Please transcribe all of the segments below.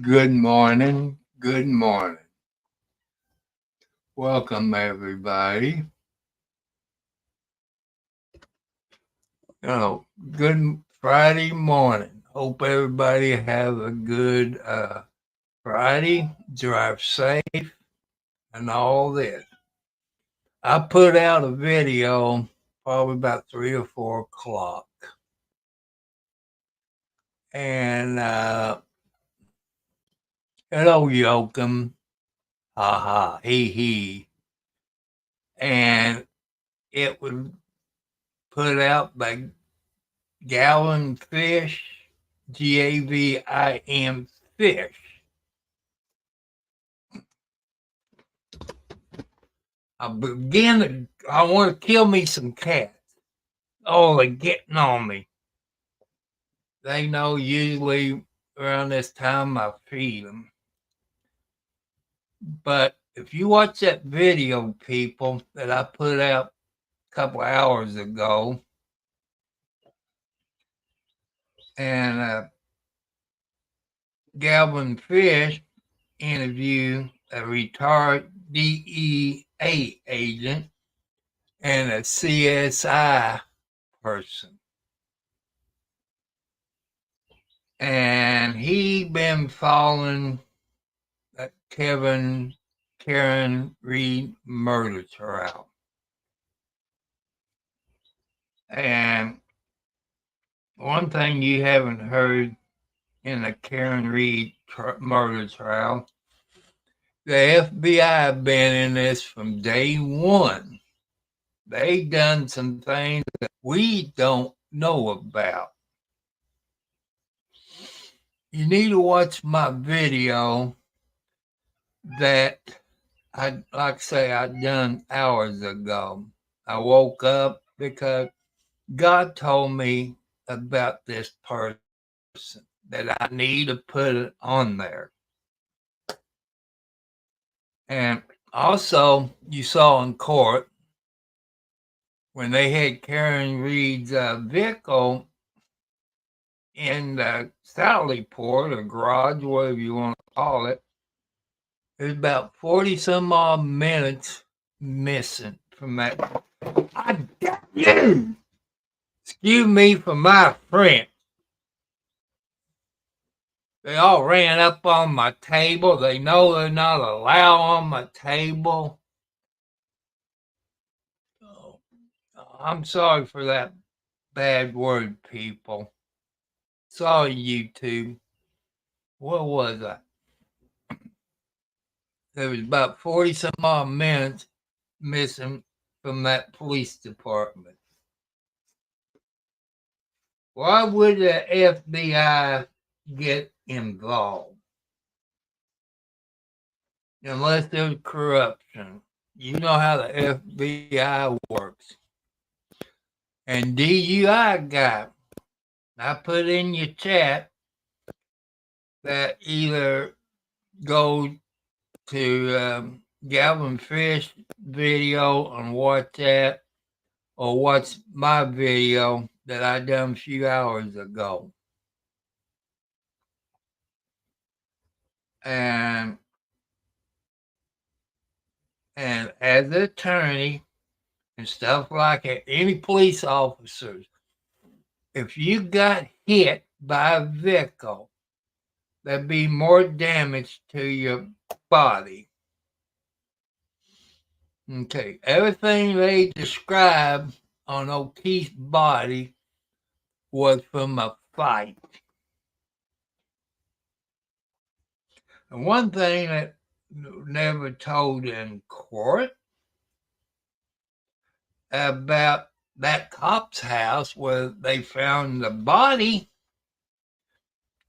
Good morning. Good morning. Welcome, everybody. Good Friday morning. Hope everybody have a good Friday. Drive safe and all this. I put out a video probably about 3 or 4 o'clock. And hello, Yoakum. Ha ha, he. And it was put out by Gavin Fish, Gavin Fish. I want to kill me some cats. Oh, they're getting on me. They know usually around this time I feed them. But if you watch that video, people, that I put out a couple hours ago, and Galvin Fish interviewed a retired DEA agent and a CSI person. And he been following that Karen Reed murder trial. And one thing you haven't heard in the Karen Reed murder trial, the FBI been in this from day one. They done some things that we don't know about. You need to watch my video that I done hours ago. I woke up because God told me about this person that I need to put it on there. And also, you saw in court when they had Karen Reed's vehicle in the Sally port or garage, whatever you want to call it, there's about 40 some odd minutes missing from that. I got you! Excuse me for my French. They all ran up on my table. They know they're not allowed on my table. Oh, I'm sorry for that bad word, people. Sorry, YouTube. What was I? There was about 40 some odd minutes missing from that police department. Why would the FBI get involved? Unless there's corruption. You know how the FBI works. And DUI guy, I put in your chat that either go to Galvin Fish video on WhatsApp or watch my video that I done a few hours ago. And as an attorney and stuff like that, any police officers, if you got hit by a vehicle, there'd be more damage to your body. Okay, everything they described on O'Keefe's body was from a fight. And one thing that never told in court about that cop's house where they found the body,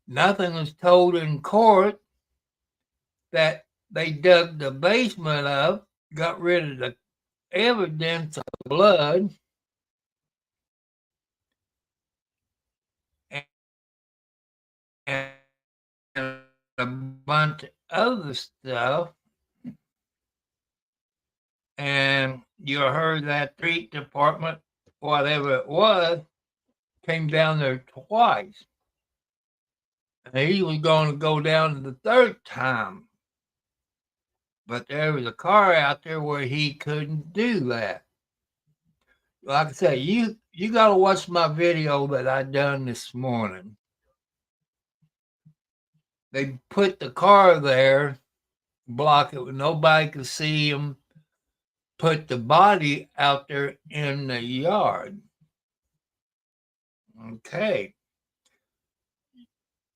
nothing was told in court that they dug the basement up, got rid of the evidence of blood, and a bunch of other stuff. And you heard that street department, whatever it was, came down there twice. And he was going to go down the third time. But there was a car out there where he couldn't do that. Like I said, you got to watch my video that I done this morning. They put the car there, block it, nobody could see him. Put the body out there in the yard. Okay.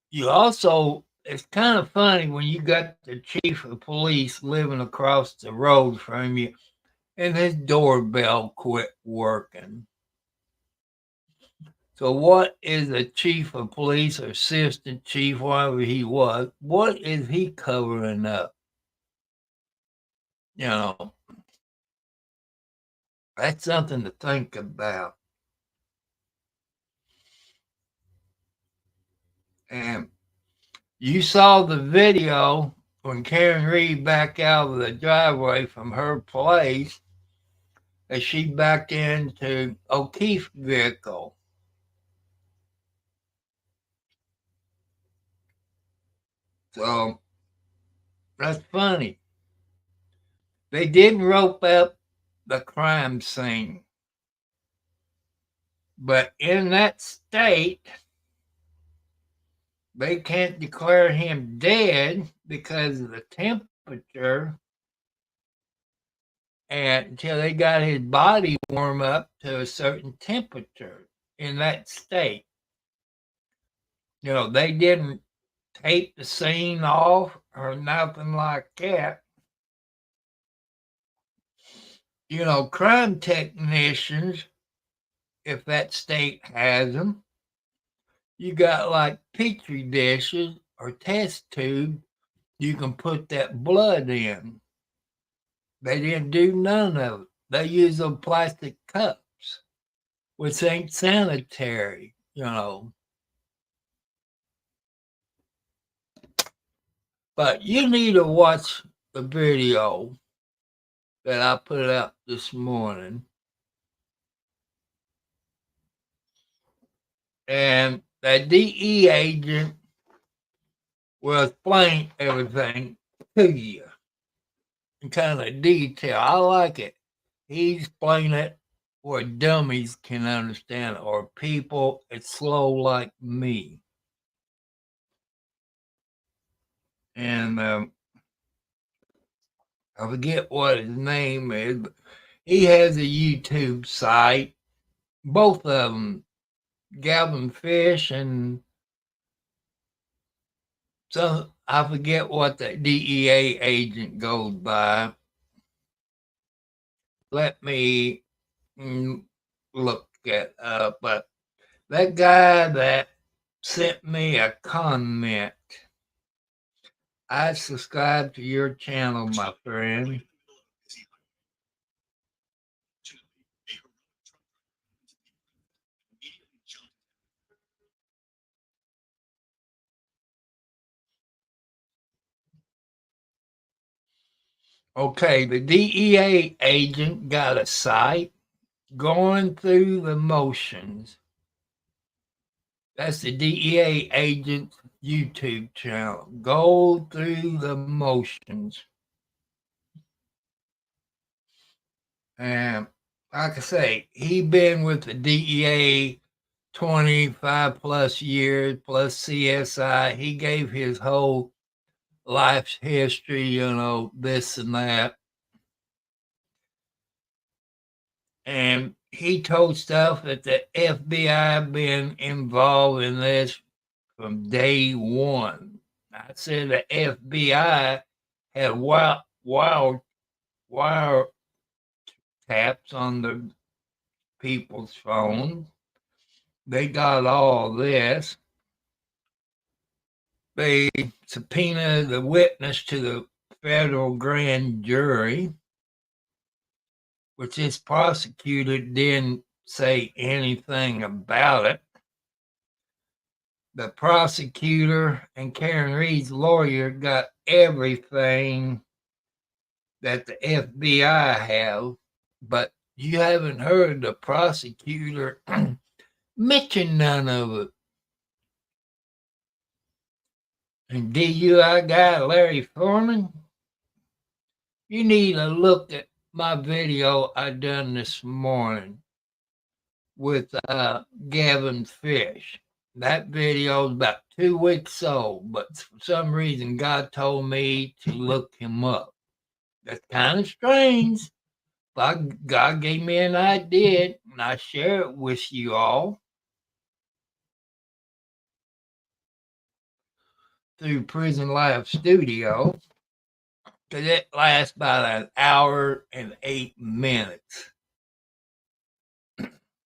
You also, it's kind of funny when you got the chief of police living across the road from you and his doorbell quit working. So, what is a chief of police or assistant chief, whatever he was, what is he covering up? You know, that's something to think about. And you saw the video when Karen Reed backed out of the driveway from her place as she backed into O'Keefe's vehicle. So that's funny. They didn't rope up the crime scene. But in that state, they can't declare him dead because of the temperature and until they got his body warm up to a certain temperature in that state. You know, they didn't tape the scene off or nothing like that. You know, crime technicians, if that state has them, you got like petri dishes or test tubes you can put that blood in. They didn't do none of it. They use those plastic cups, which ain't sanitary, you know. But you need to watch the video that I put up this morning. And that DE agent will explain everything to you in kind of detail. I like it. He explained it where dummies can understand it, or people it's slow like me. And I forget what his name is, but he has a YouTube site. Both of them, Galvin Fish and so I forget what the DEA agent goes by. Let me look it up. But that guy that sent me a comment, I subscribe to your channel, my friend. Okay, the DEA agent got a site going through the motions. That's the DEA agent's YouTube channel. Go through the motions. And like I say, he been with the DEA 25 plus years plus CSI. He gave his whole life's history, you know, this and that. And he told stuff that the FBI been involved in this from day one. I said the FBI had wild taps on the people's phones. They got all this. They subpoenaed the witness to the federal grand jury, which this prosecutor didn't say anything about it. The prosecutor and Karen Reed's lawyer got everything that the FBI have, but you haven't heard the prosecutor mention none of it. and DUI guy Larry Foreman, you need to look at my video I done this morning with Gavin Fish. That video is about 2 weeks old, but for some reason God told me to look him up. That's kind of strange, but God gave me an idea, and I share it with you all through Prison Live Studio, because it lasts about an hour and 8 minutes.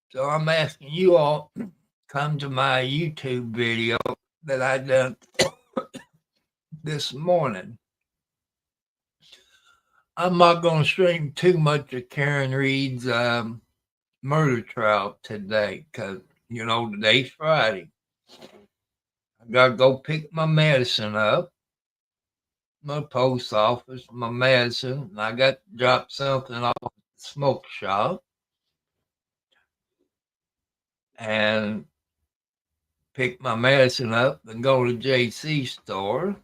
So I'm asking you all come to my YouTube video that I done this morning. I'm not going to stream too much of Karen Reed's murder trial today because, today's Friday. I got to go pick my medicine up, my post office, my medicine, and I got to drop something off at the smoke shop and pick my medicine up and go to JC store.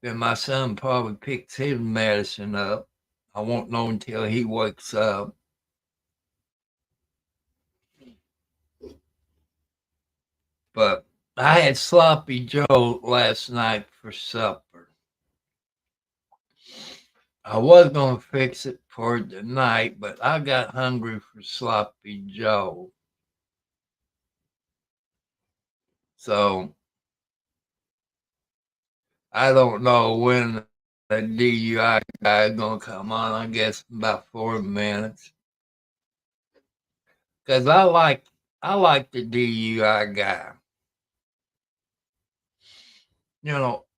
Then my son probably picks his medicine up. I won't know until he wakes up. But I had Sloppy Joe last night for supper. I was going to fix it for tonight, but I got hungry for Sloppy Joe. So I don't know when the DUI guy is going to come on. I guess about 4 minutes. Because I like the DUI guy.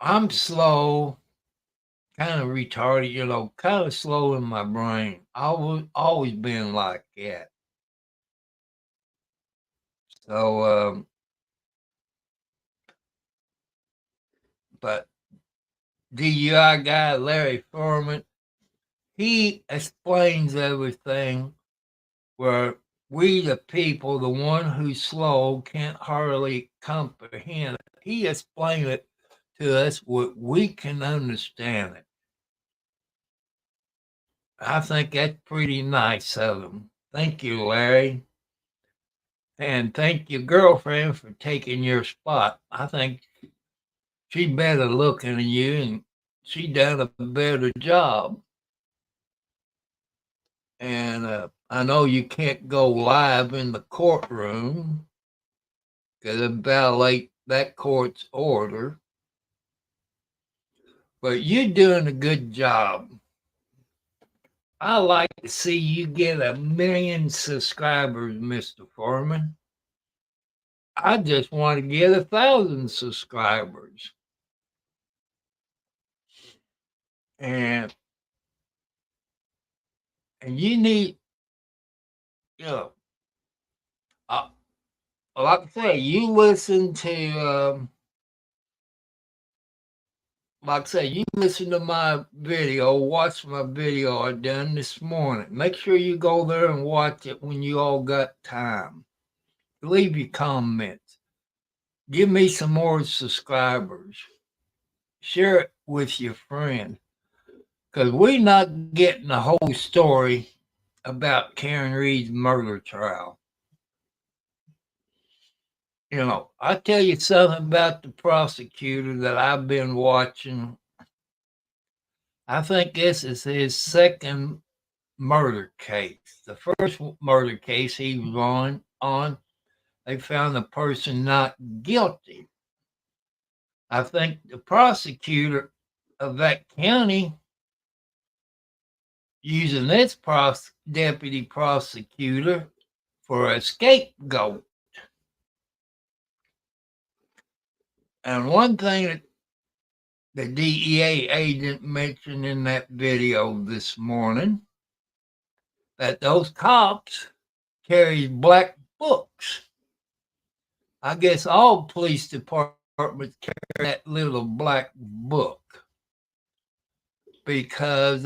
I'm slow, kind of retarded, kind of slow in my brain. I've always been like that. So, but DUI guy Larry Foreman, he explains everything where we, the people, the one who's slow, can't hardly comprehend it. He explained it to us what we can understand it. I think that's pretty nice of him. Thank you, Larry. And thank your girlfriend for taking your spot. I think she better looking than you, and she done a better job. And I know you can't go live in the courtroom because it violate that court's order. But you're doing a good job. I like to see you get 1 million subscribers, Mr. Foreman. I just want to get 1,000 subscribers. And you need, like I say, you listen to, you listen to my video, watch my video I done this morning. Make sure you go there and watch it when you all got time. Leave your comments. Give me some more subscribers. Share it with your friends. Because we're not getting the whole story about Karen Reed's murder trial. I'll tell you something about the prosecutor that I've been watching. I think this is his second murder case. The first murder case he was on, they found the person not guilty. I think the prosecutor of that county using this deputy prosecutor for a scapegoat. And one thing that the DEA agent mentioned in that video this morning, that those cops carry black books. I guess all police departments carry that little black book because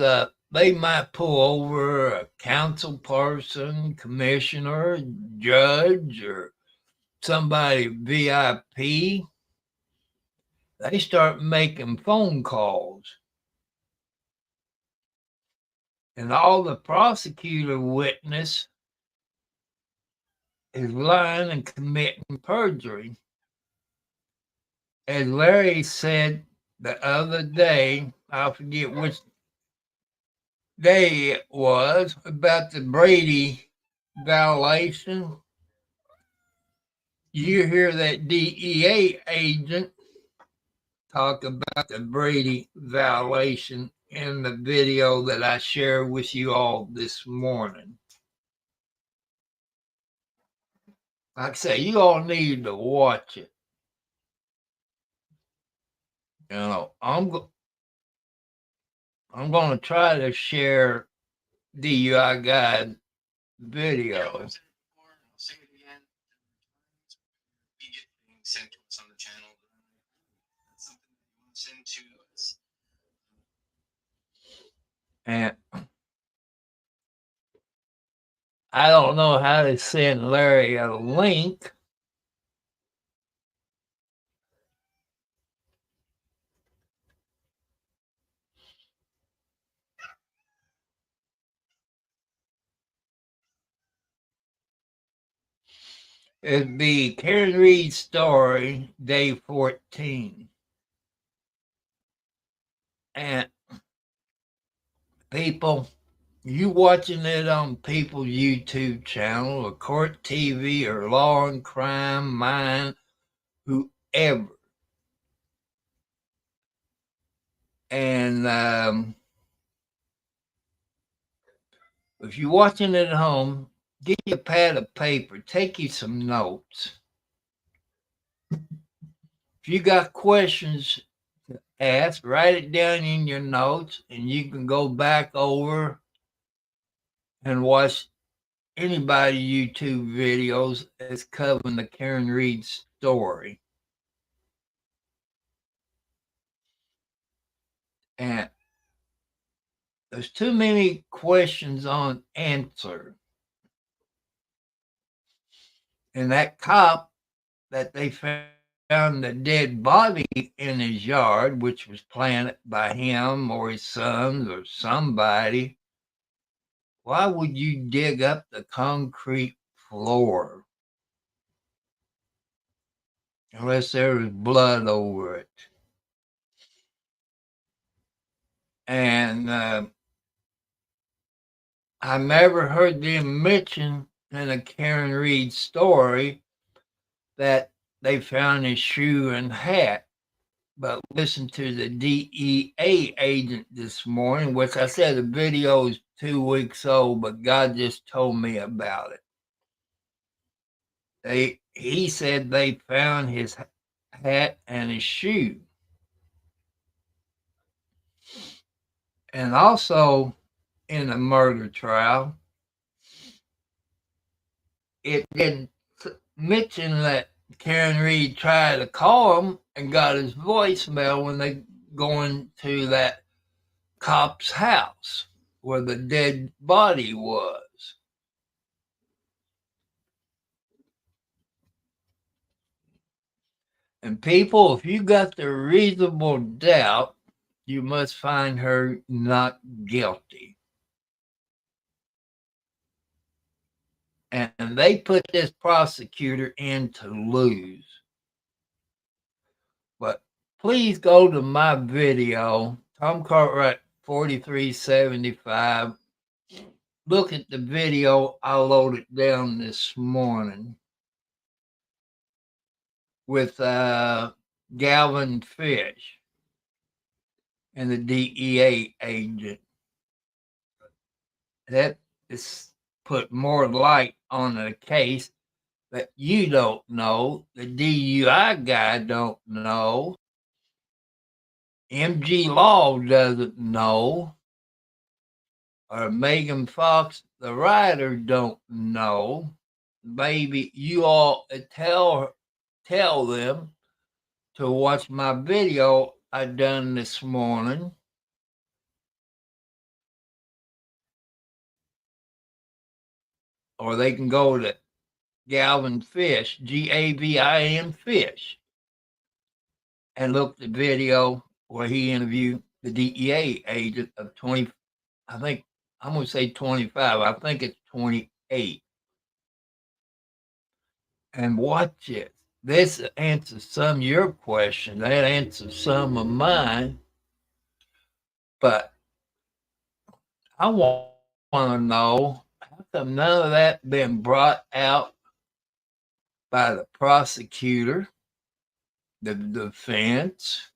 they might pull over a council person, commissioner, judge, or somebody VIP. they start making phone calls. And all the prosecutor witness is lying and committing perjury. As Larry said the other day, I forget which day it was, about the Brady violation. You hear that DEA agent talk about the Brady violation in the video that I shared with you all this morning. Like I say, you all need to watch it. You know, I'm going to try to share DUI guide videos. Sent to us on the channel. That's something that you want to send to us. And I don't know how to send Larry a link. It'd be Karen Reed's story, day 14. And people, you watching it on people's YouTube channel or Court TV or Law and Crime, mine, whoever. And if you're watching it at home, get you a pad of paper, take you some notes. If you got questions to ask, write it down in your notes, and you can go back over and watch anybody YouTube videos that's covering the Karen Reed story. And there's too many questions unanswered. And that cop that they found the dead body in his yard, which was planted by him or his sons or somebody, why would you dig up the concrete floor unless there was blood over it? And I never heard them mention in a Karen Reed story that they found his shoe and hat. But listen to the DEA agent this morning, which I said the video is 2 weeks old, but God just told me about it. He said they found his hat and his shoe. And also in the murder trial, it didn't mention that Karen Reed tried to call him and got his voicemail when they going to that cop's house where the dead body was. And people, if you got the reasonable doubt, you must find her not guilty. And they put this prosecutor in to lose. But please go to my video, Tom Cartwright 4375. Look at the video. I loaded down this morning with Galvin Fish and the DEA agent. That is put more light on the case that you don't know, the DUI guy don't know, MG Law doesn't know, or Megan Fox, the writer, don't know. Maybe you all tell them to watch my video I done this morning. Or they can go to Galvin Fish, Gavin Fish. and look the video where he interviewed the DEA agent of 20, I think I'm gonna say 25. I think it's 28. And watch it. This answers some of your questions. That answers some of mine. But I want to know how come none of that been brought out by the prosecutor, the defense.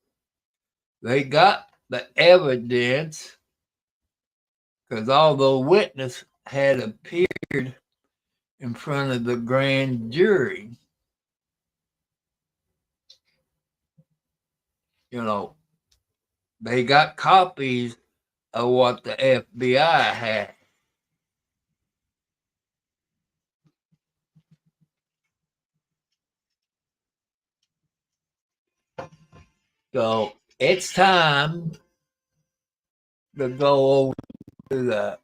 They got the evidence because all the witness had appeared in front of the grand jury. You know, they got copies of what the FBI had. So it's time to go over to the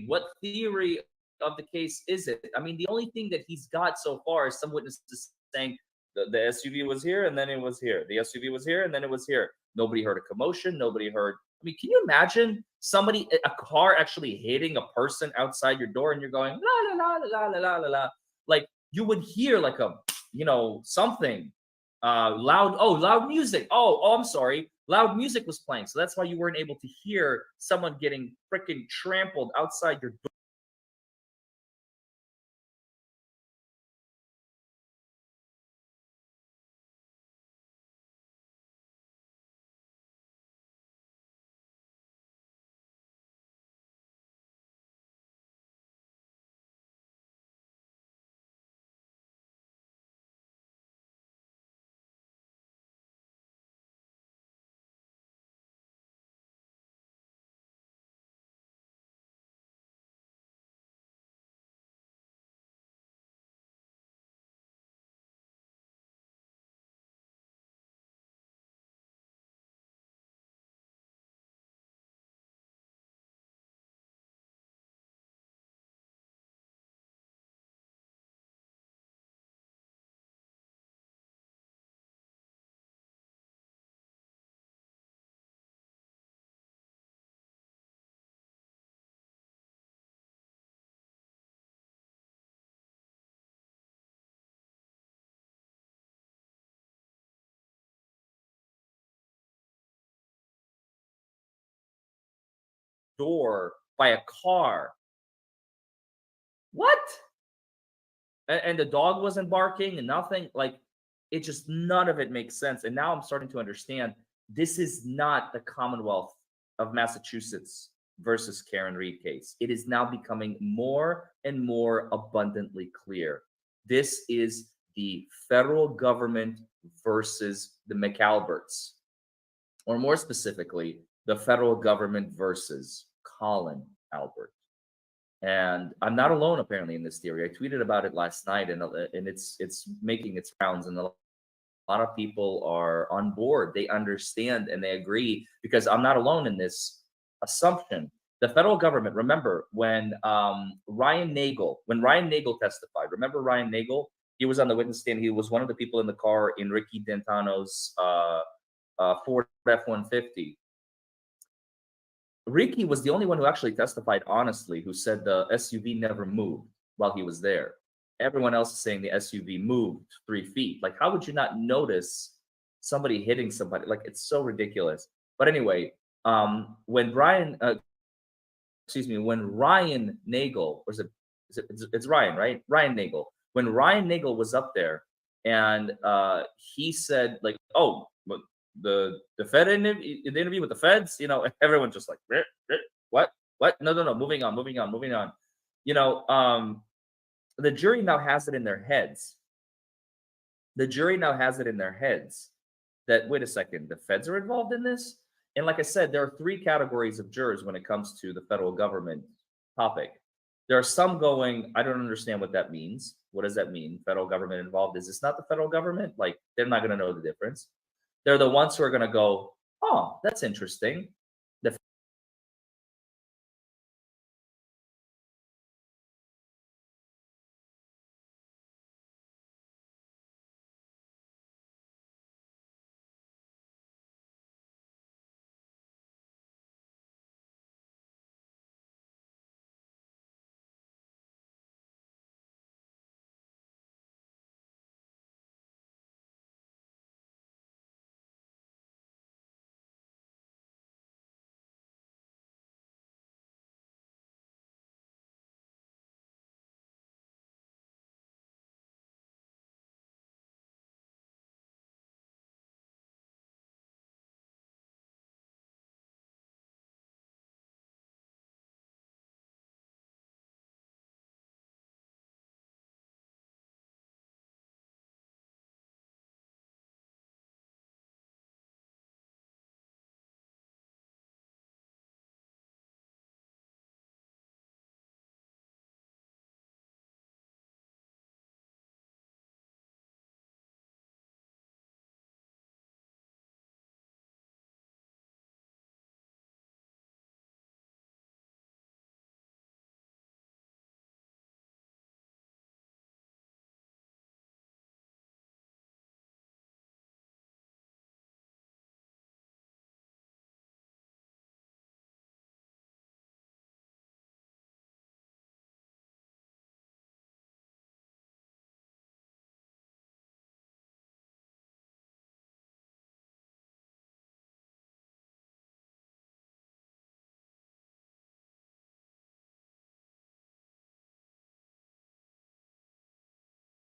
what theory of the case is it? I mean, the only thing that he's got so far is some witnesses saying the SUV was here and then it was here. The SUV was here and then it was here. Nobody heard a commotion. Nobody heard. I mean, can you imagine somebody, a car actually hitting a person outside your door and you're going, la, la, la, la, la, la, la, la. Like you would hear like a, something loud. Oh, loud music. Oh, I'm sorry. Loud music was playing. So that's why you weren't able to hear someone getting freaking trampled outside your door by a car. What? And the dog wasn't barking and nothing. Like it just none of it makes sense. And now I'm starting to understand this is not the Commonwealth of Massachusetts versus Karen Reed case. It is now becoming more and more abundantly clear. This is the federal government versus the McAlberts, or more specifically, the federal government versus Colin Albert. And I'm not alone apparently in this theory. I tweeted about it last night, and it's making its rounds, and a lot of people are on board. They understand and they agree because I'm not alone in this assumption. The federal government. Remember when Ryan Nagel testified. Remember Ryan Nagel? He was on the witness stand. He was one of the people in the car in Ricky Dentano's Ford F-150. Ricky was the only one who actually testified honestly, who said the SUV never moved while he was there. Everyone else is saying the SUV moved 3 feet. Like, how would you not notice somebody hitting somebody? Like, it's so ridiculous. But anyway, when when Ryan Nagel, or it's Ryan, right? Ryan Nagel. When Ryan Nagel was up there, and he said like, "Oh, but the Fed the interview with the Feds," everyone just like, What, what? No, no, no. Moving on, moving on, moving on." You know, the jury now has it in their heads. The jury now has it in their heads that, wait a second, the Feds are involved in this. And like I said, there are three categories of jurors when it comes to the federal government topic. There are some going, I don't understand what that means. What does that mean? Federal government involved? Is this not the federal government? Like, they're not going to know the difference. They're the ones who are going to go, "Oh, that's interesting."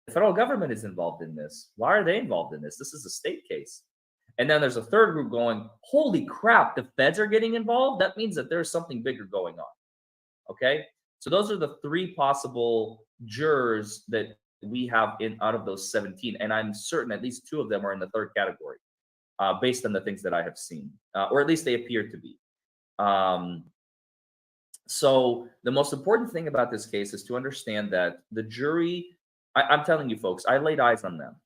The federal government is involved in this. Why are they involved in this? This is a state case. And then there's a third group going, "Holy crap, the Feds are getting involved? That means that there's something bigger going on." Okay. So those are the three possible jurors that we have in out of those 17. And I'm certain at least two of them are in the third category, based on the things that I have seen, or at least they appear to be. Um, so the most important thing about this case is to understand that the jury, I'm telling you folks, I laid eyes on them.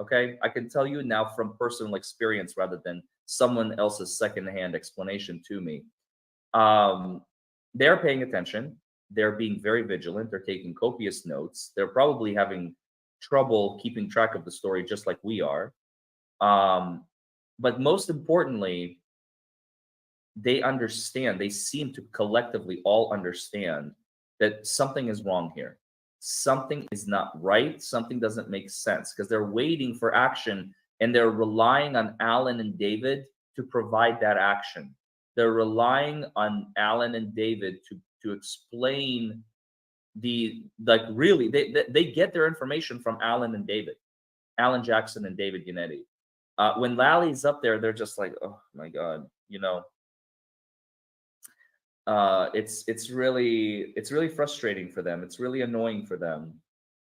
Okay. I can tell you now from personal experience rather than someone else's secondhand explanation to me. Um, they're paying attention. They're being very vigilant. They're taking copious notes. They're probably having trouble keeping track of the story, just like we are. Um, but most importantly, they understand, they seem to collectively all understand that something is wrong here. Something is not right. Something doesn't make sense because they're waiting for action and they're relying on Alan and David to provide that action. They're relying on Alan and David to explain the, like, really they get their information from Alan and David, Alan Jackson and David Yannetti. When Lally's up there, they're just like, "Oh my God," it's really frustrating for them. It's really annoying for them,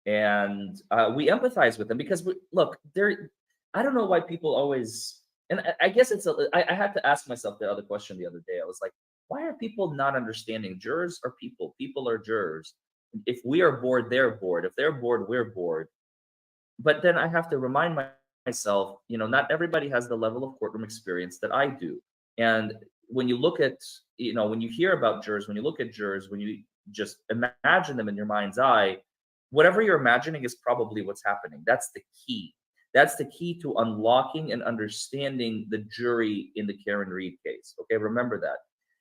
and we empathize with them because look, they're. I don't know why people always, and I guess I had to ask myself the other question the other day. I was like, why are people not understanding? Jurors are people. People are jurors. If we are bored, they're bored. If they're bored, we're bored. But then I have to remind myself, not everybody has the level of courtroom experience that I do. And when you look at, when you hear about jurors, when you look at jurors, when you just imagine them in your mind's eye, whatever you're imagining is probably what's happening. That's the key. That's the key to unlocking and understanding the jury in the Karen Read case. Okay, remember that.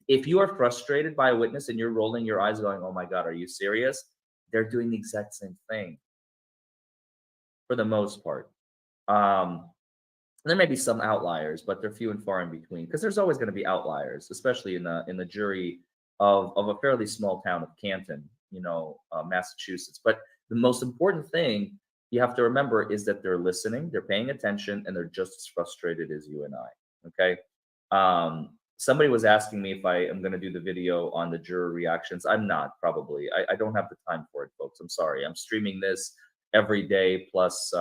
If you are frustrated by a witness and you're rolling your eyes going, oh my God, are you serious? They're doing the exact same thing for the most part. There may be some outliers, but they're few and far in between because there's always going to be outliers, especially in the jury of a fairly small town of Canton, Massachusetts. But the most important thing you have to remember is that they're listening, they're paying attention, and they're just as frustrated as you and I. Okay. Somebody was asking me if I am going to do the video on the juror reactions. I'm not, probably. I don't have the time for it, folks. I'm sorry. I'm streaming this every day, plus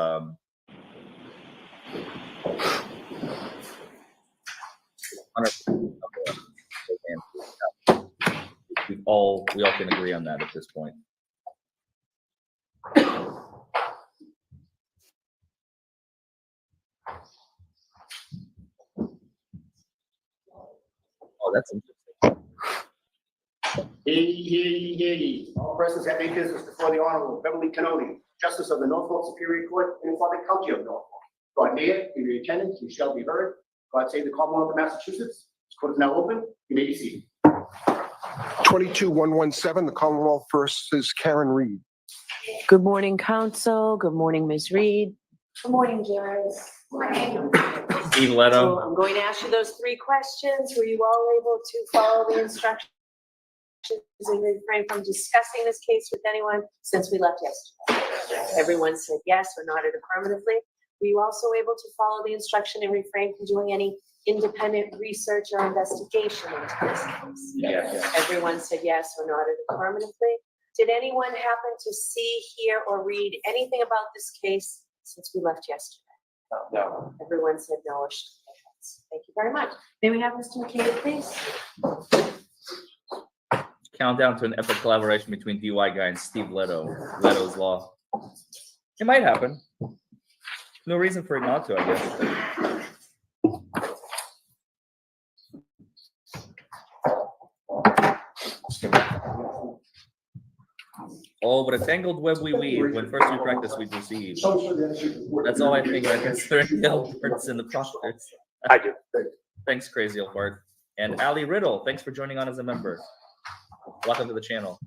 we all can agree on that at this point. Oh, that's interesting. Hear ye, hear ye, hear ye. All persons have any business before the Honorable Beverly Cannoli, Justice of the Norfolk Superior Court in the County of Norfolk. God may it, in your attendance, you shall be heard. God save the Commonwealth of Massachusetts. This court is now open. You may be seated. 22-117, the Commonwealth versus Karen Reed. Good morning, counsel. Good morning, Ms. Reed. Good morning, jurors. Morning. Steve Leto. So I'm going to ask you those 3 questions. Were you all able to follow the instructions and refrain from discussing this case with anyone since we left yesterday? Everyone said yes or nodded affirmatively. Were you also able to follow the instruction and refrain from doing any independent research or investigation into this case? Yes. Everyone said yes or nodded affirmatively. Did anyone happen to see, hear, or read anything about this case since we left yesterday? No. Everyone said no or shook their heads. Thank you very much. May we have Mr. McCabe, please? Countdown to an epic collaboration between DUI guy and Steve Leto. Leto's Law. It might happen. No reason for it not to, I guess. Oh, what a tangled web we weave. When first we practice, we deceive. That's all I think. I consider the Alberts in the process. I do. Thanks, Crazy Albert. And Ali Riddle, thanks for joining on as a member. Welcome to the channel.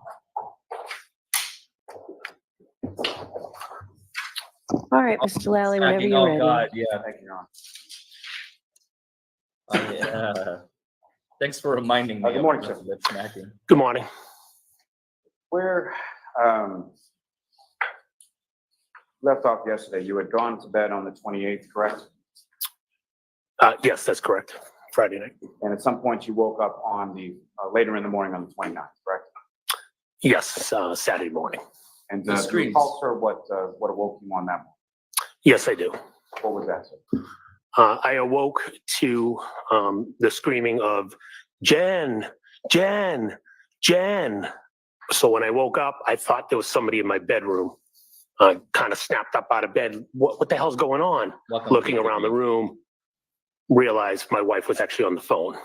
All right, Mr. Lally, whenever Smacking, you're oh ready. God, yeah, thank you, Ron. Oh, yeah. Thanks for reminding me. Good morning, of sir. lip smacking. Good morning. Where left off yesterday, you had gone to bed on the 28th, correct? Yes, that's correct. Friday night. And at some point you woke up on the later in the morning on the 29th, correct? Yes, Saturday morning. And The do you screams. recall, sir, what awoke you on that morning? Yes, I do. What was that, sir? I awoke to the screaming of Jen, Jen, Jen. So when I woke up, I thought there was somebody in my bedroom. I kind of snapped up out of bed. What the hell's going on? Welcome to Looking around the room, realized my wife was actually on the phone.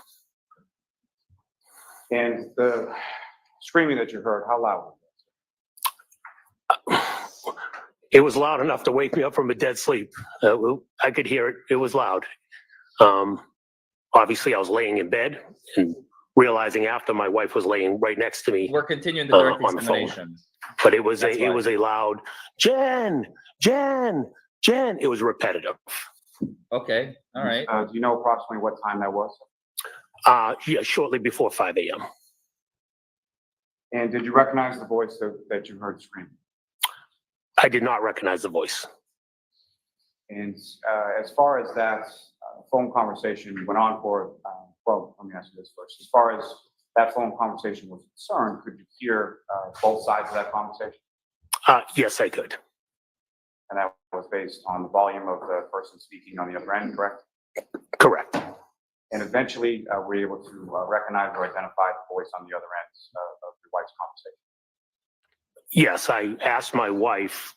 And the screaming that you heard, how loud was It was loud enough to wake me up from a dead sleep. I could hear it. It was loud. Obviously, I was laying in bed and realizing after my wife was laying right next to me. We're continuing the direct on the phone. examination. But it was That's why. it was a loud Jen, Jen, Jen. It was repetitive. Okay, all right. it? Do you know approximately what time that was? Yeah, shortly before 5 a.m. And did you recognize the voice that you heard screaming? I did not recognize the voice. And as far as that phone conversation went on for, well, let me ask you this first. As far as that phone conversation was concerned, could you hear both sides of that conversation? Yes, I could. And that was based on the volume of the person speaking on the other end, correct? Correct. And eventually, were you able to recognize or identify the voice on the other end of your wife's conversation? Yes, I asked my wife,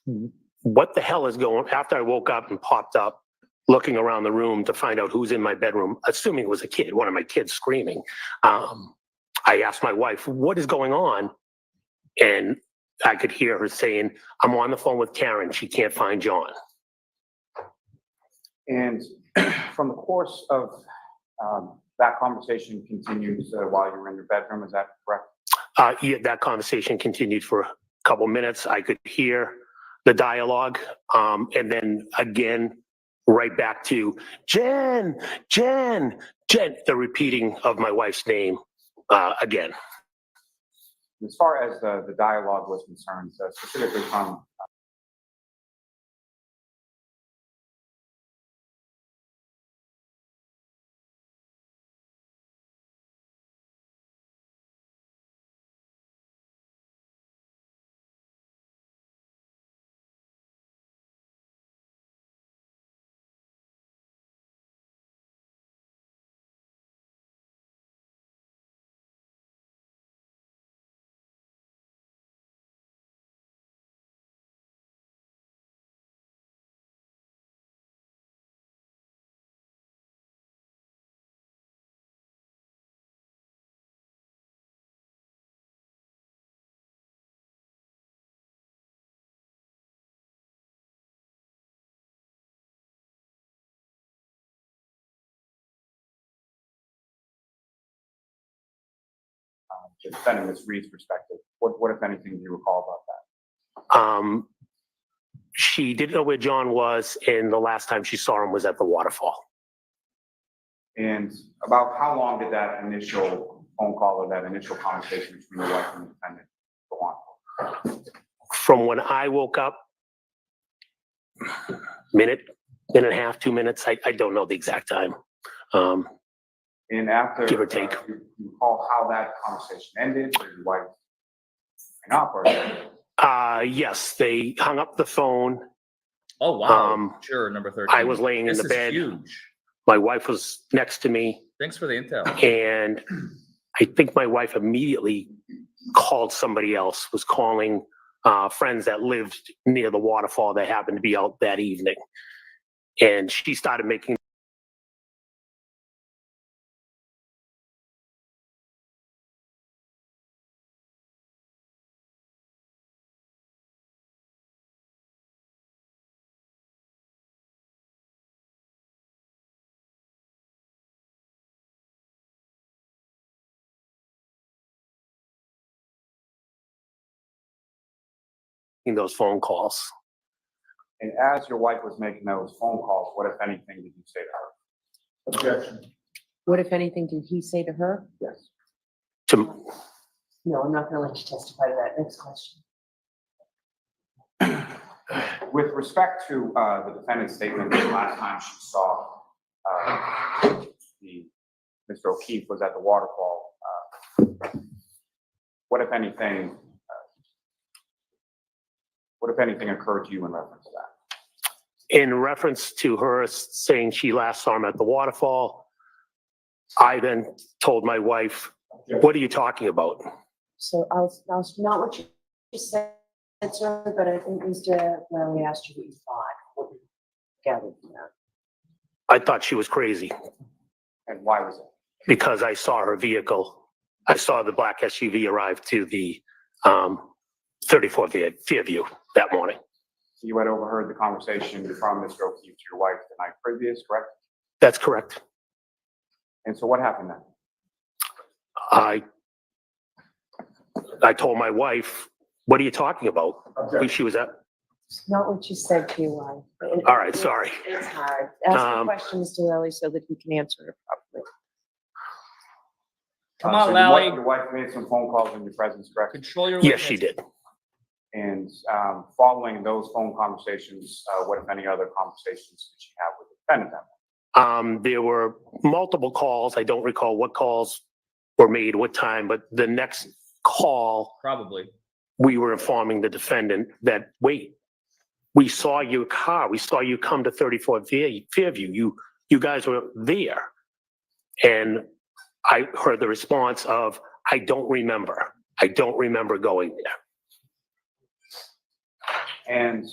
what the hell is going on? After I woke up and popped up, looking around the room to find out who's in my bedroom, assuming it was a kid, one of my kids screaming. I asked my wife, what is going on? And I could hear her saying, I'm on the phone with Karen. She can't find John. And from the course of That conversation continues while you were in your bedroom, is that correct? Yeah, that conversation continued for a couple minutes. I could hear the dialogue. And then again, right back to Jen, Jen, Jen, the repeating of my wife's name again. As far as the dialogue was concerned, specifically from the defendant, Ms. Reed's perspective, what if anything do you recall about that? She didn't know where John was, and the last time she saw him was at the waterfall. And about how long did that initial phone call or that initial conversation between your wife and the defendant go on? From when I woke up, minute and a half, 2 minutes, I don't know the exact time. And after, Give or take. You recall how that conversation ended, did your wife hang up or? Yes, they hung up the phone. Oh, wow. Um, Sure, number 13. I was laying in This the is bed. huge. My wife was next to me, Thanks for the intel. and I think my wife immediately called somebody else, was calling friends that lived near the waterfall that happened to be out that evening. And she started making those phone calls. And as your wife was making those phone calls, what, if anything, did you say to her? Objection. What, if anything, did he say to her? Yes. To, No, I'm not gonna let you testify to that. Next question. With respect to the defendant's statement that the last time she saw Mr. O'Keefe was at the waterfall, what, if anything, occurred to you in reference to that? in reference to her saying she last saw him at the waterfall, I then told my wife, "What are you talking about?" So I'll not what you said, sir, but I think Mr. Larry asked you what you thought, what you gathered from that. I thought she was crazy And why was it? because I saw her vehicle. I saw the black SUV arrive to the 34 Fairview that morning. You had overheard the conversation from Mr. O'Keefe to your wife the night previous, correct? That's correct. And so what happened then? I told my wife, "What are you talking about?" Who she was at. It's not what you said to your wife. All right, sorry. It's hard. Ask the Um, question, Mr. Lally, so that he can answer it properly. Come on, So Lally. your wife made some phone calls in your presence, correct? Control your Yes, she witness. did. And following those phone conversations, what, if any, other conversations did she have with the defendant that night? There were multiple calls. I don't recall what calls were made, what time, but the next call, Probably. we were informing the defendant that, wait, we saw your car. We saw you come to 34 Fairview. You guys were there. And I heard the response of, "I don't remember. I don't remember going there." And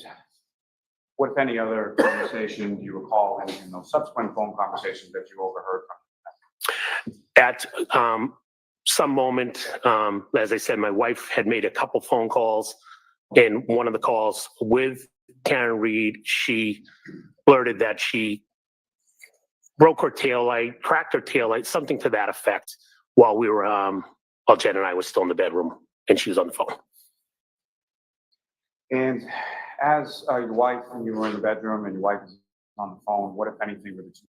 what, if any, other conversation do you recall in those subsequent phone conversations that you overheard from? At some moment, as I said, my wife had made a couple phone calls. And one of the calls with Karen Reed, she blurted that she broke her tail light, cracked her tail light, something to that effect while we were, while Jen and I were still in the bedroom and she was on the phone. And as your wife, when you were in the bedroom and your wife was on the phone, what, if anything, were the two?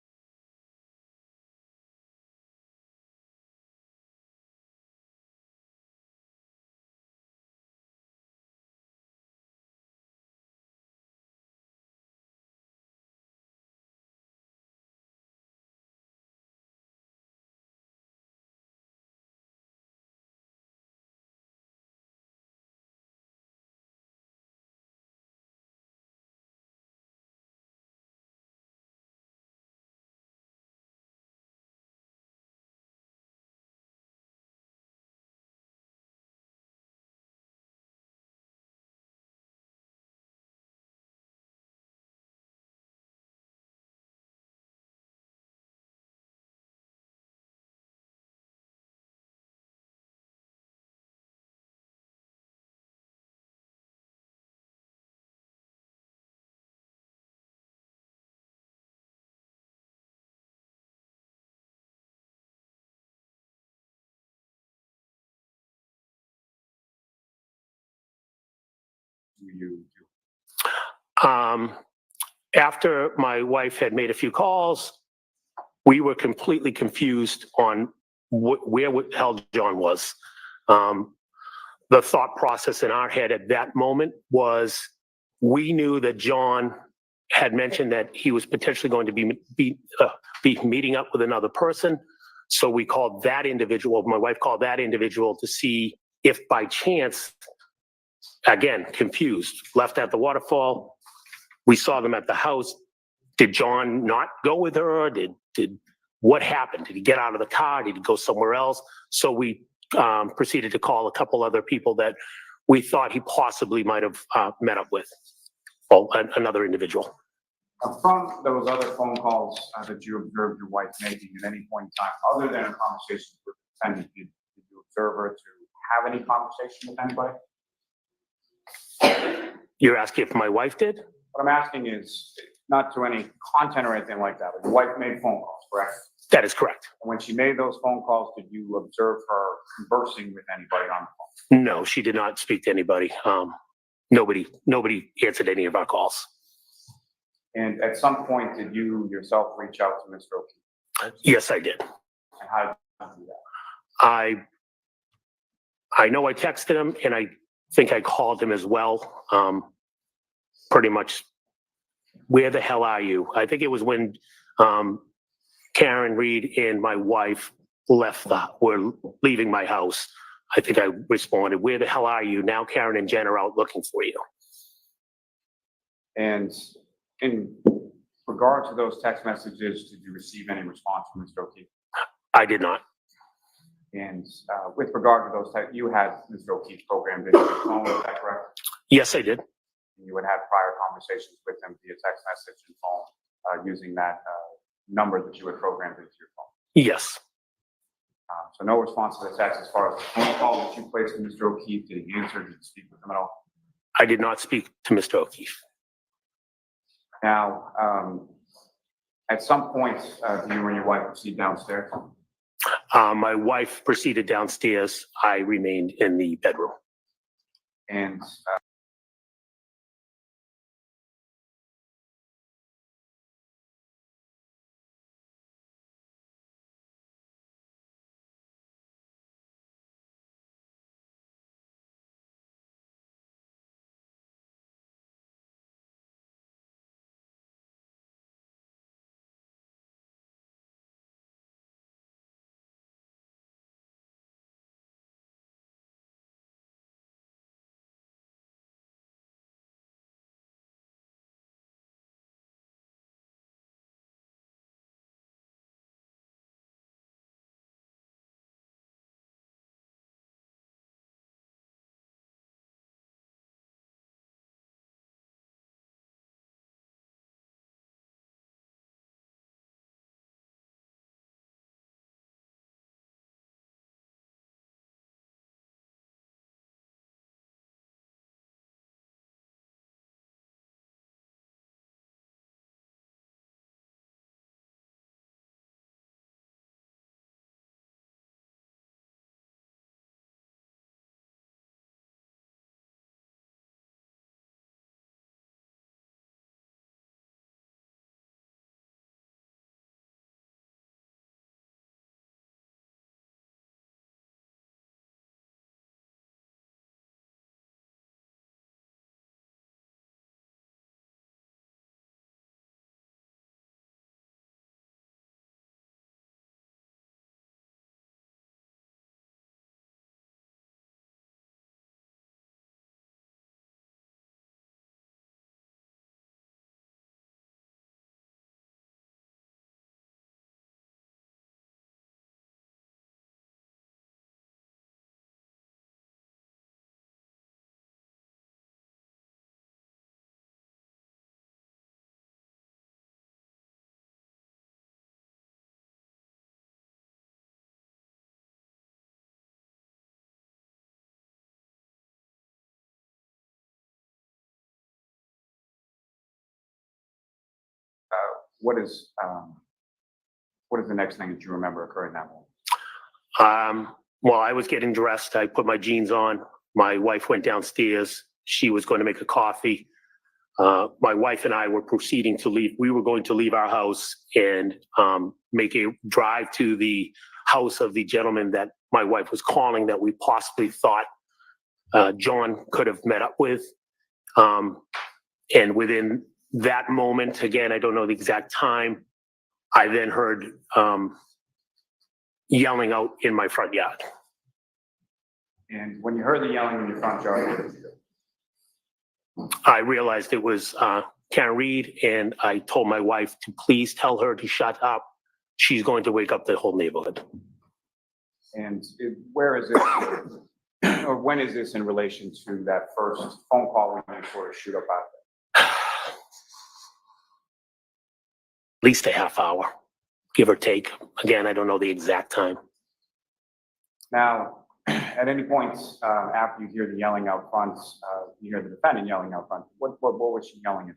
You do? After my wife had made a few calls, we were completely confused on where the hell John was. The thought process in our head at that moment was we knew that John had mentioned that he was potentially going to be meeting up with another person. So we called that individual, my wife called that individual to see if by chance, again, confused, left at the waterfall. We saw them at the house. Did John not go with her? Did what happened? Did he get out of the car? Did he go somewhere else? So we proceeded to call a couple other people that we thought he possibly might have met up with, well, another individual. From those other phone calls that you observed your wife making at any point in time, other than a conversation with the defendant, did you observe her to have any conversation with anybody? You're asking if my wife did? What I'm asking is not to any content or anything like that, but your wife made phone calls, correct? That is correct. And when she made those phone calls, did you observe her conversing with anybody on the phone? No, she did not speak to anybody. Nobody answered any of our calls. And at some point, did you yourself reach out to Mr. O'Keefe? Yes, I did. And how did you do that? I know I texted him and I think I called him as well. Pretty much, where the hell are you? I think it was when Karen Reed and my wife were leaving my house. I think I responded, where the hell are you? Now Karen and Jen are out looking for you. And in regard to those text messages, did you receive any response from Mr. O'Keefe? I did not. And with regard to those texts, you had Mr. O'Keefe programmed into your phone, is that correct? Yes, I did. And you would have prior conversations with him via text message and phone using that number that you had programmed into your phone. Yes. So no response to the text as far as the phone call that you placed with Mr. O'Keefe. Did he answer? Did you speak with him at all? I did not speak to Mr. O'Keefe. Now, at some point, do you and your wife proceed downstairs? My wife proceeded downstairs. I remained in the bedroom. And what is the next thing that you remember occurring that morning? While I was getting dressed, I put my jeans on. My wife went downstairs. She was going to make a coffee. My wife and I were proceeding to leave. We were going to leave our house and make a drive to the house of the gentleman that my wife was calling that we possibly thought John could have met up with. And within that moment, again, I don't know the exact time, I then heard yelling out in my front yard. And when you heard the yelling in your front yard, what did you do? I realized it was Karen Reed, and I told my wife to please tell her to shut up. She's going to wake up the whole neighborhood. And where is this, or when is this in relation to that first phone call when you sort of shoot up out there? At least a half hour, give or take. Again, I don't know the exact time. Now, at any point after you hear the yelling out front, you hear the defendant yelling out front, what was she yelling at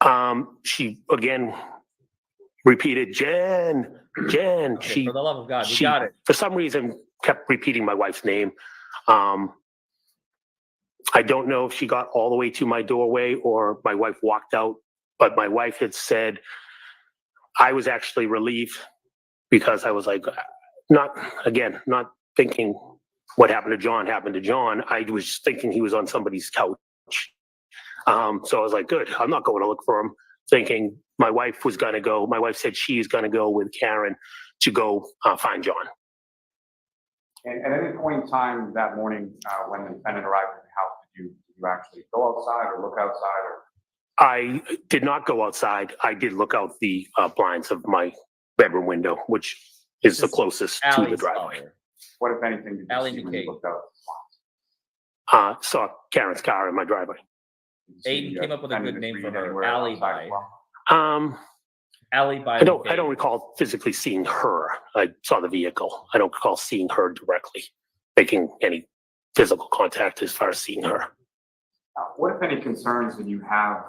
that? She again repeated, Jen. Okay, for the love of God, we she, got it. for some reason, kept repeating my wife's name. I don't know if she got all the way to my doorway or my wife walked out, but my wife had said, I was actually relieved because I was like, not thinking what happened to John happened to John. I was thinking he was on somebody's couch. So I was like, good, I'm not going to look for him, thinking my wife said she's going to go with Karen to go find John. And at any point in time that morning, when the defendant arrived at the house, did you actually go outside or look outside? Or? I did not go outside. I did look out the blinds of my bedroom window, which is the closest to the Allie's driveway. father. What, if anything, did you Allie see when you McCabe. looked out? Saw Karen's car in my driveway. Did you see, Aiden came up with a defendant good name for Reed her, anywhere Allie outside as by. well? Allie by. I don't recall physically seeing her. I saw the vehicle. I don't recall seeing her directly, making any physical contact as far as seeing her. What, if any, concerns that you have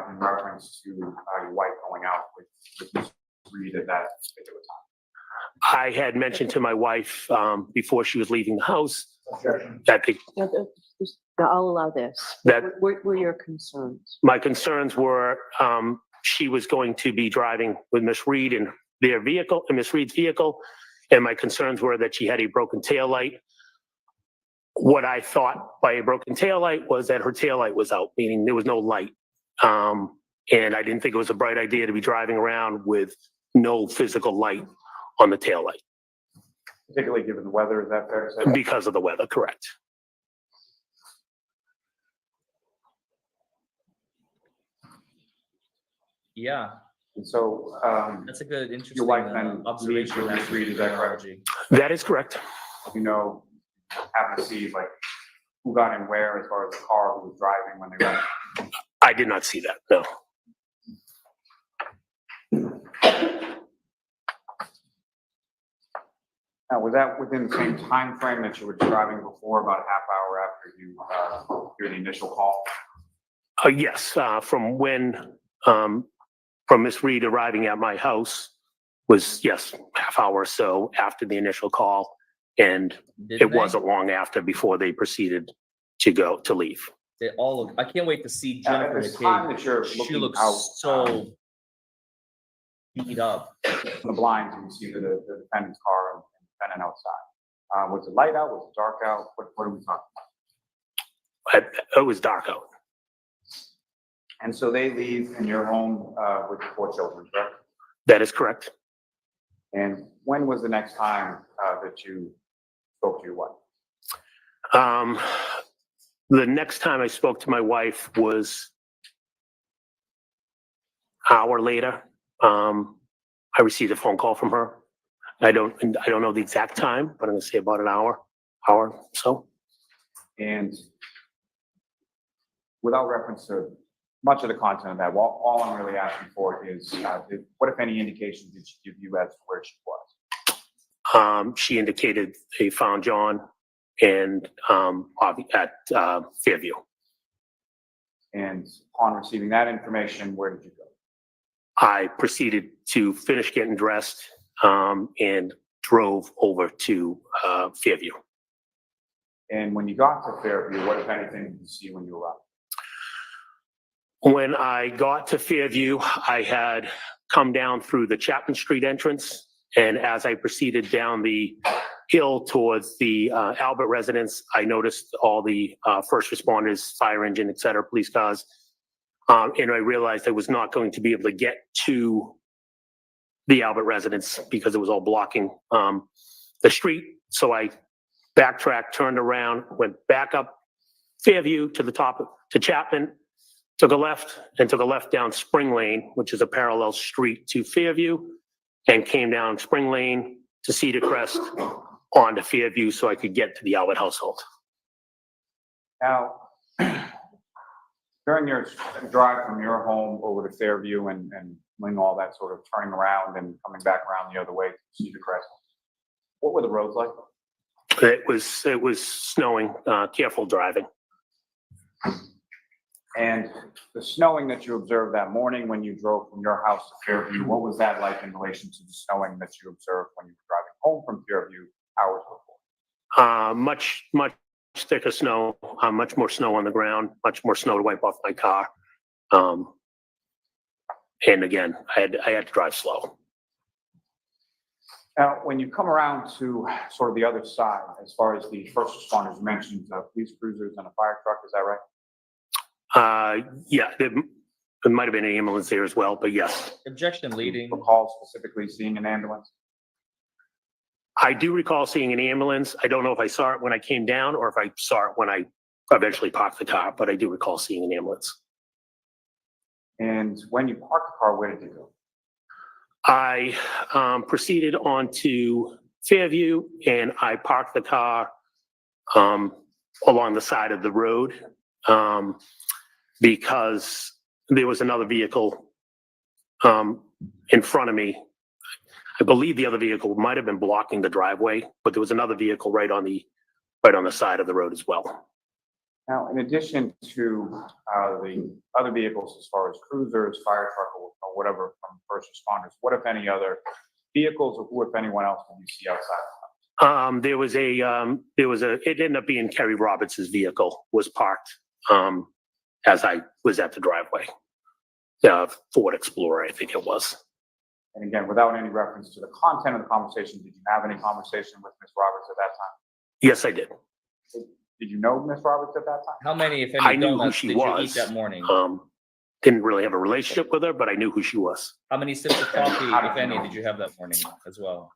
in reference to your wife going out with Ms. Reed at that particular time? I had mentioned to my wife before she was leaving the house that No, I'll allow this. That- What were your concerns? my concerns were she was going to be driving with Miss Reed in their vehicle, in Miss Reed's vehicle, and my concerns were that she had a broken taillight. What I thought by a broken taillight was that her taillight was out, meaning there was no light. And I didn't think it was a bright idea to be driving around with no physical light on the taillight Particularly given the weather, is that fair to say? because of the weather, correct? Yeah, And so, that's a good, interesting your wife then observation. leaves with Ms. Reed, is that correct? Analogy. That is correct. You know, happen to see like who got in where as far as the car, who was driving when they left? I did not see that, no. Now, was that within the same time frame that you were describing before, about a half hour after you hear the initial call? Yes, from Miss Reed arriving at my house was, yes, half hour or so after the initial call. And Didn't it they? wasn't long after before they proceeded to leave. They all look, I can't wait to see At Jennifer this time McCabe. that you're She looking looks out so beat up. from the blinds, you can see the defendant's car and the defendant outside. Was it light out? Was it dark out? What are we talking about? It was dark out. And so they leave in your home with the 4 children, correct? That is correct. And when was the next time that you spoke to your wife? The next time I spoke to my wife was an hour later. I received a phone call from her. I don't know the exact time, but I'm gonna say about an hour or so. And without reference to much of the content of that, all I'm really asking for is what, if any, indication did she give you as to where she was? She indicated they found John and at Fairview. And upon receiving that information, where did you go? I proceeded to finish getting dressed and drove over to Fairview. And when you got to Fairview, what, if anything, did you see when you arrived? When I got to Fairview, I had come down through the Chapman Street entrance. And as I proceeded down the hill towards the Albert residence, I noticed all the first responders, fire engine, et cetera, police cars. And I realized I was not going to be able to get to the Albert residence because it was all blocking the street. So I backtracked, turned around, went back up Fairview to the top to Chapman, took a left, and took a left down Spring Lane, which is a parallel street to Fairview, and came down Spring Lane to Cedar Crest onto Fairview so I could get to the Albert household. Now, during your drive from your home over to Fairview and doing all that sort of turning around and coming back around the other way to Cedar Crest, what were the roads like? It was snowing, careful driving. And the snowing that you observed that morning when you drove from your house to Fairview, what was that like in relation to the snowing that you observed when you were driving home from Fairview hours before? Much thicker snow, much more snow on the ground, much more snow to wipe off my car. And again, I had to drive slow. Now, when you come around to sort of the other side, as far as the first responders mentioned, police cruisers and a fire truck, is that right? Yeah, it might have been an ambulance there as well, but yes. Objection Do leading. you recall specifically seeing an ambulance? I do recall seeing an ambulance. I don't know if I saw it when I came down or if I saw it when I eventually parked the car, but I do recall seeing an ambulance. And when you parked the car, where did you go? I proceeded on to Fairview and I parked the car along the side of the road because there was another vehicle in front of me. I believe the other vehicle might have been blocking the driveway, but there was another vehicle right on the side of the road as well. Now, in addition to the other vehicles, as far as cruisers, fire truck, or whatever from first responders, what, if any, other vehicles, or who, if anyone else, did you see outside? It ended up being Kerry Roberts' vehicle was parked as I was at the driveway. Ford Explorer, I think it was. And again, without any reference to the content of the conversation, did you have any conversation with Ms. Roberts at that time? Yes, I did. Did you know Ms. Roberts at that time? How many, if I any, knew who donuts she did you eat was. that morning? Didn't really have a relationship with her, but I knew who she was. How many sips of coffee, How did if you any, know? did you have that morning as well?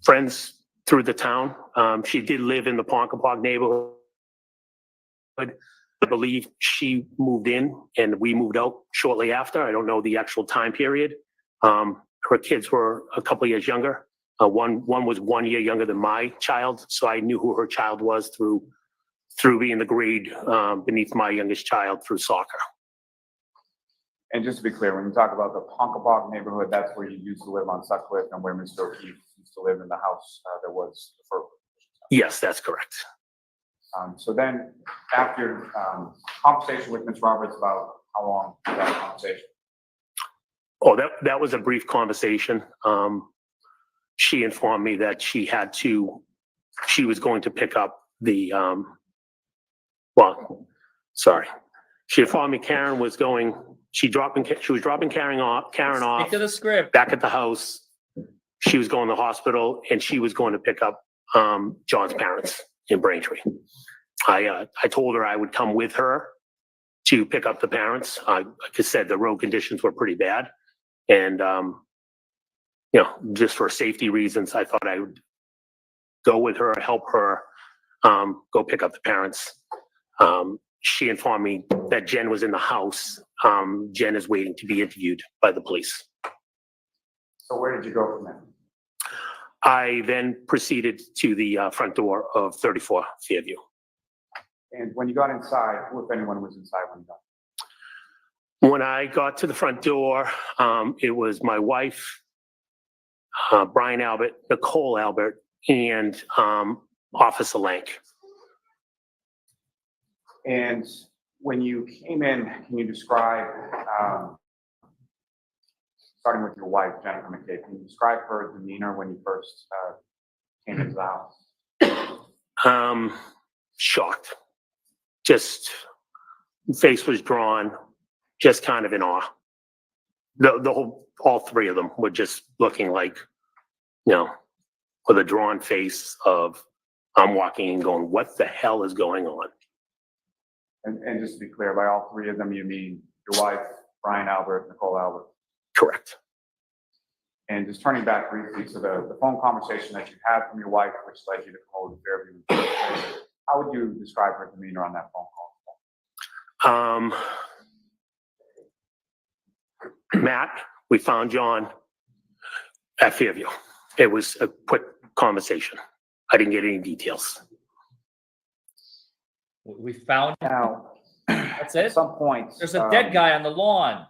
Friends through the town. She did live in the Ponkapoag neighborhood. I believe she moved in and we moved out shortly after. I don't know the actual time period. Her kids were a couple of years younger. One was 1 year younger than my child, so I knew who her child was through being the grade beneath my youngest child through soccer. And just to be clear, when you talk about the Ponkapoag neighborhood, that's where you used to live on Sutcliffe and where Mr. O'Keefe used to live in the house that was the first. Yes, that's correct. So then, after conversation with Ms. Roberts, about how long was that conversation? Oh, that was a brief conversation. She informed me that she was going to pick up the, she informed me Karen was going, she was dropping Karen off Stick to the script. back at the house. She was going to the hospital and she was going to pick up John's parents in Braintree. I told her I would come with her to pick up the parents. Like I said, the road conditions were pretty bad. And, just for safety reasons, I thought I would go with her, help her go pick up the parents. She informed me that Jen was in the house. Jen is waiting to be interviewed by the police. So where did you go from there? I then proceeded to the front door of 34 Fairview. And when you got inside, who, if anyone, was inside when you got? When I got to the front door, it was my wife, Brian Albert, Nicole Albert, and Officer Lank. And when you came in, can you describe your wife, Jennifer McCabe. Can you describe her demeanor when you first came into the house? Shocked. Just face was drawn, just kind of in awe. All three of them were just looking like, with a drawn face of, I'm walking and going, what the hell is going on? And just to be clear, by all three of them, you mean your wife, Brian Albert, Nicole Albert. Correct. And just turning back briefly to the phone conversation that you had from your wife, which led you to call the Fairview. How would you describe her demeanor on that phone call? Matt, we found John at Fairview. It was a quick conversation. I didn't get any details. We found, Now, that's at it? some point. There's a dead guy on the lawn.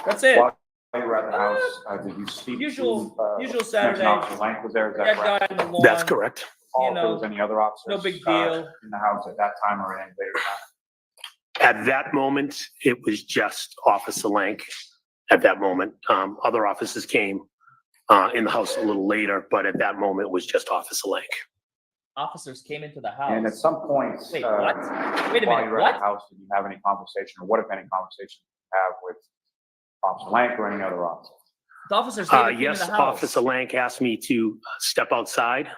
That's it. While you were at the house, did you speak Usual to, Saturday. Officer Lang was there, is that Dead correct? guy on the lawn. That's correct. Paul, you if there was know, any other officers? no big deal. In the house at that time or any later time? At that moment, it was just Officer Lank. At that moment, other officers came in the house a little later, but at that moment, it was just Officer Lank. Officers came into the house. And at some point. Wait, what? Wait a While minute, you were at the what? house, did you have any conversation, or what if any conversation did you have with Officer Lang or any other officer? The officers came in the Yes, house. Officer Lank asked me to step outside.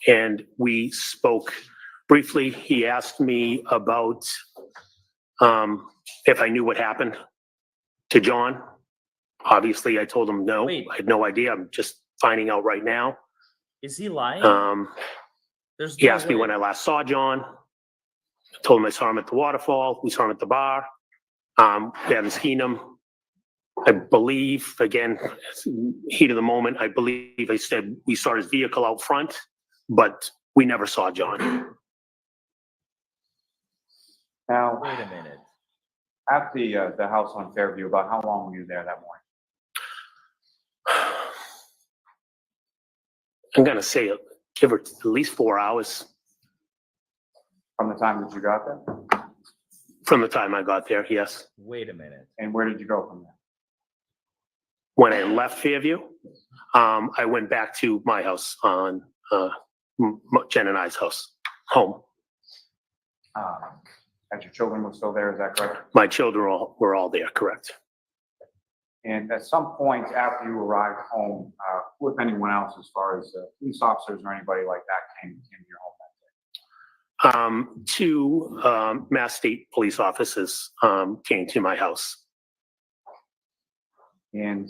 And we spoke briefly. He asked me about if I knew what happened to John. Obviously, I told him no. Wait. I had no idea. I'm just finding out right now. Is he lying? There's He no asked me way. when I last saw John. I told him I saw him at the waterfall. We saw him at the bar. We haven't seen him. I believe, again, heat of the moment, I believe I said we saw his vehicle out front, but we never saw John. Now, Wait a minute. at the house on Fairview, about how long were you there that morning? I'm gonna say, give her at least 4 hours From the time that you got there? from the time I got there, yes. Wait a minute. And where did you go from there? When I left Fairview, I went back to my house on, Jen and I's house, home. As your children were still there, is that correct? My children were all there, correct? And at some point after you arrived home, who, if anyone else, as far as police officers or anybody like that came to your home that day? Two Mass State police officers came to my house. And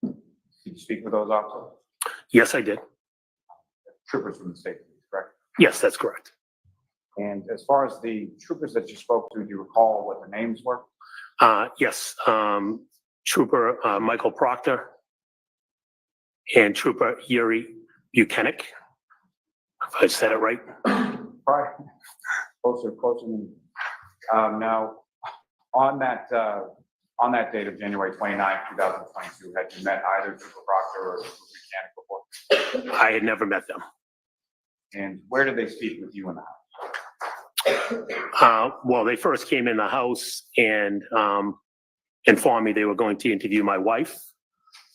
did you speak with those officers? Yes, I did. Troopers from the state police, correct? Yes, that's correct. And as far as the troopers that you spoke to, do you recall what their names were? Yes, Trooper Michael Proctor and Trooper Yuri Buchanan. If I said it right. Right. Closer than, now, on that date of January 29th, 2022, had you met either Trooper Proctor or Trooper Buchanan before? I had never met them. And where did they speak with you in the house? Well, they first came in the house and informed me they were going to interview my wife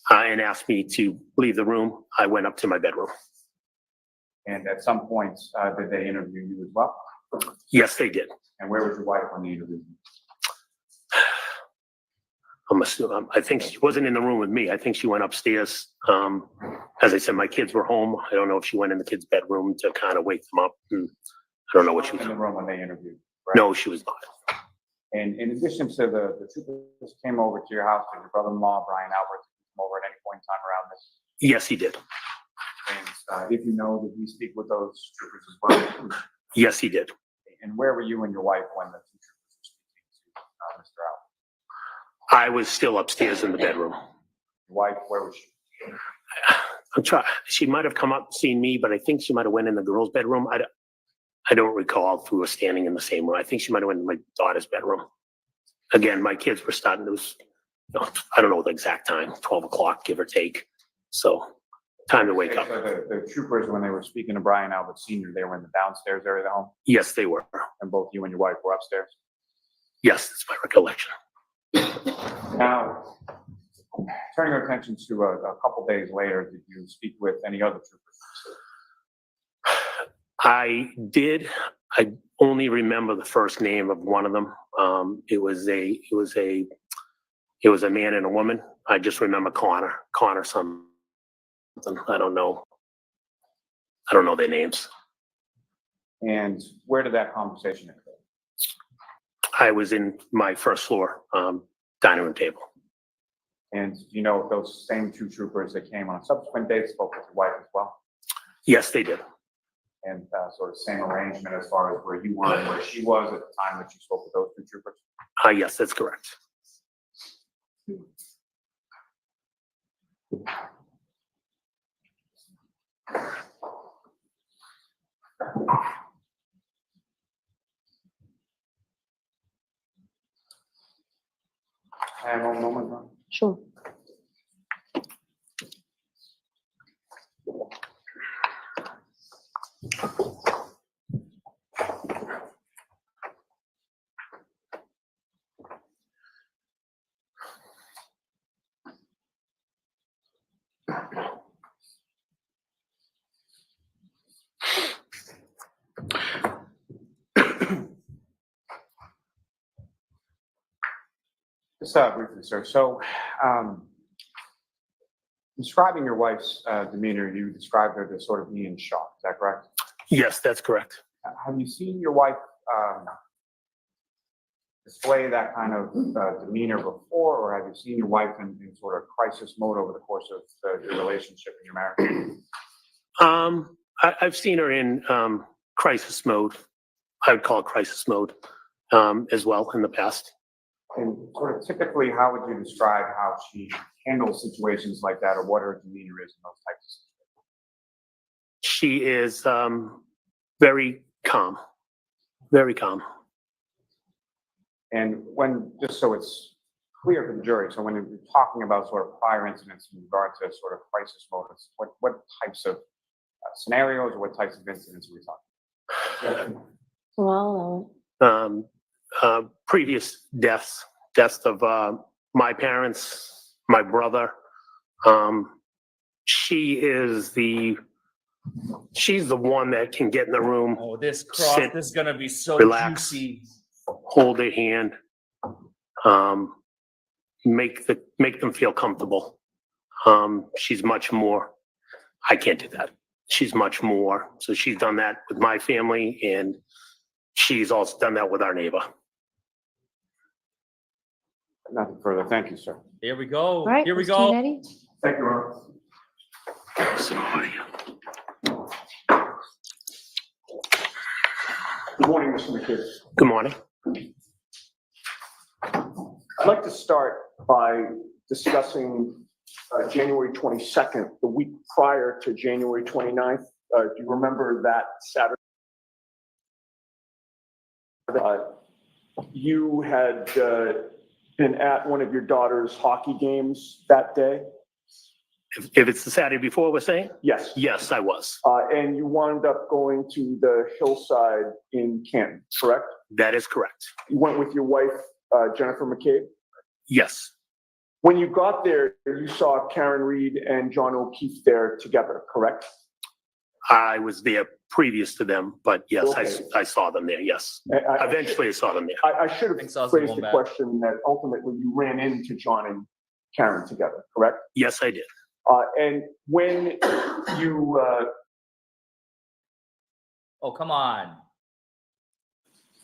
and asked me to leave the room. I went up to my bedroom. And at some point, did they interview you as well? Yes, they did. And where was your wife when they interviewed you? I think she wasn't in the room with me. I think she went upstairs. As I said, my kids were home. I don't know if she went in the kids' bedroom to kind of wake them up. And I don't know what she was In the doing. room when they interviewed you, right? No, she was not. And in addition to the troopers came over to your house, did your brother-in-law, Brian Albert, come over at any point in time around this? Yes, he did. And if you know, did you speak with those troopers as well? Yes, he did. And where were you and your wife when the two troopers were speaking to Mr. Albert? I was still upstairs in the bedroom. Your wife, where was she? I'm trying. She might have come up and seen me, but I think she might have went in the girls' bedroom. I don't recall if we were standing in the same room. I think she might have went in my daughter's bedroom. Again, my kids were starting to, I don't know the exact time, 12 o'clock, give or take. So time to wake up. So the troopers, when they were speaking to Brian Albert Senior, they were in the downstairs area of the home, Yes, they were. and both you and your wife were upstairs? Yes, that's my recollection. Now, turning our attention to a couple days later, did you speak with any other troopers? I did. I only remember the first name of one of them. It was a man and a woman. I just remember Connor something. I don't know their names. And where did that conversation occur? I was in my first floor dining room table. And do you know if those same two troopers that came on a subsequent date spoke with your wife as well? Yes, they did. And sort of same arrangement as far as where you were and where she was at the time that you spoke with those two troopers? Yes, that's correct. Hang on one moment, Ron. Sure. Just briefly, sir. So, describing your wife's demeanor, you described her to sort of be in shock. Is that correct? Yes, that's correct. Have you seen your wife display that kind of demeanor before, or have you seen your wife in sort of crisis mode over the course of your relationship and your marriage? I've seen her in crisis mode. I would call it crisis mode as well in the past. And sort of typically, how would you describe how she handles situations like that, or what her demeanor is in those types of situations? She is very calm, very calm. And when, just so it's clear for the jury, so when you're talking about sort of prior incidents in regard to sort of crisis modes, what types of scenarios or what types of incidents are we talking? Well, Previous deaths of my parents, my brother. She's the one that can get in the room, Oh, this Sit, this is gonna be so relax. juicy. hold their hand, make them feel comfortable. She's much more. I can't do that. She's much more. So she's done that with my family, and she's also done that with our neighbor. Nothing further. Thank you, sir. Here we go. all right. Here we Mr. go. Genetti? Thank you, Ron. Good morning, Mr. McKibbs. Good morning. I'd like to start by discussing January 22nd, the week prior to January 29th. Do you remember that Saturday? You had been at one of your daughter's hockey games that day? If it's the Saturday before, we're saying? Yes. Yes, I was. And you wound up going to the hillside in Canton, correct? That is correct. You went with your wife, Jennifer McCabe? Yes, When you got there, you saw Karen Reed and John O'Keefe there together, correct? I was there previous to them, but yes, Okay. I saw them there. Yes, eventually I saw them there. I should have Think so, phrased going the back. question that ultimately you ran into John and Karen together, correct? Yes, I did. And when you, Oh, come on.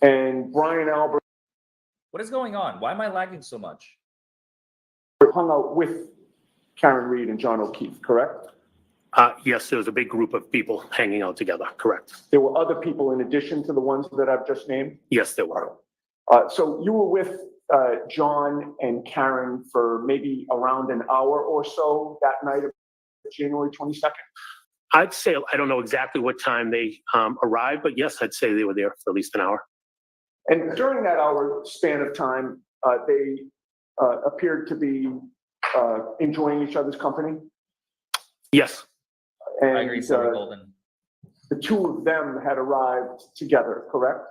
and Brian Albert What is going on? Why am I lagging so much? hung out with Karen Reed and John O'Keefe, correct? Yes, there was a big group of people hanging out together. Correct. There were other people in addition to the ones that I've just named? Yes, there were. So you were with John and Karen for maybe around an hour or so that night of January 22nd? I'd say, I don't know exactly what time they arrived, but yes, I'd say they were there for at least an hour. And during that hour span of time, they appeared to be enjoying each other's company. Yes, And I agree, Senator Golden. the two of them had arrived together, correct?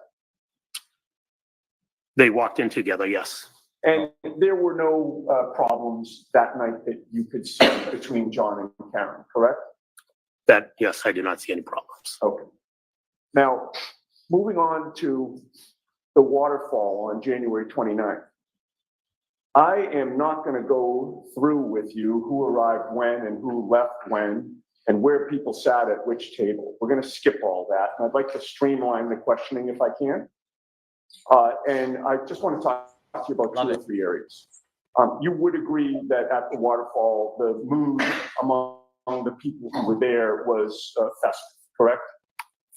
they walked in together. Yes. And there were no problems that night that you could see between John and Karen, correct? That, yes, I did not see any problems. Okay. Now, moving on to the waterfall on January 29th. I am not going to go through with you who arrived when and who left when and where people sat at which table. We're going to skip all that. And I'd like to streamline the questioning if I can. And I just want to talk to you about two or three areas. You would agree that at the waterfall, the mood among the people who were there was festive, correct?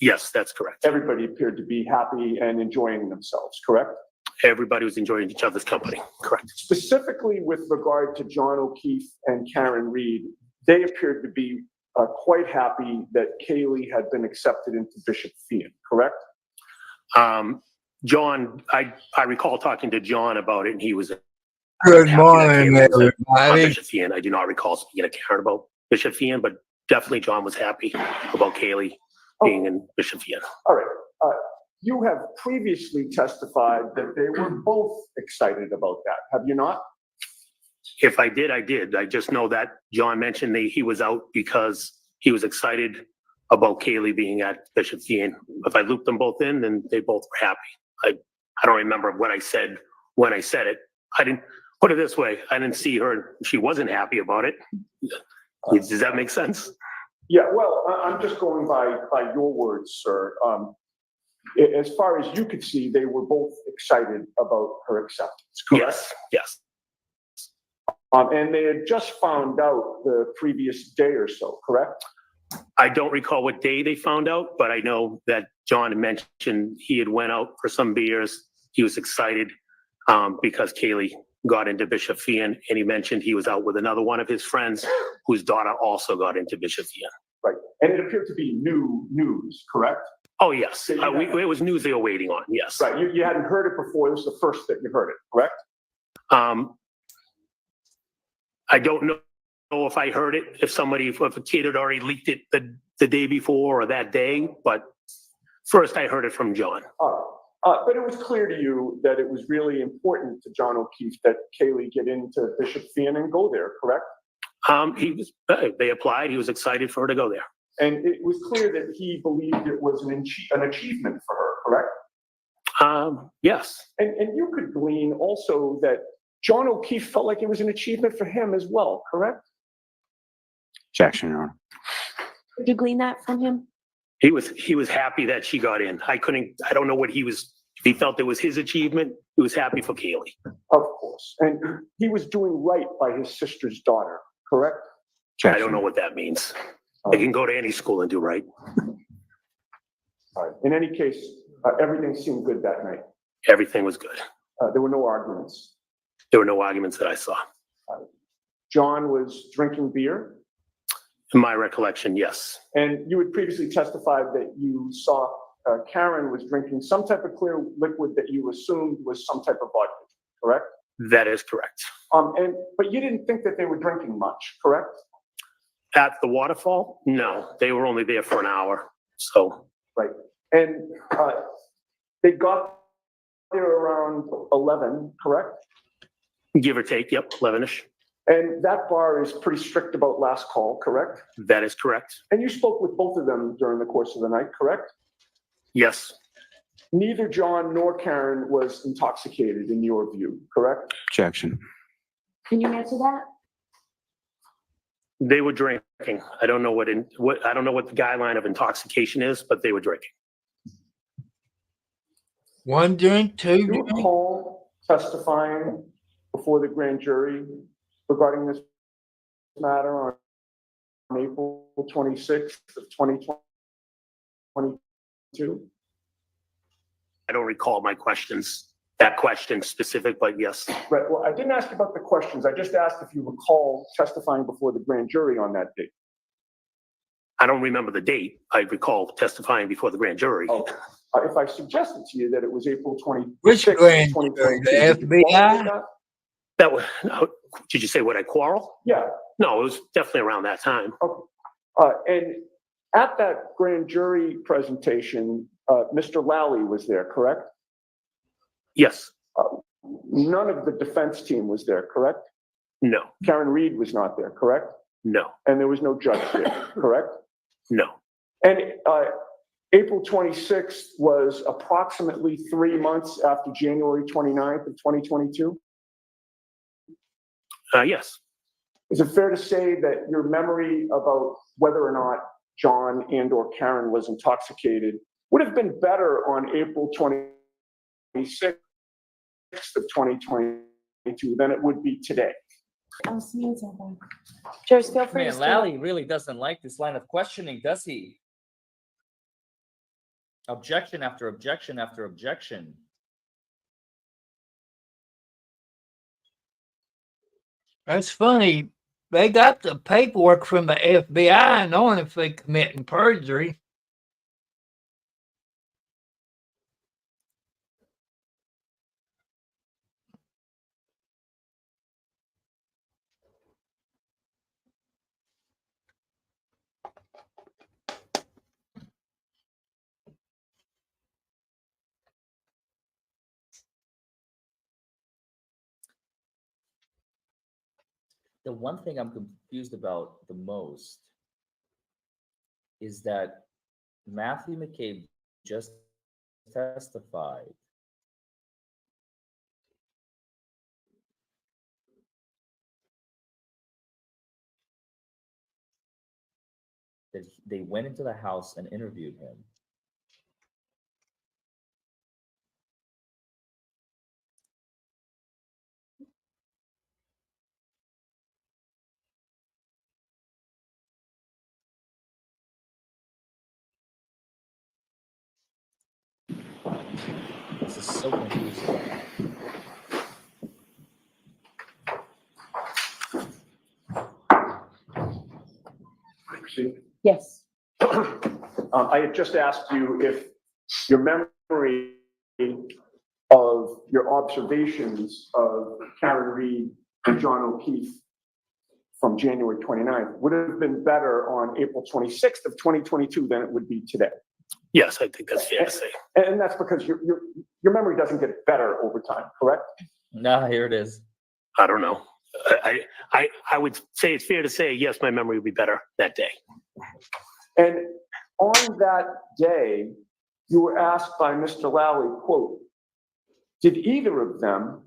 Yes, that's correct. Everybody appeared to be happy and enjoying themselves, correct? Everybody was enjoying each other's company. Correct. Specifically with regard to John O'Keefe and Karen Reed, they appeared to be quite happy that Kaylee had been accepted into Bishop Fien, correct? John, I recall talking to John about it, and he was Good happy that morning, Kaylee was on everybody. Bishop Fien. I do not recall speaking to Karen about Bishop Fien, but definitely John was happy about Kaylee being in Bishop Fien. All right. You have previously testified that they were both excited about that, have you not? If I did, I did. I just know that John mentioned that he was out because he was excited about Kaylee being at Bishop Fien. If I looped them both in, then they both were happy. I don't remember what I said when I said it. I didn't put it this way. I didn't see her. She wasn't happy about it. Does that make sense? Yeah, well, I'm just going by your words, sir. as far as you could see, they were both excited about her acceptance, correct? Yes. And they had just found out the previous day or so, correct? I don't recall what day they found out, but I know that John had mentioned he had went out for some beers. He was excited because Kaylee got into Bishop Fian, and he mentioned he was out with another one of his friends whose daughter also got into Bishop Fian. Right. And it appeared to be new news, correct? Oh, yes. It was news they were waiting on, yes. Right. You hadn't heard it before. This is the first that you heard it, correct? I don't know if I heard it, if a kid had already leaked it the day before or that day, but first I heard it from John. But it was clear to you that it was really important to John O'Keefe that Kaylee get into Bishop Fian and go there, correct? They applied. He was excited for her to go there. And it was clear that he believed it was an achievement for her, correct? Yes. And you could glean also that John O'Keefe felt like it was an achievement for him as well, correct? Objection, Your Honor. Did you glean that from him? He was happy that she got in. I don't know if he felt it was his achievement. He was happy for Kaylee. Of course. And he was doing right by his sister's daughter, correct? I don't know what that means. They can go to any school and do right. All right. In any case, everything seemed good that night. Everything was good. There were no arguments. There were no arguments that I saw. John was drinking beer. In my recollection, yes. And you had previously testified that you saw Karen was drinking some type of clear liquid that you assumed was some type of vodka, correct? That is correct. But you didn't think that they were drinking much, correct? At the waterfall? No, they were only there for an hour. So, Right. And they got there around 11, correct? give or take, yep, 11-ish. And that bar is pretty strict about last call, correct? That is correct. And you spoke with both of them during the course of the night, correct? Yes, Neither John nor Karen was intoxicated in your view, correct? Objection. Can you answer that? they were drinking. I don't know what the guideline of intoxication is, but they were drinking. One drink, two Do you drink? recall testifying before the grand jury regarding this matter on April 26th of 2022? I don't recall that question specific, but yes. Right, well, I didn't ask about the questions. I just asked if you recall testifying before the grand jury on that date. I don't remember the date. I recall testifying before the grand jury. Oh, if I suggested to you that it was April 26th, Which grand jury? 2022, The did you follow FBI? that? That was, no, did you say would I quarrel? Yeah, No, it was definitely around that time. and at that grand jury presentation, Mr. Lally was there, correct? Yes. None of the defense team was there, correct? No. Karen Reed was not there, correct? No. And there was no judge there, correct? No. And April 26th was approximately 3 months after January 29th of 2022. Yes. Is it fair to say that your memory about whether or not John and or Karen was intoxicated would have been better on April 26th of 2022 than it would be today? I'll sneeze at them. Judge, feel free to Man, stay. Lally really doesn't like this line of questioning, does he? Objection after objection after objection. That's funny. They got the paperwork from the FBI knowing if they committing perjury. The one thing I'm confused about the most is that Matthew McCabe just testified that they went into the house and interviewed him. So confused. Yes. I had just asked you if your memory of your observations of Karen Reed and John O'Keefe from January 29th would have been better on April 26th of 2022 than it would be today. Yes, I think that's fair to say. And that's because your memory doesn't get better over time, correct? Nah, here it is. I don't know. I would say it's fair to say, yes, my memory would be better that day. And on that day, you were asked by Mr. Lally, quote, did either of them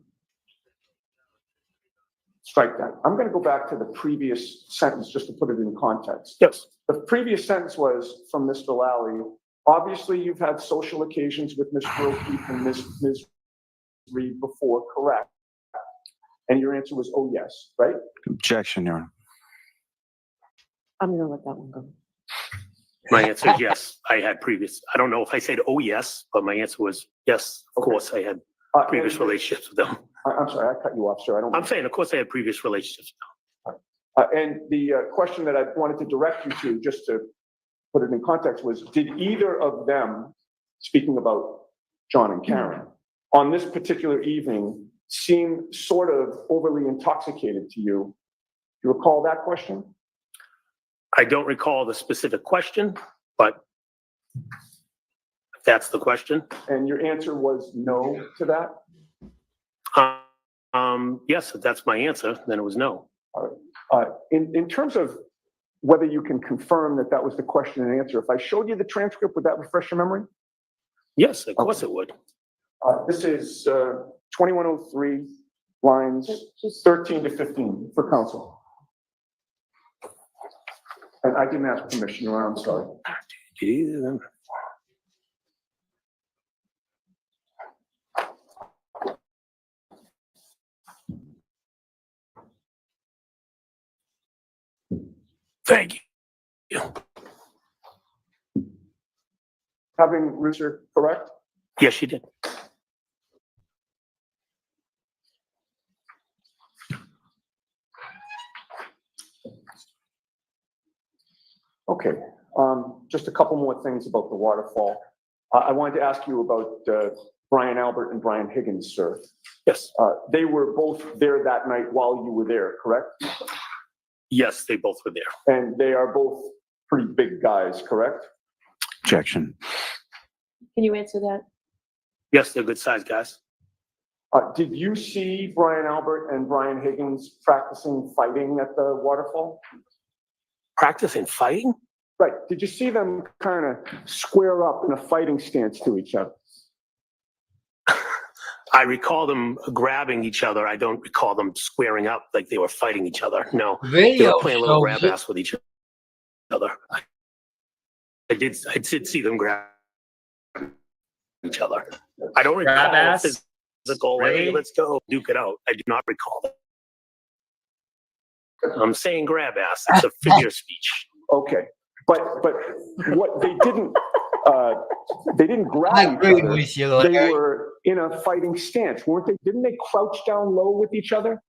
strike that? I'm going to go back to the previous sentence just to put it in context. Yes. The previous sentence was from Mr. Lally, obviously you've had social occasions with Mr. O'Keefe and Ms. Reed before, correct? And your answer was, oh, yes, right? Objection, Your Honor. I'm gonna let that one go. My answer is yes, I had previous. I don't know if I said, oh, yes, but my answer was yes, of Okay. course I had previous And- relationships with them. I'm sorry, I cut you off, sir. I don't. I'm saying, of course I had previous relationships. And the question that I wanted to direct you to, just to put it in context, was did either of them, speaking about John and Karen, on this particular evening seem sort of overly intoxicated to you? Do you recall that question? I don't recall the specific question, but if that's the question. And your answer was no to that? Yes, if that's my answer, then it was no. In terms of whether you can confirm that that was the question and answer, if I showed you the transcript, would that refresh your memory? Yes, of course it would. This is 2103, lines Just 13 to 15 for council. And I didn't ask permission, Your Honor, I'm sorry. Jeez. Thank you. Having Rooster correct? Yes, she did. Okay, just a couple more things about the waterfall. I wanted to ask you about Brian Albert and Brian Higgins, sir. Yes, They were both there that night while you were there, correct? yes, they both were there. And they are both pretty big guys, correct? Objection. Can you answer that? Yes, they're good sized guys. Did you see Brian Albert and Brian Higgins practicing fighting at the waterfall? Practicing fighting? Right, did you see them kind of square up in a fighting stance to each other? I recall them grabbing each other. I don't recall them squaring up like they were fighting each other. No, they Video were playing a little shows grab it. ass with each other. I did see them grab each other. I don't recall Grab ass? physical, Really? hey, let's go duke it out. I do not recall that. I'm saying grab ass. It's a figure of speech. Okay, but what they didn't I grab each agree other. with you, They Larry. were in a fighting stance, weren't they? Didn't they crouch down low with each other?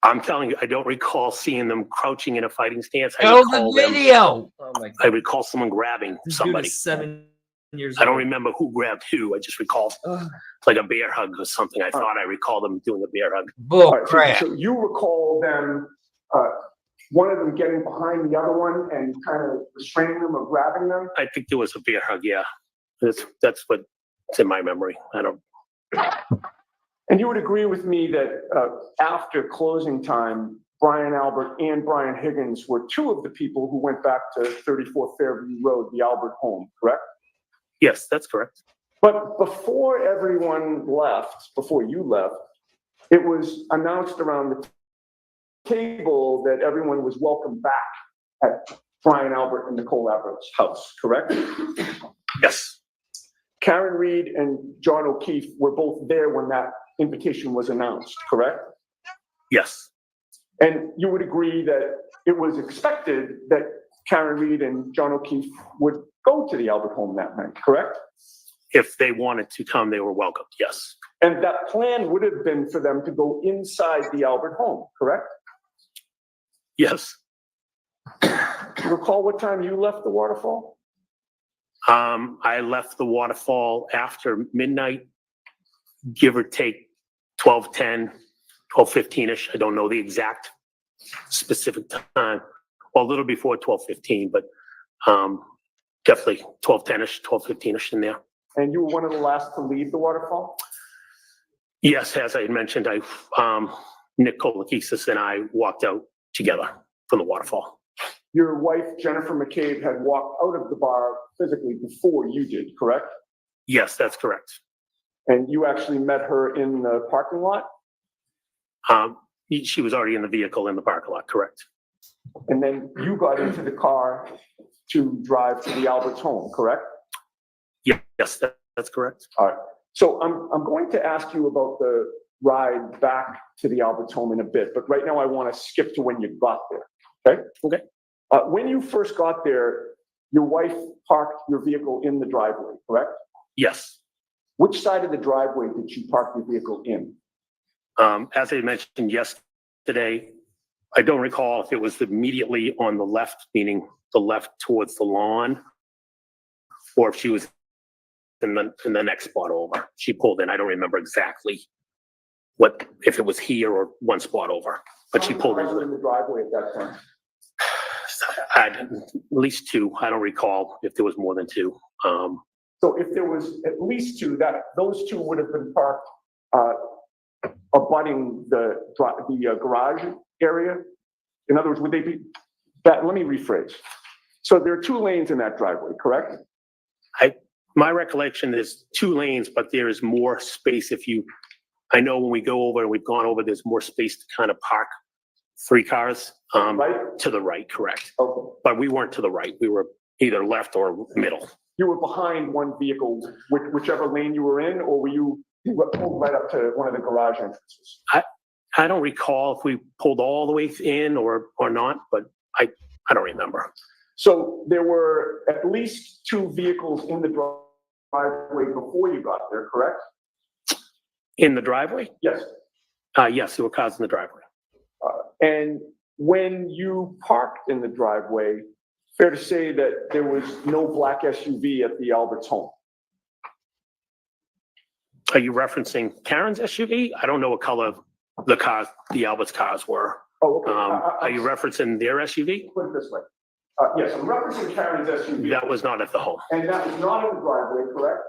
I'm telling you, I don't recall seeing them crouching in a fighting stance. Show the video. Oh my I god. recall someone grabbing This dude somebody. is 7 years I don't old. remember who grabbed who. I just recall Ugh. like a bear hug or something. I thought I recall them doing a bear hug. Bull All right, crap. so you recall them, one of them getting behind the other one and kind of restraining them or grabbing them? I think there was a bear hug. Yeah, that's what's in my memory. I don't. And you would agree with me that after closing time, Brian Albert and Brian Higgins were two of the people who went back to 34 Fairview Road, the Albert home, correct? Yes, that's correct. But before everyone left, before you left, it was announced around the table that everyone was welcome back at Brian Albert and Nicole Albert's house, correct? Yes, Karen Reed and John O'Keefe were both there when that invitation was announced, correct? yes, And you would agree that it was expected that Karen Reed and John O'Keefe would go to the Albert home that night, correct? if they wanted to come, they were welcome, yes. And that plan would have been for them to go inside the Albert home, correct? Yes. Do you recall what time you left the waterfall? I left the waterfall after midnight, give or take 12:10, 12:15-ish. I don't know the exact specific time. Well, a little before 12:15, but definitely 12:10-ish, 12:15-ish in there. And you were one of the last to leave the waterfall? Yes, as I had mentioned, Nick Kolakisis and I walked out together from the waterfall. Your wife, Jennifer McCabe, had walked out of the bar physically before you did, correct? Yes, that's correct. And you actually met her in the parking lot? She was already in the vehicle in the parking lot, correct? And then you got into the car to drive to the Albert's home, correct? Yes, that's correct. All right. So I'm going to ask you about the ride back to the Albert's home in a bit, but right now I want to skip to when you got there, okay? Okay. When you first got there, your wife parked your vehicle in the driveway, correct? Yes. Which side of the driveway did you park your vehicle in? As I mentioned yesterday, I don't recall if it was immediately on the left, meaning the left towards the lawn, or if she was in the next spot over. She pulled in. I don't remember exactly if it was here or one spot over, but she pulled How many cars were in. in the driveway at that time? At least two. I don't recall if there was more than two. So if there was at least two, those two would have been parked abutting the garage area. In other words, would they be let me rephrase. So there are two lanes in that driveway, correct? My recollection is two lanes, but there is more space I know when we go over and we've gone over, there's more space to kind of park three cars Right? to the right, correct? Okay. But we weren't to the right. We were either left or middle. You were behind one vehicle, whichever lane you were in, or were you pulled right up to one of the garage entrances? I don't recall if we pulled all the way in or not, but I don't remember. So there were at least two vehicles in the driveway before you got there, correct? In the driveway? Yes. Yes, there were cars in the driveway. And when you parked in the driveway, fair to say that there was no black SUV at the Albert's home? Are you referencing Karen's SUV? I don't know what color the Albert's cars were. Oh, okay. Are you referencing their SUV? Put it this way. Yes, I'm referencing Karen's SUV. That was not at the home. And that was not in the driveway, correct?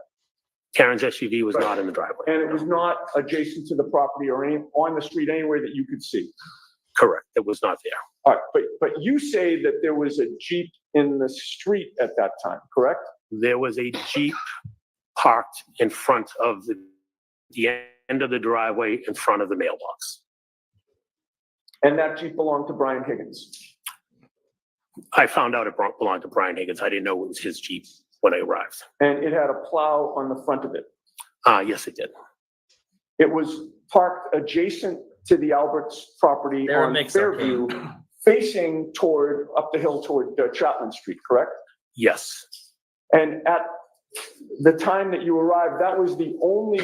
Karen's SUV was not in the driveway. And it was not adjacent to the property or on the street anywhere that you could see? Correct. It was not there. All right, but you say that there was a Jeep in the street at that time, correct? There was a Jeep parked in front of the end of the driveway in front of the mailbox. And that Jeep belonged to Brian Higgins? I found out it belonged to Brian Higgins. I didn't know it was his Jeep when I arrived. And it had a plow on the front of it? Yes, it did. It was parked adjacent to the Albert's property They're a on mix-up, Fairview, facing up the hill toward Chapman Street, correct? Yes. And at the time that you arrived, that was the only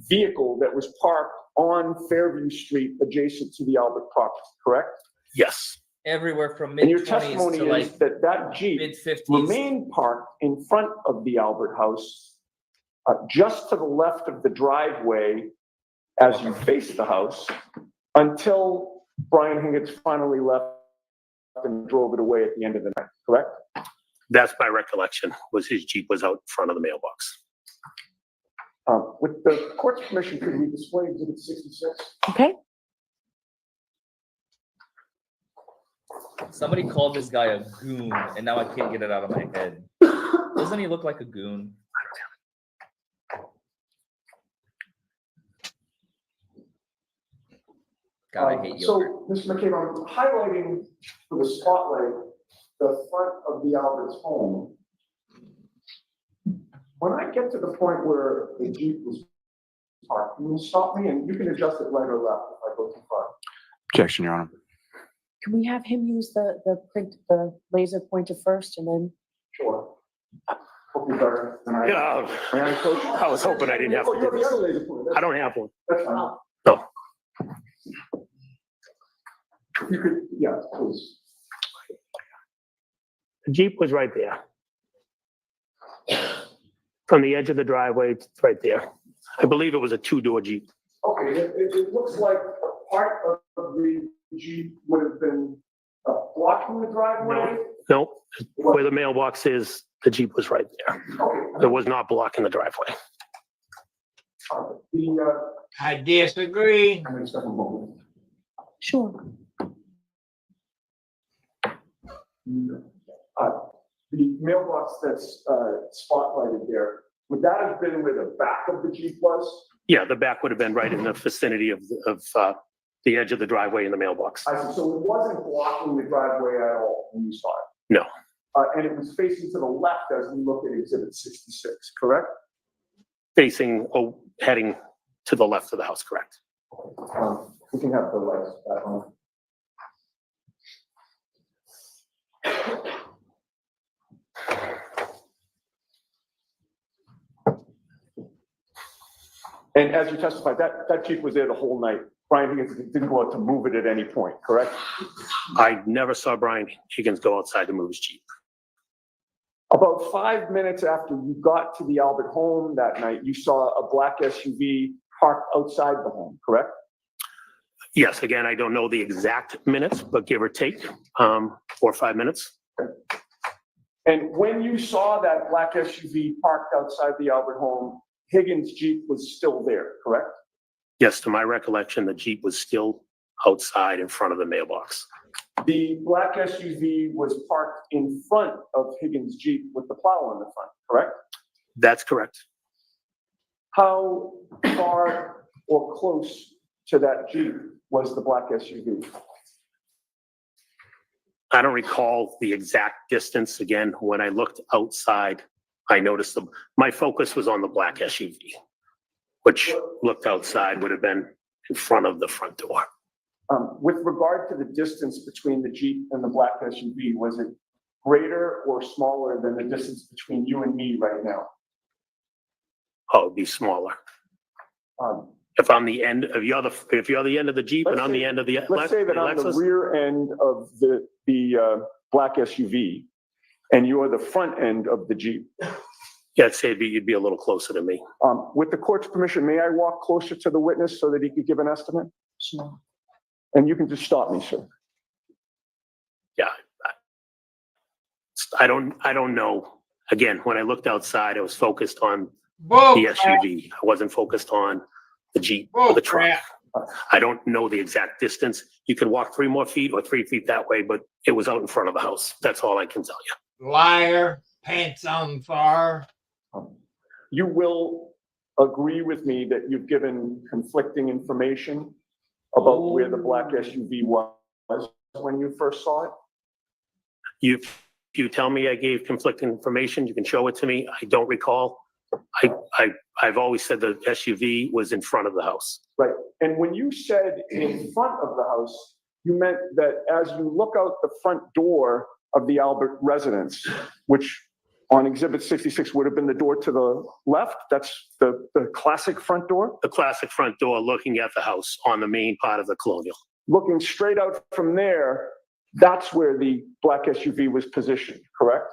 vehicle that was parked on Fairview Street adjacent to the Albert property, correct? Yes. Everywhere from And your mid-20s testimony to is like that Jeep mid-50s. remained parked in front of the Albert house, just to the left of the driveway as you face the house, until Brian Higgins finally left and drove it away at the end of the night, correct? That's my recollection, was his Jeep was out in front of the mailbox. With the court's permission, could we display exhibit 66? Okay. Somebody called this guy a goon, and now I can't get it out of my head. Doesn't he look like a goon? God, I hate yogurt. So, Mr. McCabe, I'm highlighting for the spotlight the front of the Albert's home. When I get to the point where the Jeep was parked, you will stop me and you can adjust it right or left if I go too far. Objection, Your Honor. Can we have him use the laser pointer first and then? Sure. Hope you're better than I am. Yeah, May I, Coach? I was hoping I didn't have Oh, to you do have the this. other laser pointer. I don't have one. That's fine. No. You could, yeah, please. The Jeep was right there. From the edge of the driveway, it's right there. I believe it was a two-door Jeep. Okay, it looks like part of the Jeep would have been blocking the driveway. No, where the mailbox is, the Jeep was right there. Okay. It was not blocking the driveway. I disagree. I'm gonna step a moment. Sure. The mailbox that's spotlighted there, would that have been where the back of the Jeep was? Yeah, the back would have been right in the vicinity of the edge of the driveway in the mailbox. I see, so it wasn't blocking the driveway at all when you saw it? No. And it was facing to the left as we look at exhibit 66, correct? Facing, heading to the left of the house, correct? We can have the lights back on. And as you testified, that Jeep was there the whole night. Brian Higgins didn't go out to move it at any point, correct? I never saw Brian Higgins go outside to move his Jeep. About 5 minutes after you got to the Albert home that night, you saw a black SUV parked outside the home, correct? Yes, again, I don't know the exact minutes, but give or take, 4 or 5 minutes. And when you saw that black SUV parked outside the Albert home, Higgins' Jeep was still there, correct? Yes, to my recollection, the Jeep was still outside in front of the mailbox. The black SUV was parked in front of Higgins' Jeep with the plow on the front, correct? That's correct. How far or close to that Jeep was the black SUV? I don't recall the exact distance. Again, when I looked outside, I noticed them. My focus was on the black SUV, which looked outside would have been in front of the front door. With regard to the distance between the Jeep and the black SUV, was it greater or smaller than the distance between you and me right now? Oh, it'd be smaller. If I'm the end of if you're the end of the Jeep and I'm the end of the Let's say that I'm the Lexus, rear end of the black SUV and you are the front end of the Jeep. yeah, I'd say you'd be a little closer to me. With the court's permission, may I walk closer to the witness so that he could give an estimate? Sure. And you can just stop me, sir. Yeah. I don't know. Again, when I looked outside, I was focused on Bull the crap. SUV. I wasn't focused on the Jeep Bull or the truck. crap. I don't know the exact distance. You can walk 3 more feet or 3 feet that way, but it was out in front of the house. That's all I can tell you. Liar, pants on fire. You will agree with me that you've given conflicting information about where the black SUV was when you first saw it? If you tell me I gave conflicting information, you can show it to me. I don't recall. I've always said the SUV was in front of the house. Right. And when you said in front of the house, you meant that as you look out the front door of the Albert residence, which on exhibit 66 would have been the door to the left. That's the classic front door. The classic front door looking at the house on the main part of the Colonial. Looking straight out from there, that's where the black SUV was positioned, correct?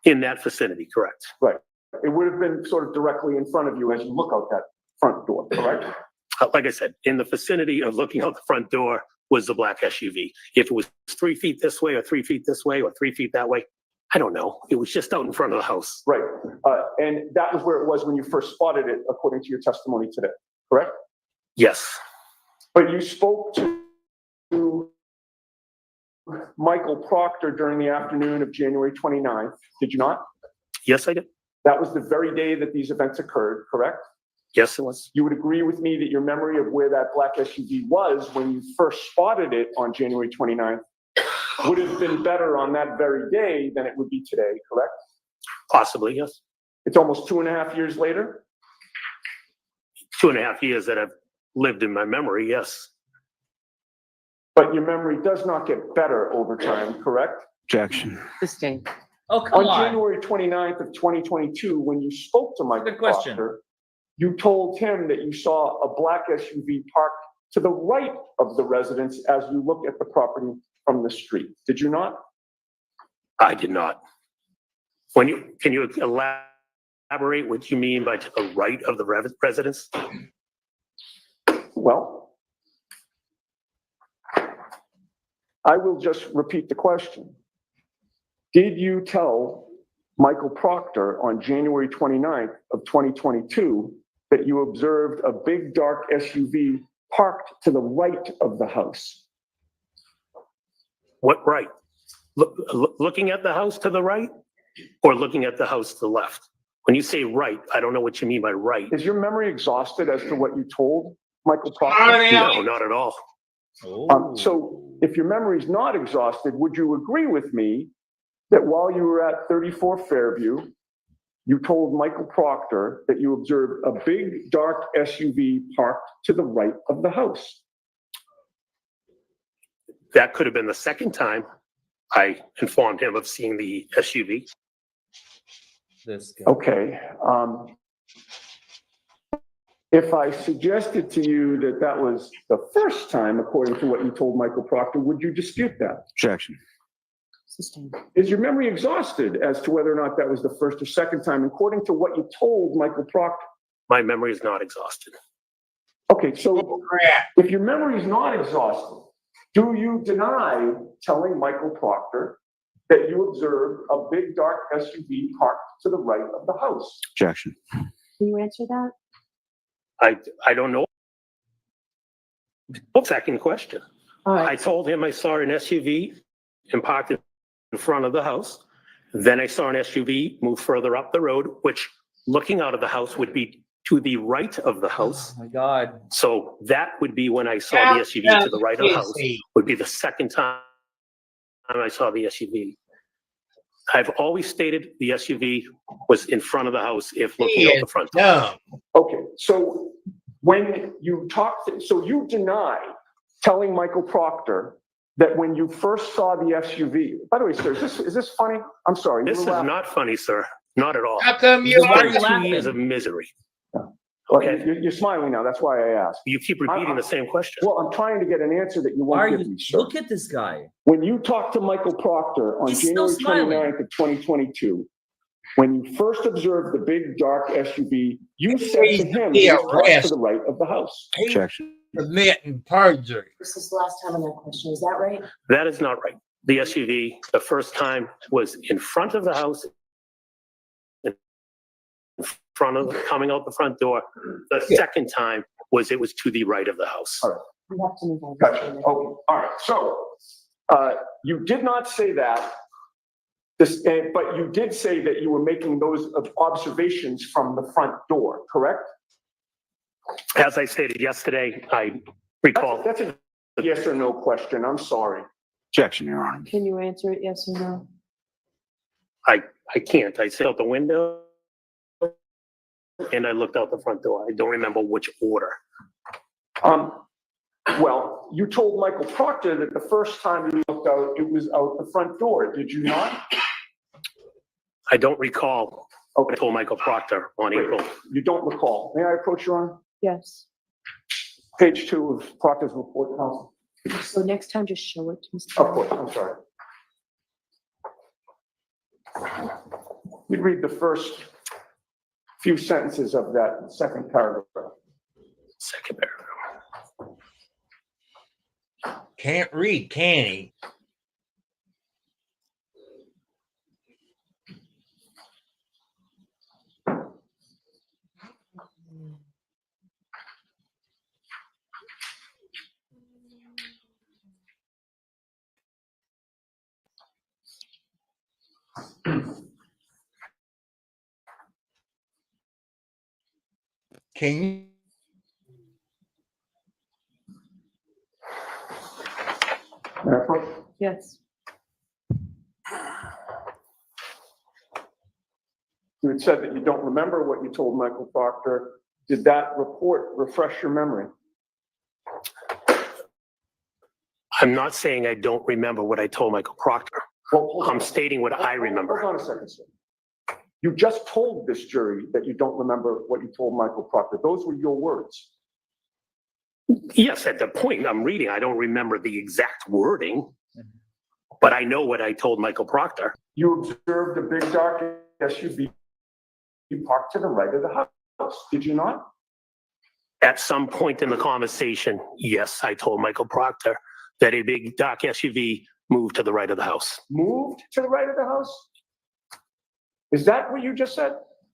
In that vicinity, correct. Right. It would have been sort of directly in front of you as you look out that front door, correct? Like I said, in the vicinity of looking out the front door was the black SUV. If it was 3 feet this way or 3 feet this way or 3 feet that way, I don't know. It was just out in front of the house. Right. And that was where it was when you first spotted it, according to your testimony today, correct? Yes. But you spoke to Michael Proctor during the afternoon of January 29th, did you not? Yes, I did. That was the very day that these events occurred, correct? Yes, it was. You would agree with me that your memory of where that black SUV was when you first spotted it on January 29th would have been better on that very day than it would be today, correct? Possibly, yes. It's almost 2.5 years later. 2.5 years that I've lived in my memory, yes. But your memory does not get better over time, correct? Objection. Sustained. Oh, come On on. January 29th of 2022, when you spoke to Michael Good question. Proctor, you told him that you saw a black SUV parked to the right of the residence as you look at the property from the street. Did you not? I did not. Can you elaborate what you mean by to the right of the residence? Well, I will just repeat the question. Did you tell Michael Proctor on January 29th of 2022 that you observed a big dark SUV parked to the right of the house? What right? Looking at the house to the right or looking at the house to the left? When you say right, I don't know what you mean by right. Is your memory exhausted as to what you told Michael Proctor? No, not at all. So if your memory's not exhausted, would you agree with me that while you were at 34 Fairview, you told Michael Proctor that you observed a big dark SUV parked to the right of the house? That could have been the second time I informed him of seeing the SUV. This guy. Okay. If I suggested to you that that was the first time, according to what you told Michael Proctor, would you dispute that? Objection. Sustained. Is your memory exhausted as to whether or not that was the first or second time, according to what you told Michael Proctor? My memory is not exhausted. Okay, so if your memory is not exhausted, do you deny telling Michael Proctor that you observed a big dark SUV parked to the right of the house? Objection. Can you answer that? I don't know. Second question. All I right, told him I saw an SUV and parked it in front of the house. Then I saw an SUV move further up the road, which looking out of the house would be to the right of the house. Oh my God. So that would be when I saw the SUV to the right of the house, would be the second time I saw the SUV. I've always stated the SUV was in front of the house if looking out the front door. No. Okay, so when you talked, so you deny telling Michael Proctor that when you first saw the SUV, by the way, sir, is this funny? I'm sorry. This is not funny, sir. Not at all. How come you Why are are you laughing? 2 years of misery. Okay, Okay. you're smiling now, that's why I asked. You keep repeating the same question. Well, I'm trying to get an answer that you Why are won't give you? me, sir. Look at this guy. When you talked to Michael Proctor on He's still January smiling. 29th of 2022, when you first observed the big dark SUV, you said to him Be it was parked to arrested. the right of the house. Objection. committing perjury. this is the last time on that question, is that right? That is not right. The SUV, the first time was in front of the house, in front of, coming out the front door. The second time was it was to the right of the house. All right. We have to move on. Gotcha. Okay, all right. So, you did not say that, but you did say that you were making those observations from the front door, correct? As I stated yesterday, I recall, That's a yes or no question. I'm sorry. Objection, Your Honor. Can you answer it, yes or no? I can't. I said out the window and I looked out the front door. I don't remember which order. Well, you told Michael Proctor that the first time you looked out, it was out the front door, did you not? I don't recall. Okay. I told Michael Proctor on April. You don't recall. May I approach you on Yes. page 2 of Proctor's report, counsel? So next time, just show it to Mr. Of course, I'm sorry. You'd read the first few sentences of that second paragraph. Second paragraph. Can't read, can he? Can you? May I approach? Yes. You had said that you don't remember what you told Michael Proctor. Did that report refresh your memory? I'm not saying I don't remember what I told Michael Proctor. Well, hold on. I'm stating what I remember. Hold on a second, sir. You just told this jury that you don't remember what you told Michael Proctor. Those were your words. Yes, at the point I'm reading, I don't remember the exact wording, but I know what I told Michael Proctor. You observed a big dark SUV parked to the right of the house, did you not? At some point in the conversation, yes, I told Michael Proctor that a big dark SUV moved to the right of the house. Moved to the right of the house? Is that what you just said?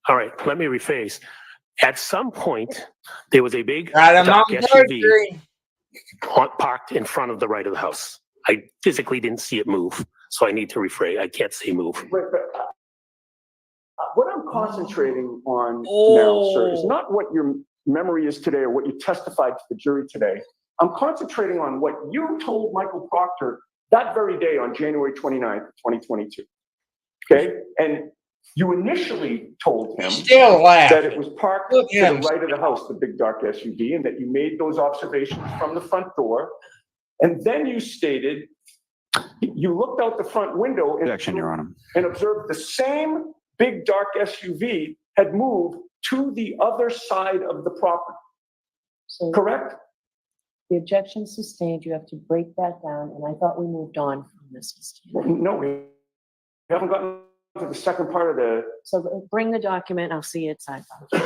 All right, let me rephrase. At some point, there was a big Got him dark on SUV perjury. parked in front of the right of the house. I physically didn't see it move, so I need to rephrase. I can't say move. But, what I'm concentrating on now, sir, is not what your memory is today or what you testified to the jury today. I'm concentrating on what you told Michael Proctor that very day on January 29th, 2022. Okay? And you initially told him Still that it laughing. was parked Look to at the him. right of the house, the big dark SUV, and that you made those observations from the front door. And then you stated you looked out the front window Objection, Your Honor. and observed the same big dark SUV had moved to the other side of the property, So correct? the objection sustained, you have to break that down, and I thought we moved on from this, Mr. Well, Chairman. no, we haven't gotten to the second part of the, So bring the document, I'll see it sidebar.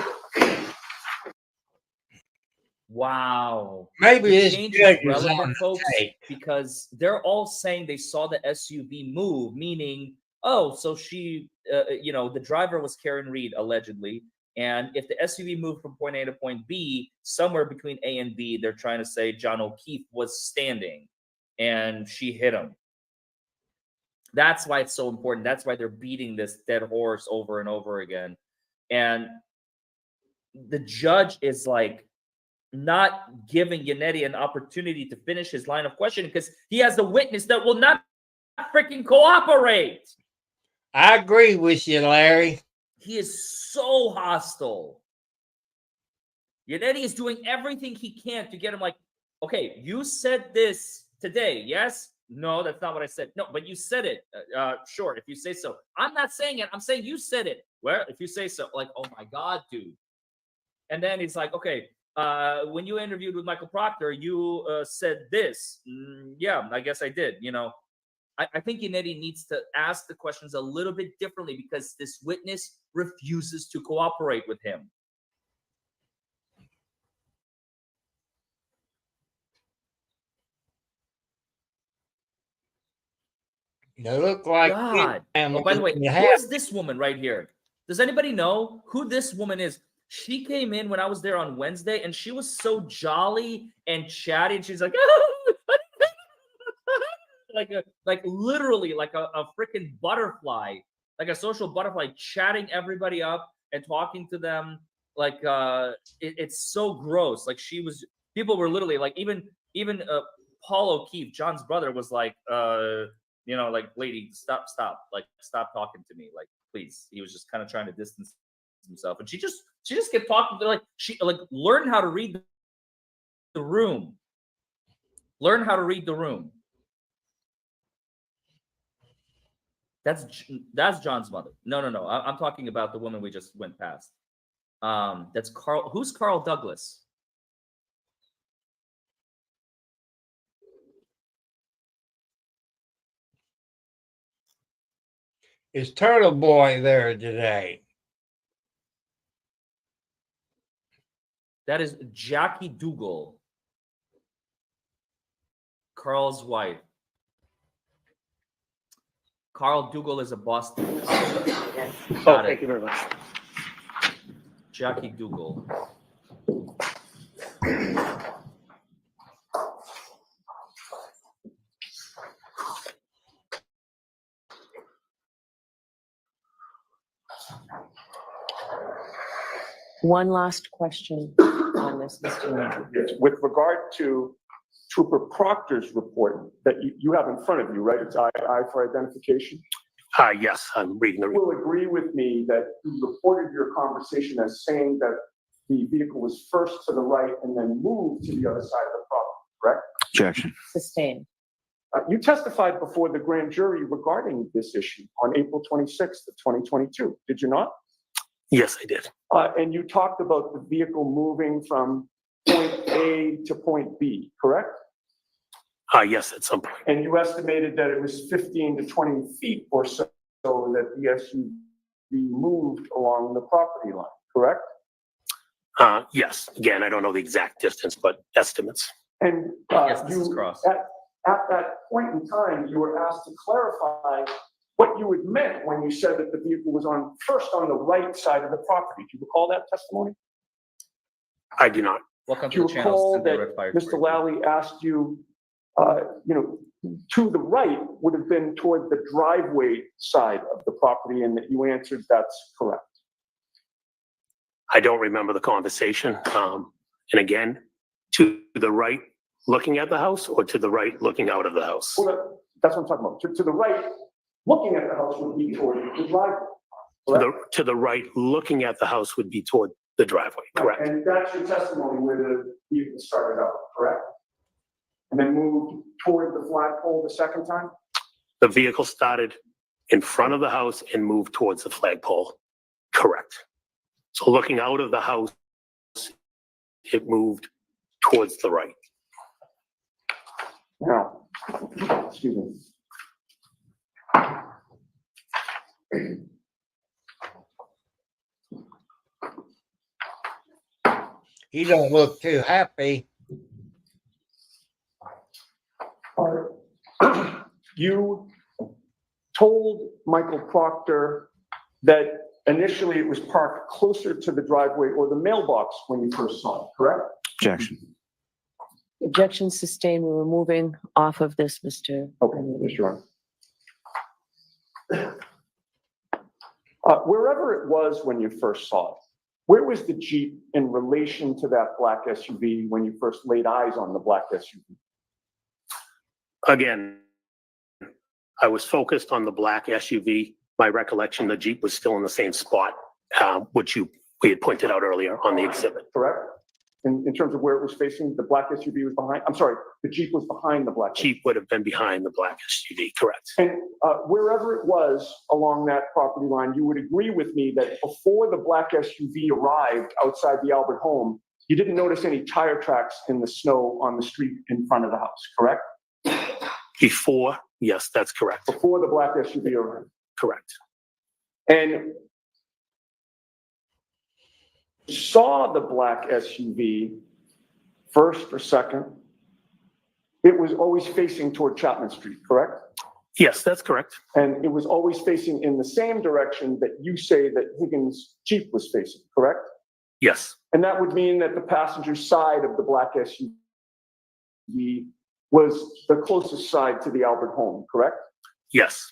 Wow. Maybe The this change judge is is relevant, on folks, tape. because they're all saying they saw the SUV move, meaning, oh, so she, the driver was Karen Reed, allegedly. And if the SUV moved from point A to point B, somewhere between A and B, they're trying to say John O'Keefe was standing and she hit him. That's why it's so important. That's why they're beating this dead horse over and over again. And the judge is like not giving Yannetti an opportunity to finish his line of questioning because he has a witness that will not freaking cooperate. I agree with you, Larry. He is so hostile. Yannetti is doing everything he can to get him like, okay, you said this today, yes? No, that's not what I said. No, but you said it. Sure, if you say so. I'm not saying it. I'm saying you said it. Well, if you say so. Like, oh my God, dude. And then he's like, okay, when you interviewed with Michael Proctor, you said this. Yeah, I guess I did. I think Yannetti needs to ask the questions a little bit differently because this witness refuses to cooperate with him. They look like God. Oh, by the way, who is this woman right here? Does anybody know who this woman is? She came in when I was there on Wednesday, and she was so jolly and chatty. And she's like, literally like a freaking butterfly, like a social butterfly, chatting everybody up and talking to them. Like it's so gross. Like people were literally like, even Paul O'Keefe, John's brother, was like, like, lady, stop, like, stop talking to me, like, please. He was just kind of trying to distance himself, and she just kept talking to, like, she like learn how to read the room. Learn how to read the room. That's John's mother. No. I'm talking about the woman we just went past. That's Carl. Who's Carl Douglas? Is Turtle Boy there today? That is Jackie Dougal, Carl's wife. Carl Dougal is a Boston. Got it. Thank you very much. Jackie Dougal. One last question on this, Mr. Chairman. yes, with regard to Trooper Proctor's report that you have in front of you, right? It's I for identification. Yes, I'm reading the. You will agree with me that you reported your conversation as saying that the vehicle was first to the right and then moved to the other side of the property, correct? Objection. Sustained. You testified before the grand jury regarding this issue on April 26th of 2022, did you not? Yes, I did. And you talked about the vehicle moving from point A to point B, correct? Yes, at some point. And you estimated that it was 15 to 20 feet or so that the SUV moved along the property line, correct? Yes, again, I don't know the exact distance, but estimates. And Yes, this is you, cross. at that point in time, you were asked to clarify what you had meant when you said that the vehicle was first on the right side of the property. Do you recall that testimony? I do not. Welcome Do to you the channel. recall Cynthia that Red Fire Mr. Group. Lally asked you, to the right would have been toward the driveway side of the property, and that you answered that's correct? I don't remember the conversation. And again, to the right, looking at the house, or to the right, looking out of the house? Well, that's what I'm talking about. To the right, looking at the house would be toward the driveway. To the right, looking at the house would be toward the driveway, correct? And that's your testimony where the vehicle started out, correct? And then moved toward the flagpole the second time? The vehicle started in front of the house and moved towards the flagpole, correct? So looking out of the house, it moved towards the right. Now, excuse me. He don't look too happy. You told Michael Proctor that initially it was parked closer to the driveway or the mailbox when you first saw it, correct? Objection. Objection sustained. We're moving off of this, Mr. Okay, yes, Your Honor. Wherever it was when you first saw it, where was the Jeep in relation to that black SUV when you first laid eyes on the black SUV? Again, I was focused on the black SUV. My recollection, the Jeep was still in the same spot, which we had pointed out earlier on the exhibit. Correct? In terms of where it was facing, the black SUV was behind, I'm sorry, the Jeep was behind the black SUV. Jeep would have been behind the black SUV, correct? And wherever it was along that property line, you would agree with me that before the black SUV arrived outside the Albert home, you didn't notice any tire tracks in the snow on the street in front of the house, correct? Before, yes, that's correct, Before the black SUV arrived. correct. And saw the black SUV first or second, it was always facing toward Chapman Street, correct? Yes, that's correct. And it was always facing in the same direction that you say that Higgins' Jeep was facing, correct? Yes, And that would mean that the passenger side of the black SUV was the closest side to the Albert home, correct? yes,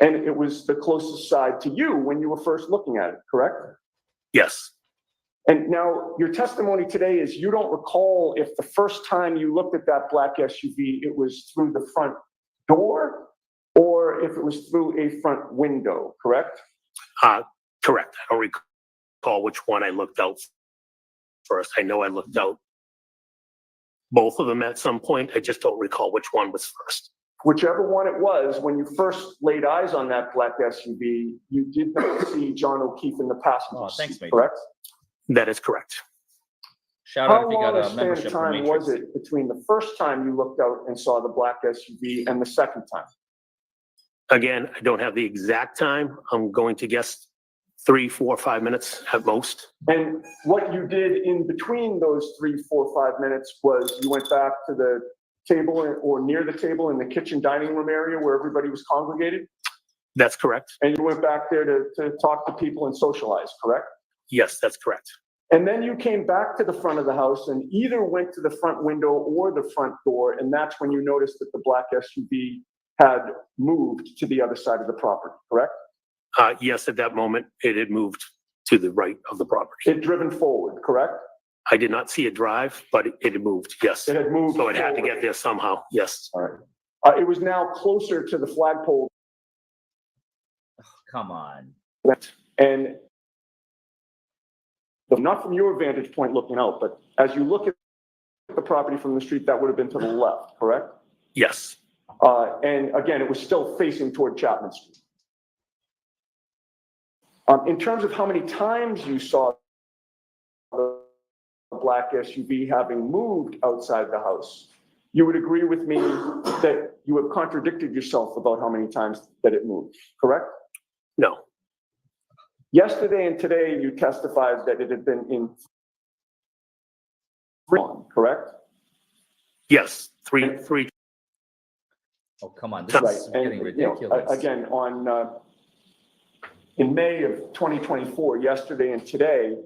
And it was the closest side to you when you were first looking at it, correct? yes. And now your testimony today is you don't recall if the first time you looked at that black SUV, it was through the front door or if it was through a front window, correct? Correct. I don't recall which one I looked out first. I know I looked out both of them at some point. I just don't recall which one was first. Whichever one it was, when you first laid eyes on that black SUV, you did not see John O'Keefe in the passenger Oh, thanks, seat, Major. correct? That is correct. Shout out How if you got long a a span membership of for time was Matrix. it between the first time you looked out and saw the black SUV and the second time? Again, I don't have the exact time. I'm going to guess 3, 4, 5 minutes at most. And what you did in between those 3, 4, 5 minutes was you went back to the table or near the table in the kitchen dining room area where everybody was congregated, That's correct. and you went back there to talk to people and socialize, correct? Yes, that's correct. And then you came back to the front of the house and either went to the front window or the front door, and that's when you noticed that the black SUV had moved to the other side of the property, correct? Yes, at that moment, it had moved to the right of the property. It had driven forward, correct? I did not see it drive, but it had moved, yes. It had moved So it had to forward. get there somehow, yes. All right. It was now closer to the flagpole, Come on. and not from your vantage point looking out, but as you look at the property from the street, that would have been to the left, correct? Yes, And again, it was still facing toward Chapman Street. In terms of how many times you saw the black SUV having moved outside the house, you would agree with me that you have contradicted yourself about how many times that it moved, correct? No, Yesterday and today, you testified that it had been in correct? yes, three, Oh, come on, this Right, is and, getting you know, ridiculous. again, in May of 2024, yesterday and today,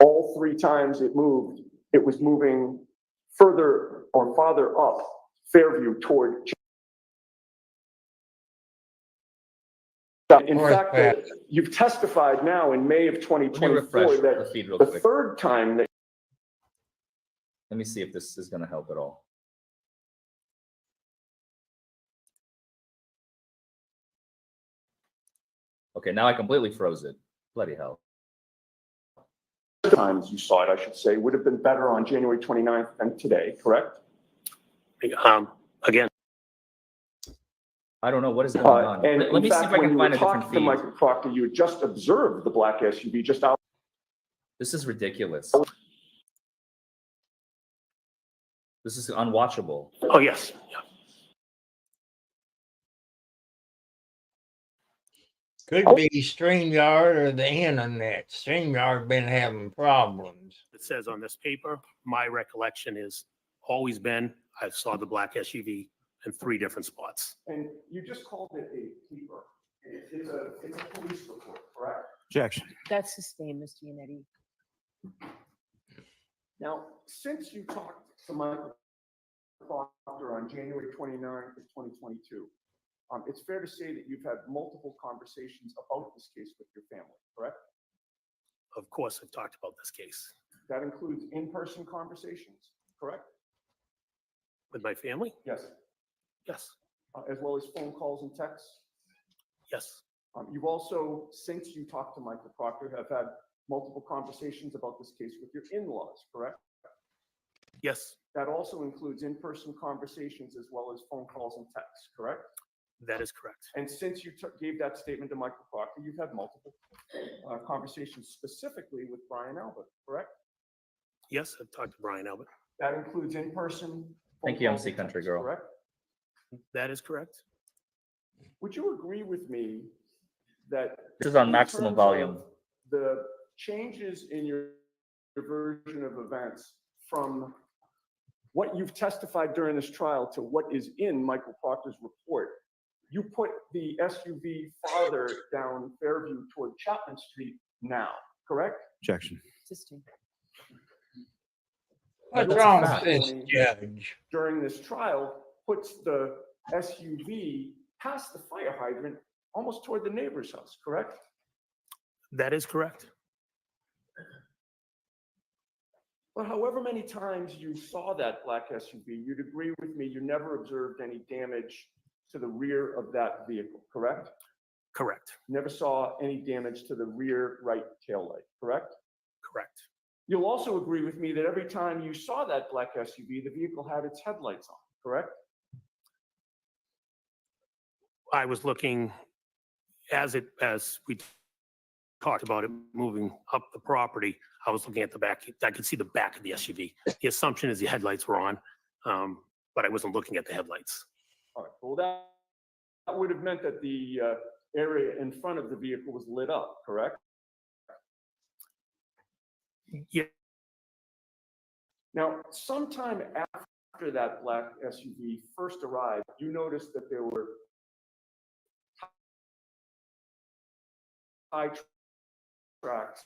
all 3 times it moved, it was moving further or farther up Fairview toward. In North fact, Path. you've testified now in May of Let me 2024 refresh the that feed real the quick. 3rd time that Let me see if this is gonna help at all. Okay, now I completely froze it. Bloody hell. times you saw it, I should say, would have been better on January 29th than today, correct? again, I don't know what is going on. And Let in me see if fact, I when can you find were a different talking to feed. Michael Proctor, you had just observed the black SUV just out. This is ridiculous. This is unwatchable. oh, yes, yeah. Could be StreamYard or the internet. StreamYard been having problems. It says on this paper, my recollection is always been, I saw the black SUV in 3 different spots. And you just called it a keeper. It's a police report, correct? Objection. That's sustained, Mr. Yannetti. Now, since you talked to Michael Proctor on January 29th of 2022, it's fair to say that you've had multiple conversations about this case with your family, correct? Of course, I've talked about this case That includes in-person conversations, correct? with my family. Yes. Yes, As well as phone calls and texts? yes, You've also, since you talked to Michael Proctor, have had multiple conversations about this case with your in-laws, correct? yes, That also includes in-person conversations as well as phone calls and texts, correct? that is correct. And since you gave that statement to Michael Proctor, you've had multiple conversations specifically with Brian Albert, correct? Yes, I've talked to Brian Albert. That includes in-person. phone Thank you, calls MC and Country texts, Girl. Correct? That is correct. Would you agree with me that? This is on in maximum terms volume. of the changes in your version of events from what you've testified during this trial to what is in Michael Proctor's report, you put the SUV farther down Fairview toward Chapman Street now, correct? Objection. Sustained. What's That's a wrong with fact. this judge? During this trial, puts the SUV past the fire hydrant, almost toward the neighbor's house, correct? That is correct. But however many times you saw that black SUV, you'd agree with me, you never observed any damage to the rear of that vehicle, correct? Correct. Never saw any damage to the rear right taillight, correct? Correct. You'll also agree with me that every time you saw that black SUV, the vehicle had its headlights on, correct? I was looking as we talked about it moving up the property, I was looking at the back. I could see the back of the SUV. The assumption is the headlights were on, but I wasn't looking at the headlights. All right, well, that would have meant that the area in front of the vehicle was lit up, correct? Yeah, Now, sometime after that black SUV first arrived, you noticed that there were tire tracks,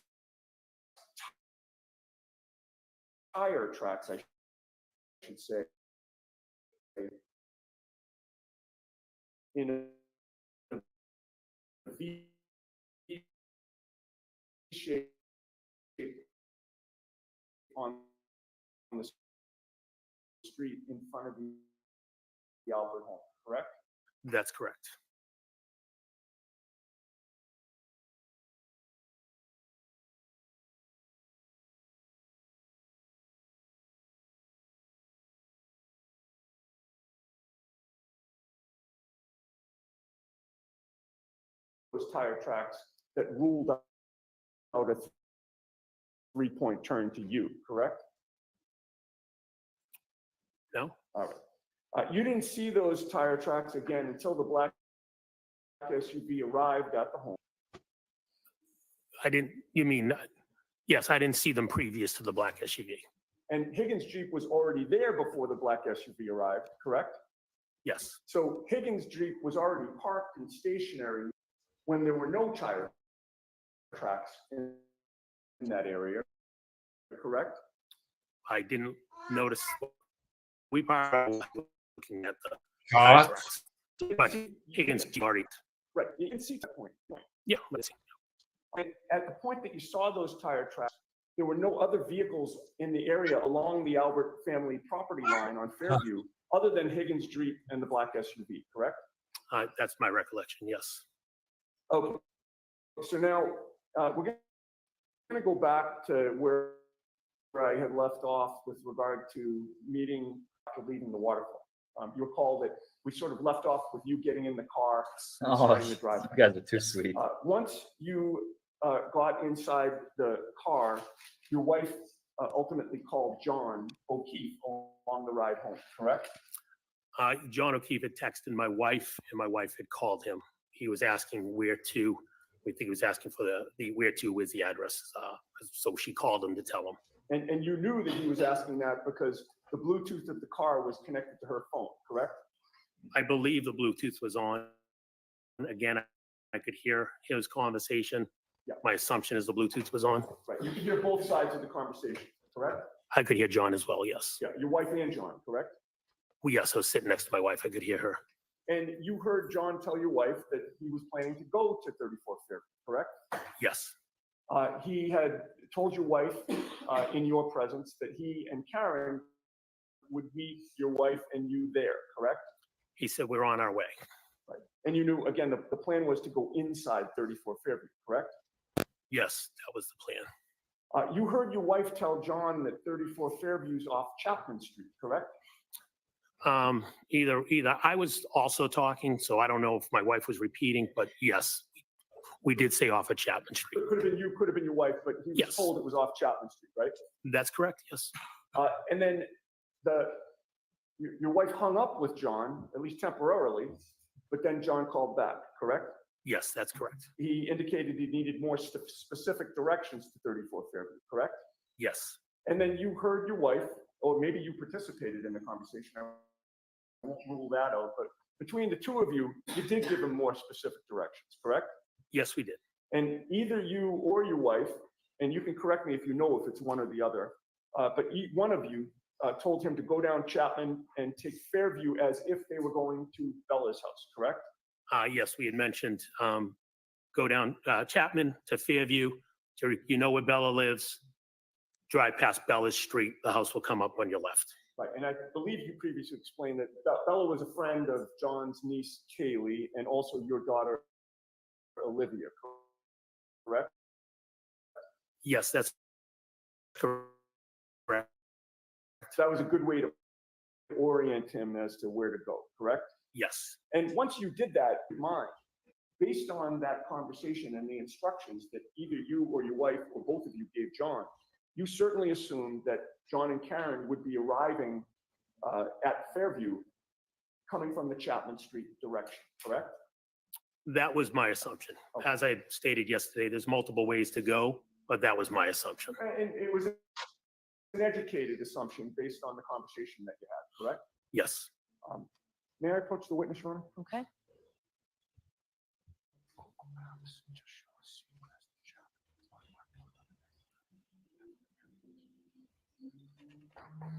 I should say, in a V shape on the street in front of the Albert home, correct? that's correct. tire tracks that ruled out a three-point turn to you, correct? No? All right. You didn't see those tire tracks again until the black SUV arrived at the home. I didn't, you mean, yes, I didn't see them previous to the black SUV. And Higgins' Jeep was already there before the black SUV arrived, correct? Yes, So Higgins' Jeep was already parked and stationary when there were no tire tracks in that area, correct? I didn't notice. We probably were looking at the Shots. tracks. But Higgins already, Right, you can see that point. yeah, let's see. And at the point that you saw those tire tracks, there were no other vehicles in the area along the Albert family property line on Fairview, other than Higgins' Jeep and the black SUV, correct? That's my recollection, yes. Okay, so now we're going to go back to where I had left off with regard to meeting after leaving the waterfall. You recall that we sort of left off with you getting in the car and Oh, starting the you drive. guys are too sweet. Once you got inside the car, your wife ultimately called John O'Keefe on the ride home, correct? John O'Keefe had texted my wife, and my wife had called him. He was asking where to. We think he was asking for the where to with the address. So she called him to tell him. And you knew that he was asking that because the Bluetooth of the car was connected to her phone, correct? I believe the Bluetooth was on. Again, I could hear his conversation. Yeah. My assumption is the Bluetooth was on. Right, you could hear both sides of the conversation, correct? I could hear John as well, yes. Yeah, your wife and John, correct? Well, yes, I was sitting next to my wife. I could hear her. And you heard John tell your wife that he was planning to go to 34th Fairview, correct? Yes, He had told your wife in your presence that he and Karen would meet your wife and you there, correct? he said we're on our way. Right. And you knew, again, the plan was to go inside 34th Fairview, correct? Yes, that was the plan. You heard your wife tell John that 34th Fairview's off Chapman Street, correct? Either I was also talking, so I don't know if my wife was repeating, but yes, we did say off of Chapman Street. It could have been you, could have been your wife, but he was Yes. told it was off Chapman Street, right? That's correct, yes. And then your wife hung up with John, at least temporarily, but then John called back, correct? Yes, that's correct. He indicated he needed more specific directions to 34th Fairview, correct? Yes, And then you heard your wife, or maybe you participated in the conversation. I won't rule that out, but between the two of you, you did give him more specific directions, correct? yes, we did. And either you or your wife, and you can correct me if you know if it's one or the other, but one of you told him to go down Chapman and take Fairview as if they were going to Bella's house, correct? Yes, we had mentioned go down Chapman to Fairview. You know where Bella lives. Drive past Bella's Street. The house will come up on your left. Right, and I believe you previously explained that Bella was a friend of John's niece Kaylee and also your daughter Olivia, correct? Yes, that's correct. So that was a good way to orient him as to where to go, correct? Yes, And once you did that, mind, based on that conversation and the instructions that either you or your wife or both of you gave John, you certainly assumed that John and Karen would be arriving at Fairview coming from the Chapman Street direction, correct? that was my assumption. Okay. As I stated yesterday, there's multiple ways to go, but that was my assumption. And it was an educated assumption based on the conversation that you had, correct? Yes. May I approach the witness, Your Honor? Okay.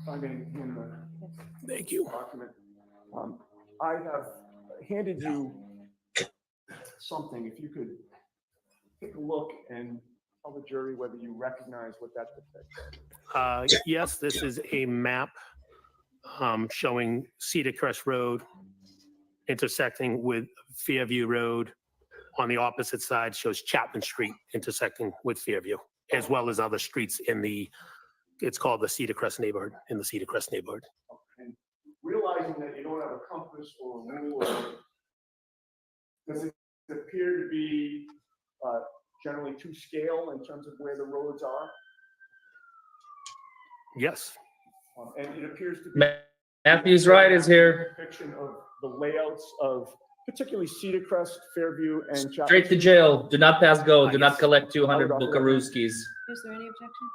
I'm going to hand the Thank you. document. I have handed you something. If you could take a look and tell the jury whether you recognize what that depicts. Yes, this is a map showing Cedar Crest Road intersecting with Fairview Road. On the opposite side shows Chapman Street intersecting with Fairview, as well as other streets in it's called the Cedar Crest neighborhood, in the Cedar Crest neighborhood. And realizing that you don't have a compass or a rule, does it appear to be generally to scale in terms of where the roads are. Yes, And it appears to be. Matthew's right is here. Depiction of the layouts of particularly Cedar Crest, Fairview, and Chapel Straight to Street. jail. Do not pass go. Do Yes. not collect 200 I would Bukarooskis. Is there any objection?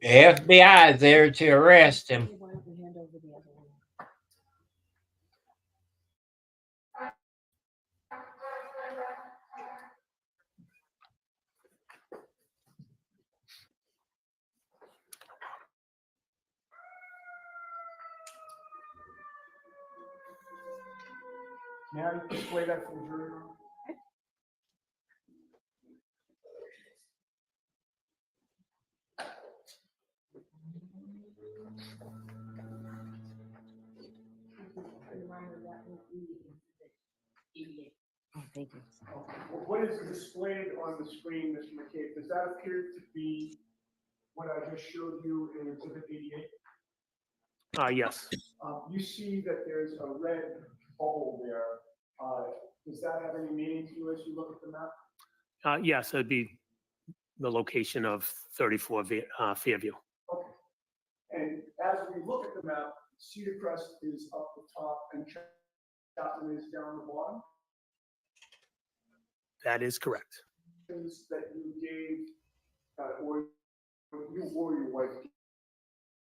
The FBI is there to arrest him. Why don't we hand over the other one? May I display that for the jury? Oh, thank you. What is displayed on the screen, Mr. McCabe, does that appear to be what I just showed you in Exhibit 88? yes, You see that there's a red bubble there. Does that have any meaning to you as you look at the map? yes, it'd be the location of 34 Fairview. Okay. And as we look at the map, Cedar Crest is up the top and Chapman is down the bottom. That is correct. Things that you gave, or you or your wife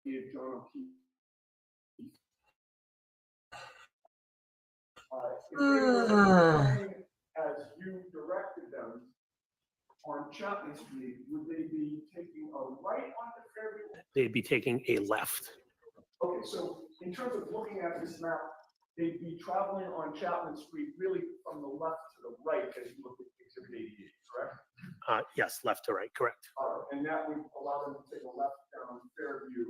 gave John O'Keefe. If they were coming as you directed them on Chapman Street, would they be taking a right onto Fairview? They'd be taking a left. Okay, so in terms of looking at this map, they'd be traveling on Chapman Street really from the left to the right as you look at Exhibit 88, correct? Yes, left to right, correct. And that would allow them to take a left down Fairview,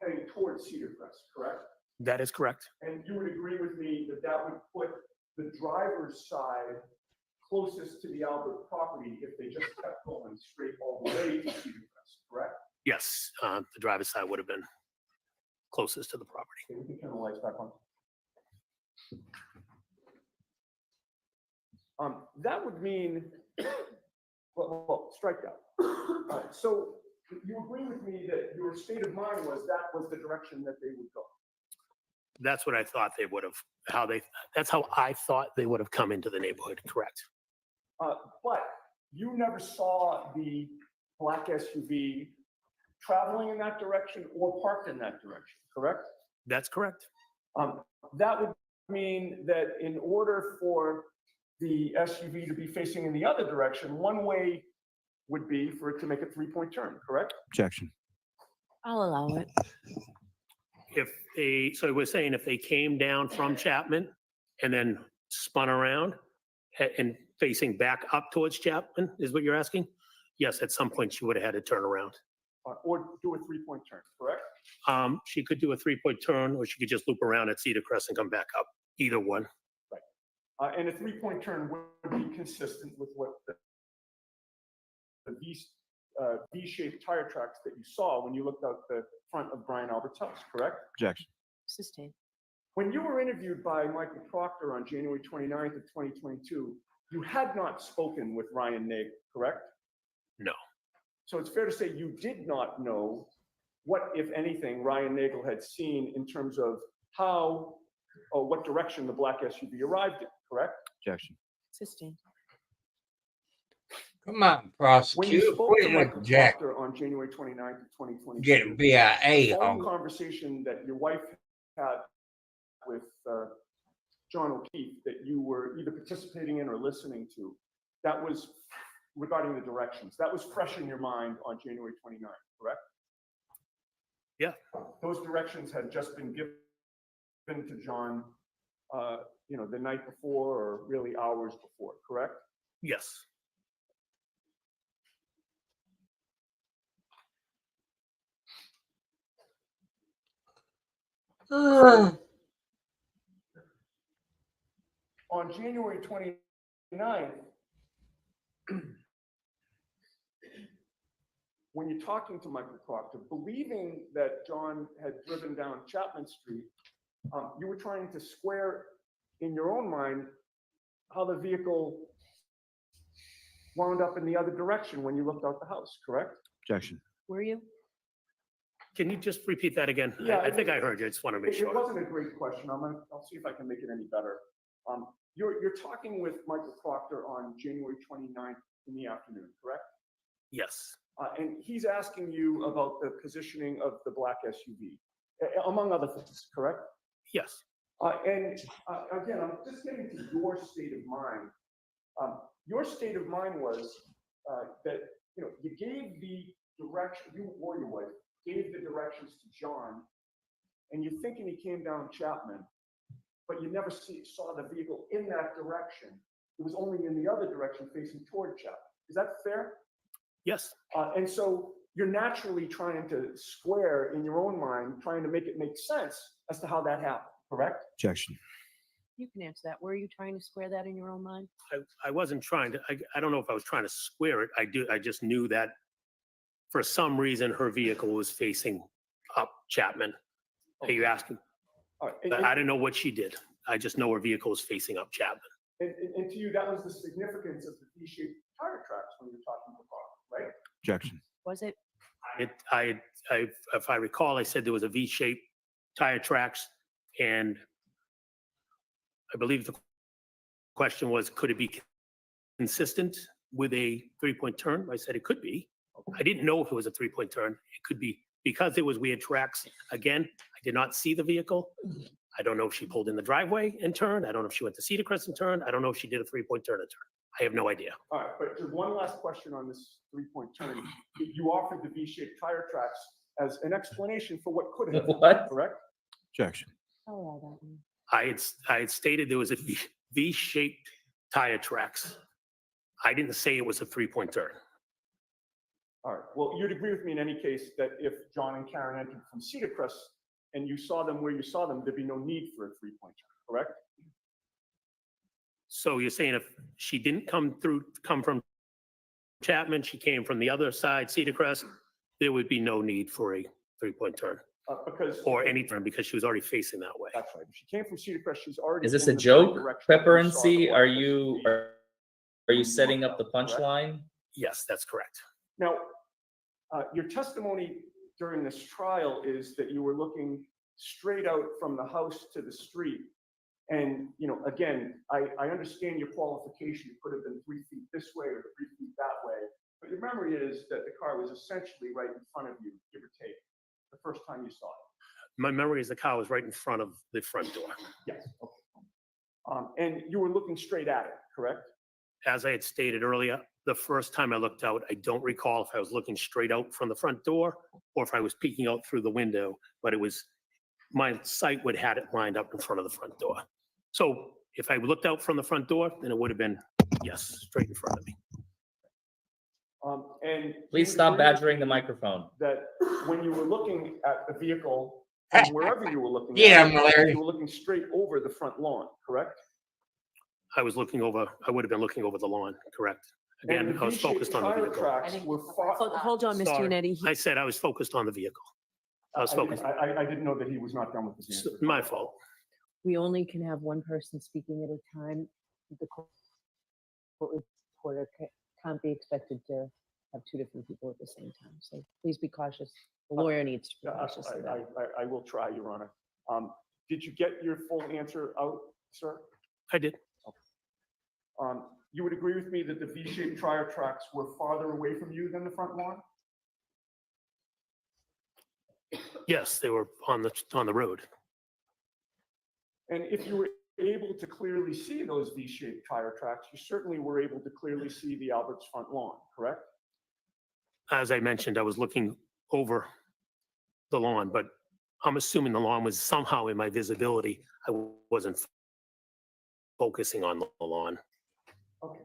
heading towards Cedar Crest, correct? That is correct. And you would agree with me that that would put the driver's side closest to the Albert property if they just kept going straight all the way to Cedar Crest, correct? Yes, the driver's side would have been closest to the property. Okay, we can turn the lights back on. That would mean, well, strike that. So you agree with me that your state of mind was that was the direction that they would go? That's what I thought they would have, that's how I thought they would have come into the neighborhood, correct? But you never saw the black SUV traveling in that direction or parked in that direction, correct? That's correct. That would mean that in order for the SUV to be facing in the other direction, one way would be for it to make a three-point turn, correct? Objection. I'll allow it. So we're saying if they came down from Chapman and then spun around and facing back up towards Chapman, is what you're asking? Yes, at some point she would have had to turn around. Or do a three-point turn, correct? She could do a 3-point turn, or she could just loop around at Cedar Crest and come back up, either one. And a three-point turn would be consistent with what the V-shaped tire tracks that you saw when you looked out the front of Brian Albert's house, correct? Objection. Sustained. When you were interviewed by Michael Proctor on January 29th of 2022, you had not spoken with Ryan Nagel, correct? No. So it's fair to say you did not know what, if anything, Ryan Nagel had seen in terms of how or what direction the black SUV arrived in, correct? Objection. Sustained. Come on, When you prosecutor, spoke to quit Michael object. Proctor on January 29th of 2022, Get a BIA following on. conversation that your wife had with John O'Keefe that you were either participating in or listening to, that was regarding the directions. That was fresh in your mind on January 29th, correct? Yeah. Those directions had just been given to John, the night before or really hours before, correct? Yes. On January 29th, when you're talking to Michael Proctor, believing that John had driven down Chapman Street, you were trying to square in your own mind how the vehicle wound up in the other direction when you looked out the house, correct? Objection. Were you? Can you just repeat that again? Yeah, I think I heard you. I just want to make It sure. wasn't a great question. I'll see if I can make it any better. You're talking with Michael Proctor on January 29th in the afternoon, correct? Yes, And he's asking you about the positioning of the black SUV, among other things, correct? yes. And again, I'm just getting to your state of mind. Your state of mind was that, you know, you gave the direction, you or your wife gave the directions to John, and you're thinking he came down Chapman, but you never saw the vehicle in that direction. It was only in the other direction facing toward Chapman. Is that fair? Yes, And so you're naturally trying to square in your own mind, trying to make it make sense as to how that happened, correct? Objection. You can answer that. Were you trying to square that in your own mind? I wasn't trying to, I don't know if I was trying to square it. I just knew that for some reason her vehicle was facing up Chapman. Are you asking? All right, I didn't know what she did. I just know her vehicle was facing up Chapman. and to you, that was the significance of the V-shaped tire tracks when you're talking to Bob, right? Objection. Was it? If I recall, I said there was a V-shaped tire tracks, and I believe the question was, could it be consistent with a three-point turn? I said it could be. I didn't know if it was a three-point turn. It could be because there was weird tracks. Again, I did not see the vehicle. I don't know if she pulled in the driveway and turned. I don't know if she went to Cedar Crest and turned. I don't know if she did a three-point turn and turn. I have no idea. All right, but just one last question on this three-point turn. You offered the V-shaped tire tracks as an explanation for what could have happened, What? correct? Objection. I'll allow that one. I had stated there was a V-shaped tire tracks. I didn't say it was a three-point turn. All right, well, you'd agree with me in any case that if John and Karen entered from Cedar Crest and you saw them where you saw them, there'd be no need for a three-point turn, correct? So you're saying if she didn't come from Chapman, she came from the other side, Cedar Crest, there would be no need for a three-point turn Because. or any turn because she was already facing that way. That's right. If she came from Cedar Crest, she's already. Is this in a the joke, direction that Pepper you and saw C? the Are black you SUV. are you setting up the Correct? punchline? Yes, that's correct. Now, your testimony during this trial is that you were looking straight out from the house to the street. And, you know, again, I understand your qualification. It could have been 3 feet this way or 3 feet that way. But your memory is that the car was essentially right in front of you, give or take, the first time you saw it. My memory is the car was right in front of the front door. Yes, okay. And you were looking straight at it, correct? As I had stated earlier, the first time I looked out, I don't recall if I was looking straight out from the front door or if I was peeking out through the window, but it was, my sight would had it lined up in front of the front door. So if I looked out from the front door, then it would have been, yes, straight in front of me. And. Please you stop agree badgering the microphone. that when you were looking at the vehicle, from wherever you were looking Yeah, at it, Larry. you were looking straight over the front lawn, correct? I was looking over, I would have been looking over the lawn, correct? And Again, the I was V-shaped focused on the tire vehicle. tracks were Hold on, Mr. Sorry. Unetti. I said I was focused on the vehicle. I was focused. I didn't know that he was not done with his It's answer. my fault. We only can have one person speaking at a time. The court reporter can't be expected to have two different people at the same time. So please be cautious. The lawyer needs to be Yeah, cautious of that. I will try, Your Honor. Did you get your full answer out, sir? I did. You would agree with me that the V-shaped tire tracks were farther away from you than the front lawn? Yes, they were on the road. And if you were able to clearly see those V-shaped tire tracks, you certainly were able to clearly see the Albert's front lawn, correct? As I mentioned, I was looking over the lawn, but I'm assuming the lawn was somehow in my visibility. I wasn't focusing on the lawn. Okay,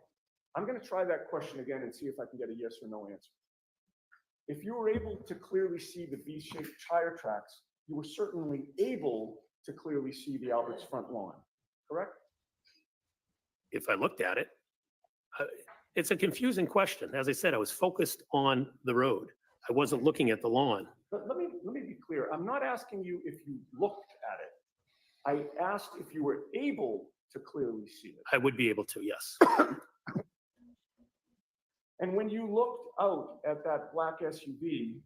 I'm gonna try that question again and see if I can get a yes or no answer. If you were able to clearly see the V-shaped tire tracks, you were certainly able to clearly see the Albert's front lawn, correct? If I looked at it, it's a confusing question. As I said, I was focused on the road. I wasn't looking at the lawn. But let me be clear. I'm not asking you if you looked at it. I asked if you were able to clearly see it. I would be able to, yes. And when you looked out at that black SUV,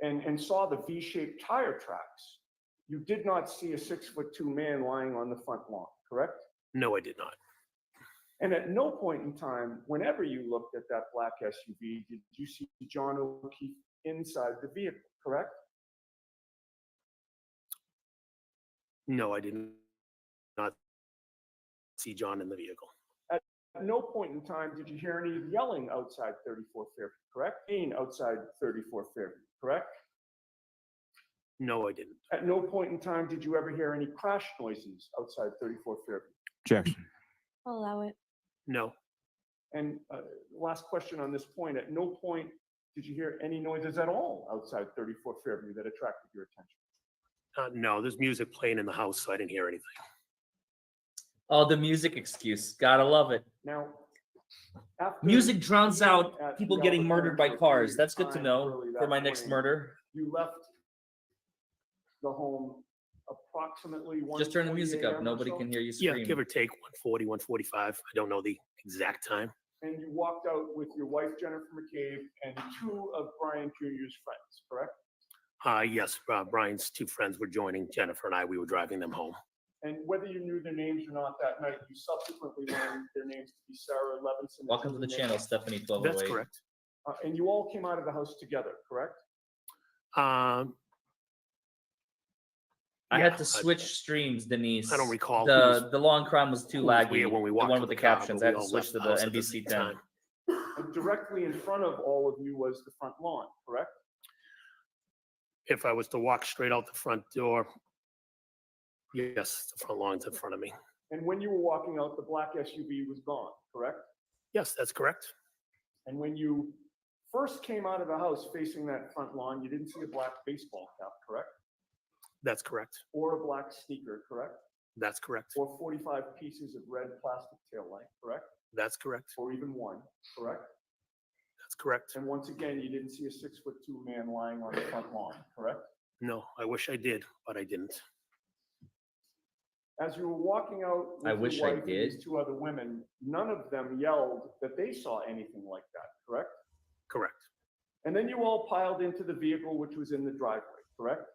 and saw the V-shaped tire tracks, you did not see a 6'2" man lying on the front lawn, correct? No, I did not. And at no point in time, whenever you looked at that black SUV, did you see John O'Keefe inside the vehicle, correct? No, I did not see John in the vehicle. At no point in time did you hear any yelling outside 34 Fairview, correct? Being outside 34 Fairview, correct? No, I didn't. At no point in time did you ever hear any crash noises outside 34 Fairview. Objection. I'll allow it. No, And last question on this point, at no point did you hear any noises at all outside 34 Fairview that attracted your attention? no, there's music playing in the house, so I didn't hear anything. Oh, the music excuse. Gotta love it. Now, after Music drowns being out at people the getting Albert murdered by Home for a cars. period That's of good to time know early for that my next morning, murder. You left the home approximately 1:40 Just turn the music a.m. up. or Nobody so, can hear you Yeah, scream. give or take 140, 145. I don't know the exact time. and you walked out with your wife, Jennifer McCabe, and two of Brian Jr.'s friends, correct? Yes, Brian's two friends were joining Jennifer and I. We were driving them home. And whether you knew their names or not that night, you subsequently learned their names to be Sarah Levinson. and Welcome to the Julie channel, Nichols. Stephanie That's 1208. correct. And you all came out of the house together, correct? Um, I yeah, had to switch streams, Denise. I don't recall who was- The long crime was too who was laggy. where when we The walked one to with the car, captions. but I we had to all switch left to the the house at the NBC same 10. time. And directly in front of all of you was the front lawn, correct? If I was to walk straight out the front door, yes, the front lawn's in front of me. And when you were walking out, the black SUV was gone, correct? Yes, that's correct. And when you first came out of the house facing that front lawn, you didn't see a black baseball cap, correct? That's correct. Or a black sneaker, correct? That's correct. Or 45 pieces of red plastic tail light, correct? That's correct. Or even one, correct? That's correct. And once again, you didn't see a 6'2" man lying on the front lawn, correct? No, I wish I did, but I didn't. As you were walking out I with wish your I wife and these did. two other women, none of them yelled that they saw anything like that, correct? Correct. And then you all piled into the vehicle which was in the driveway, correct?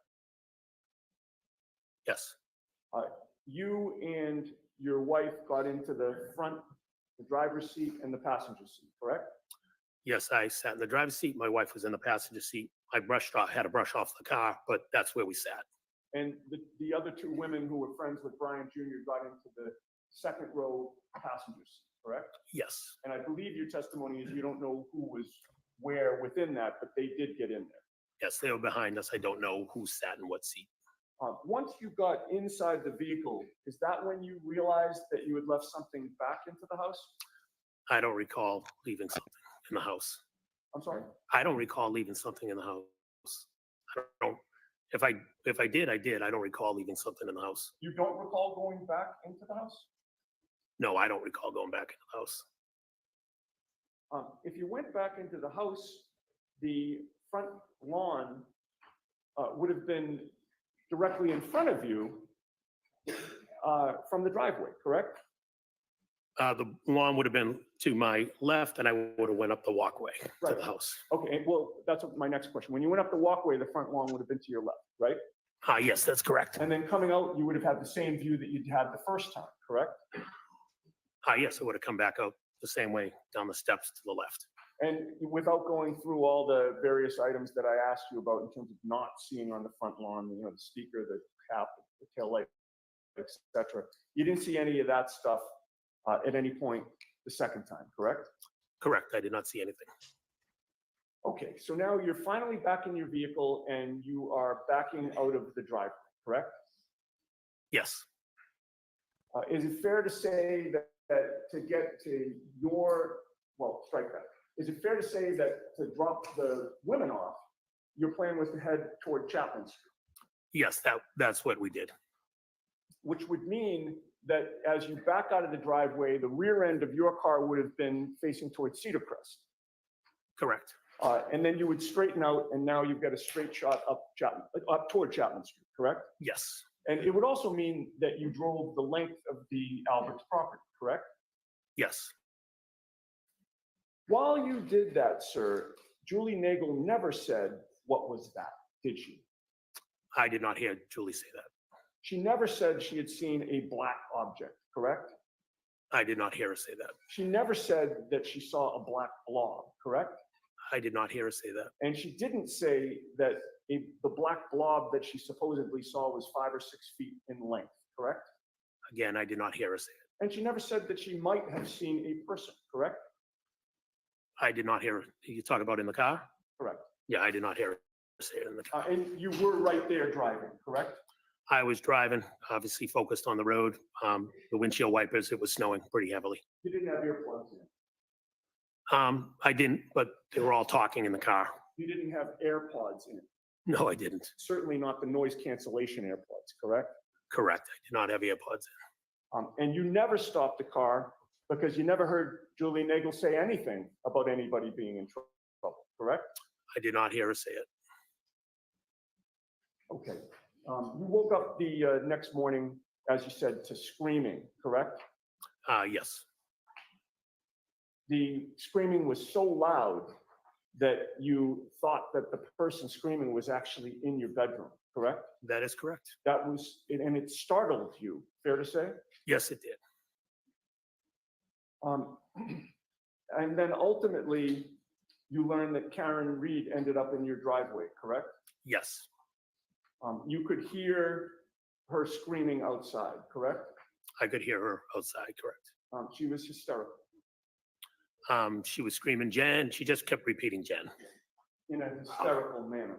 Yes. You and your wife got into the front, the driver's seat and the passenger seat, correct? Yes, I sat in the driver's seat. My wife was in the passenger seat. I had to brush off the car, but that's where we sat. And the other two women who were friends with Brian Jr. got into the second row passenger seat, correct? Yes, And I believe your testimony is you don't know who was where within that, but they did get in there. yes, they were behind us. I don't know who sat in what seat. Once you got inside the vehicle, is that when you realized that you had left something back into the house? I don't recall leaving something in the house. I'm sorry? I don't recall leaving something in the house. I don't. If I did, I did. I don't recall leaving something in the house. You don't recall going back into the house? No, I don't recall going back into the house. If you went back into the house, the front lawn would have been directly in front of you from the driveway, correct? The lawn would have been to my left, and I would have went up the walkway to Right. the house. Okay, well, that's my next question. When you went up the walkway, the front lawn would have been to your left, right? Yes, that's correct. And then coming out, you would have had the same view that you'd had the first time, correct? Yes, I would have come back out the same way down the steps to the left. And without going through all the various items that I asked you about in terms of not seeing on the front lawn, you know, the speaker, the cap, the tail light, et cetera, you didn't see any of that stuff at any point the second time, correct? Correct. I did not see anything. Okay, so now you're finally back in your vehicle and you are backing out of the driveway, correct? Yes. Is it fair to say that to get to your, well, strike that. Is it fair to say that to drop the women off, your plan was to head toward Chapman Street? Yes, that's what we did. Which would mean that as you back out of the driveway, the rear end of your car would have been facing towards Cedar Crest. Correct. And then you would straighten out, and now you've got a straight shot up toward Chapman Street, correct? Yes, And it would also mean that you drove the length of the Albert's property, correct? yes, While you did that, sir, Julie Nagel never said, "What was that?" Did she? I did not hear Julie say that. She never said she had seen a black object, correct? I did not hear her say that. She never said that she saw a black blob, correct? I did not hear her say that. And she didn't say that the black blob that she supposedly saw was 5 or 6 feet in length, correct? Again, I did not hear her say it. And she never said that she might have seen a person, correct? I did not hear her. You talk about in the car? Correct. Yeah, I did not hear her say it in the car. And you were right there driving, correct? I was driving, obviously focused on the road. The windshield wipers, it was snowing pretty heavily. You didn't have earplugs in. I didn't, but they were all talking in the car. You didn't have AirPods in it. No, I didn't. Certainly not the noise cancellation AirPods, correct? Correct. I did not have AirPods in. And you never stopped the car because you never heard Julie Nagel say anything about anybody being in trouble, correct? I did not hear her say it. Okay. You woke up the next morning, as you said, to screaming, correct? Yes, The screaming was so loud that you thought that the person screaming was actually in your bedroom, correct? that is correct. That was, and it startled you, fair to say? Yes, it did. And then ultimately, you learned that Karen Reed ended up in your driveway, correct? Yes, You could hear her screaming outside, correct? I could hear her outside, correct. She was hysterical She was screaming, Jen. She just kept repeating Jen. in a hysterical manner.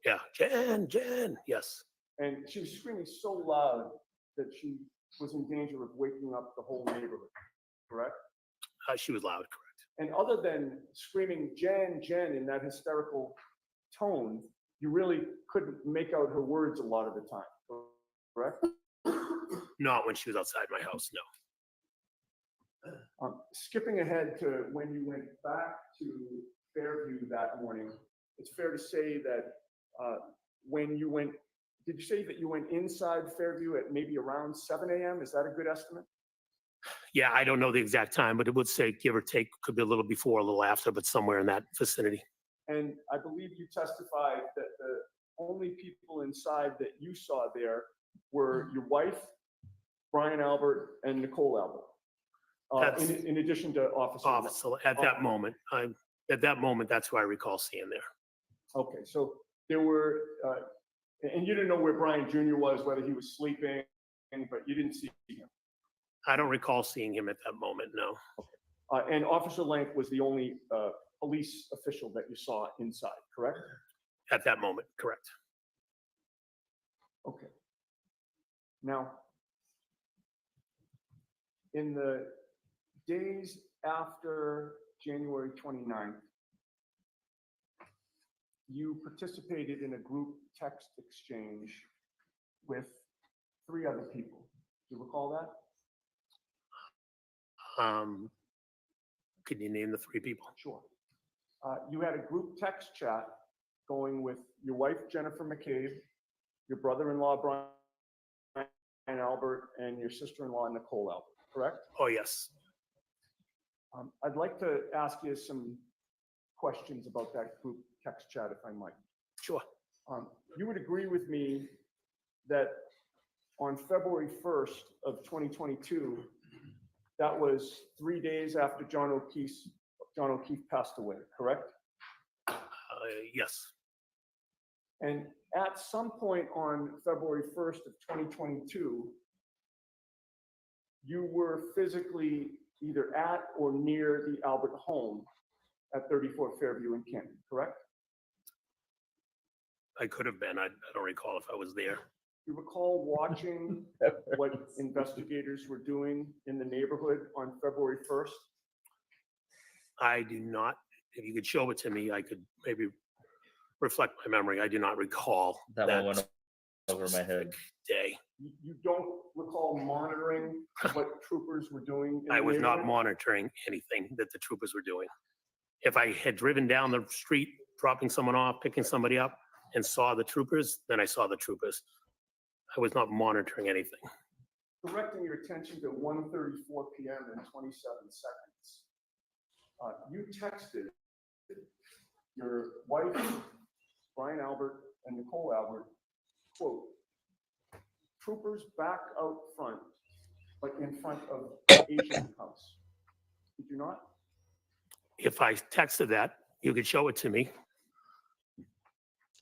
Yeah, Jen, Jen. Yes, And she was screaming so loud that she was in danger of waking up the whole neighborhood, correct? she was loud, correct. And other than screaming Jen, Jen in that hysterical tone, you really couldn't make out her words a lot of the time, correct? Not when she was outside my house, no. Skipping ahead to when you went back to Fairview that morning, it's fair to say that when you went, did you say that you went inside Fairview at maybe around 7 a.m.? Is that a good estimate? Yeah, I don't know the exact time, but it would say give or take, could be a little before, a little after, but somewhere in that vicinity. And I believe you testified that the only people inside that you saw there were your wife, Brian Albert, and Nicole Albert. That's- In addition to Officer. Officer, at that moment, that's who I recall seeing there. Okay, so there were, and you didn't know where Brian Jr. was, whether he was sleeping, but you didn't see him. I don't recall seeing him at that moment, no. And Officer Lank was the only police official that you saw inside, correct? At that moment, correct. Okay. Now, in the days after January 29th, you participated in a group text exchange with 3 other people. Do you recall that? Can you name the 3 people? Sure. You had a group text chat going with your wife, Jennifer McCabe, your brother-in-law, Brian Albert, and your sister-in-law, Nicole Albert, correct? Oh, yes. I'd like to ask you some questions about that group text chat, if I might. Sure. You would agree with me that on February 1st of 2022, that was 3 days after John O'Keefe passed away, correct? Yes. And at some point on February 1st of 2022, you were physically either at or near the Albert home at 34 Fairview in Canton, correct? I could have been. I don't recall if I was there. You recall watching what investigators were doing in the neighborhood on February 1st? I do not. If you could show it to me, I could maybe reflect my memory. I do not recall That one went over my head. day. You don't recall monitoring what troopers were doing? in I the was not neighborhood? monitoring anything that the troopers were doing. If I had driven down the street, dropping someone off, picking somebody up, and saw the troopers, then I saw the troopers. I was not monitoring anything. Directing your attention to 1:34 PM and 27 seconds. You texted your wife, Brian Albert, and Nicole Albert, quote, "Troopers back out front, but in front of the Asian house." Did you not? If I texted that, you could show it to me.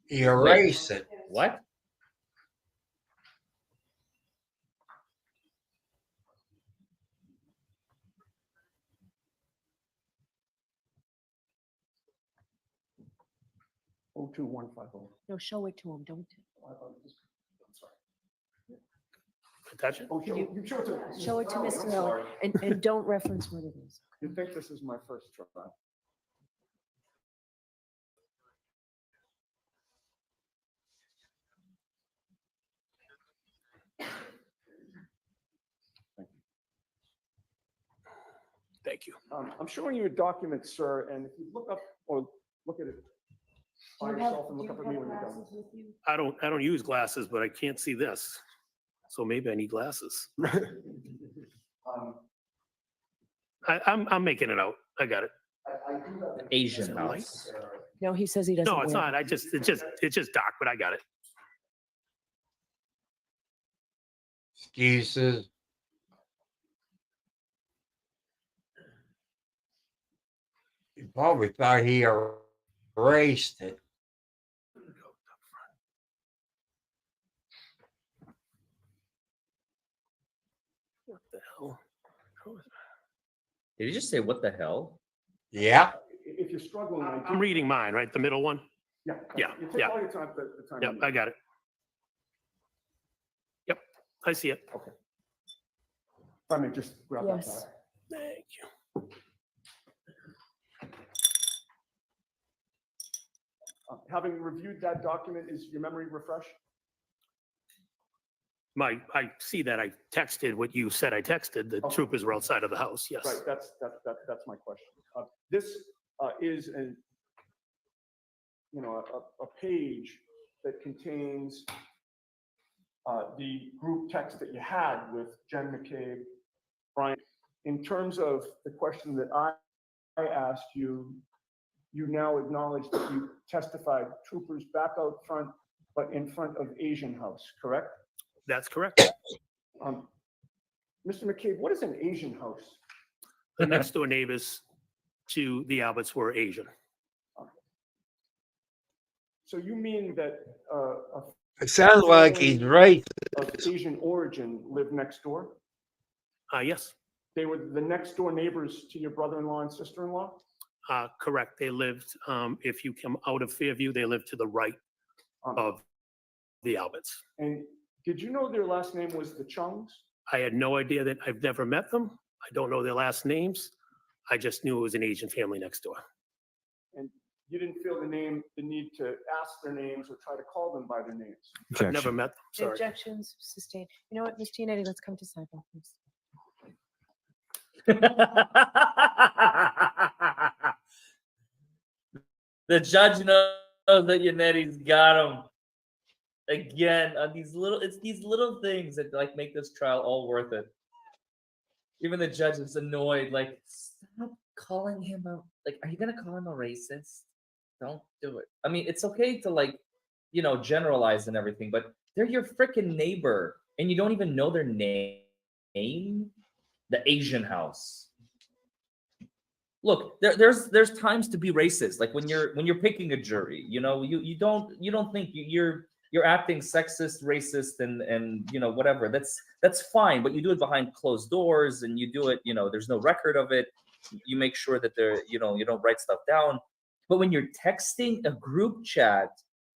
He erased it. What? Oh, 2-150. No, show it to him, don't. I'm sorry. Attach it? Oh, you show it to. Show it to Oh, Mr. I'm Miller, sorry. and don't reference what it is. You think this is my first try? Thank you. I'm showing you a document, sir, and if you look up or look at it by yourself and look up at me when you're done. I don't use glasses, but I can't see this. So maybe I need glasses. Um, I'm making it out. I got it. I do have an- Asian light? house. No, he says he doesn't. No, it's wear not. It's just dark, but I got it. Excuses. He probably thought he erased it. What the hell? Did you just say what the hell? Yeah. If you're struggling, I I'm do. reading mine, right? The middle one? Yeah. Yeah, You take yeah. all your time, the time. Yep, you need. I got it. Yep, I see it. If I may just grab that Yes. back. Thank you. Having reviewed that document, is your memory refreshed? I see that I texted what you said I texted. The Okay. troopers were outside of the house, yes. Right, that's my question. This is a page that contains the group text that you had with Jen McCabe, Brian. In terms of the question that I asked you, you now acknowledge that you testified troopers back out front, but in front of Asian house, correct? That's correct. Mr. McCabe, what is an Asian house? The next door neighbors to the Alberts were Asian. So you mean that It sounds like he's right. of Asian origin lived next door? Yes, They were the next door neighbors to your brother-in-law and sister-in-law? correct. They lived, if you come out of Fairview, they lived to the right of the Alberts. And did you know their last name was the Chungs? I had no idea that I've never met them. I don't know their last names. I just knew it was an Asian family next door. And you didn't feel the need to ask their names or try to call them by their names? I've never Objection. met them, sorry. Objections sustained. You know what, Ms. Giannetti, let's come to sidebar, please. The judge knows that Yannetti's got him. Again, it's these little things that like make this trial all worth it. Even the judge is annoyed, like, stop calling him a, like, are you gonna call him a racist? Don't do it. I mean, it's okay to like, generalize and everything, but they're your freaking neighbor and you don't even know their name. The Asian house. Look, there's times to be racist. Like when you're picking a jury, you don't think you're acting sexist, racist, and whatever. That's fine, but you do it behind closed doors, and you do it. There's no record of it. You make sure that you don't write stuff down. But when you're texting a group chat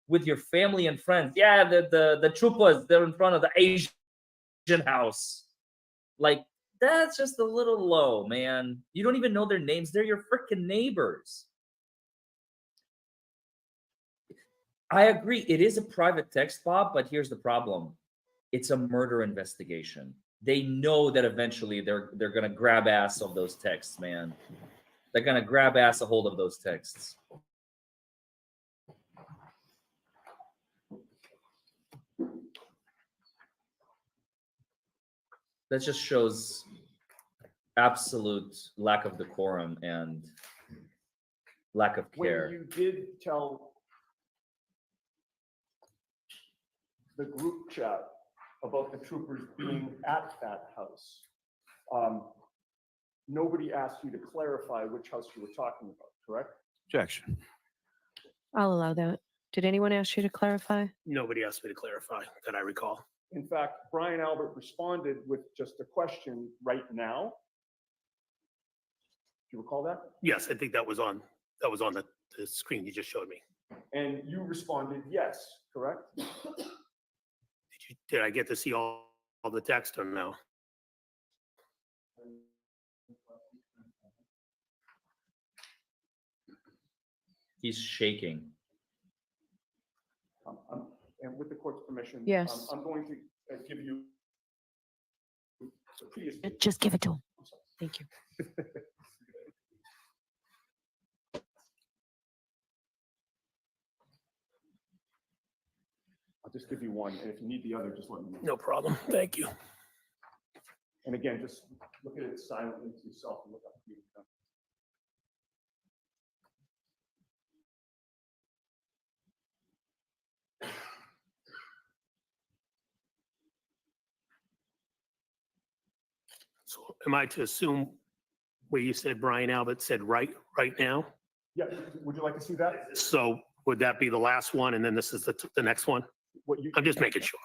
with your family and friends, yeah, the troopers, they're in front of the Asian house, like. That's just a little low, man. You don't even know their names. They're your freaking neighbors. I agree. It is a private text, Bob, but here's the problem. It's a murder investigation. They know that eventually they're going to grab ass of those texts, man. They're gonna grab ass a hold of those texts. That just shows absolute lack of decorum and lack of When care. you did tell the group chat about the troopers being at that house, nobody asked you to clarify which house you were talking about, correct? Objection. I'll allow that. Did anyone ask you to clarify? Nobody asked me to clarify that I recall. In fact, Brian Albert responded with just a question right now. Do you recall that? Yes, I think that was on the screen you just showed me. And you responded yes, correct? Did I get to see all the text or no? He's shaking. And with the court's permission. Yes. I'm going to give you. the previous- Just give it to him. Thank you. I'll just give you one, and if you need the other, just let me know. No problem. Thank you. And again, just look at it silently to yourself and look up. to you. So am I to assume where you said Brian Albert said right now? Yeah, would you like to see that? So would that be the last one and then this is the next one? What you, I'm just making sure.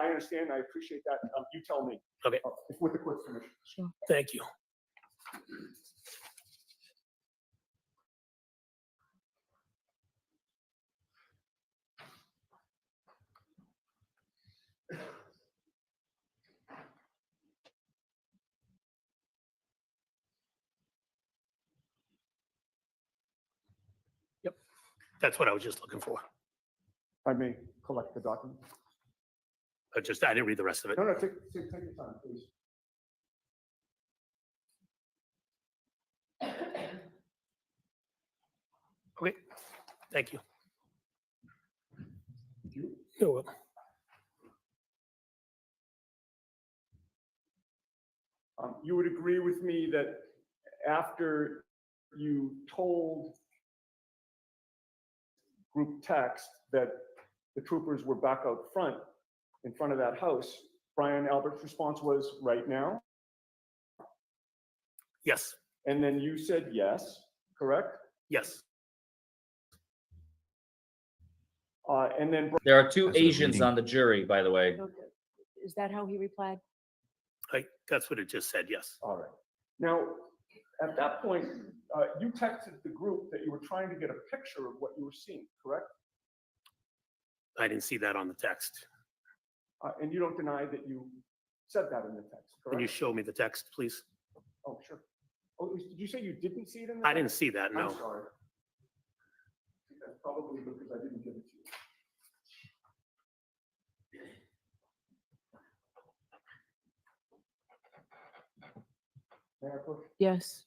I understand, I appreciate that. You tell me. Okay. If with the court's permission. Thank you. Yep, that's what I was just looking for. I may collect the document. I didn't read the rest of it. No, take your time, please. Okay, thank you. You? You're welcome. You would agree with me that after you told group text that the troopers were back out front, in front of that house, Brian Albert's response was, right now? Yes, And then you said yes, correct? yes. And then, There are two As a Asians meeting. on the jury, by the way. Is that how he replied? That's what it just said, yes. all right. Now, at that point, you texted the group that you were trying to get a picture of what you were seeing, correct? I didn't see that on the text. And you don't deny that you said that in the text, Can you correct? show me the text, please? Oh, sure. Oh, did you say you didn't see it in the? I didn't text? see that, I'm no. sorry. That's probably because I didn't give it to you. May I push? Yes.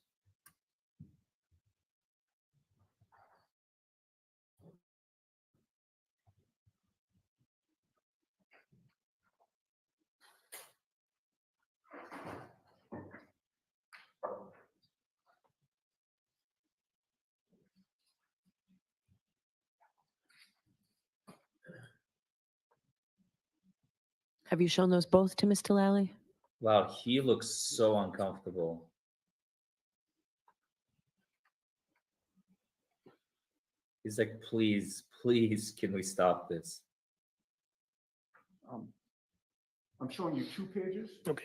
Have you shown those both to Mr. Lally? Wow, he looks so uncomfortable. He's like, please, please, can we stop this? I'm showing you 2 pages. Okay.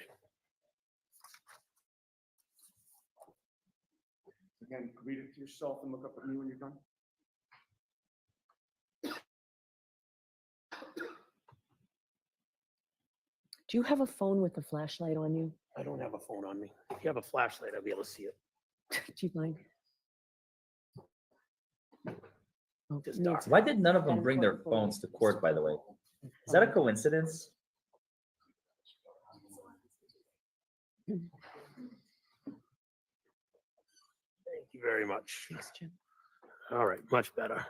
Again, read it to yourself and look up at me when you're done. Do you have a phone with a flashlight on you? I don't have a phone on me. If you have a flashlight, I'll be able to see it. Do you mind? Oh, Just needs- dark. Why did none of them That bring their important phones to court, by the way? Is that a coincidence? Thank you very much. Thanks, Jim. All right, much better.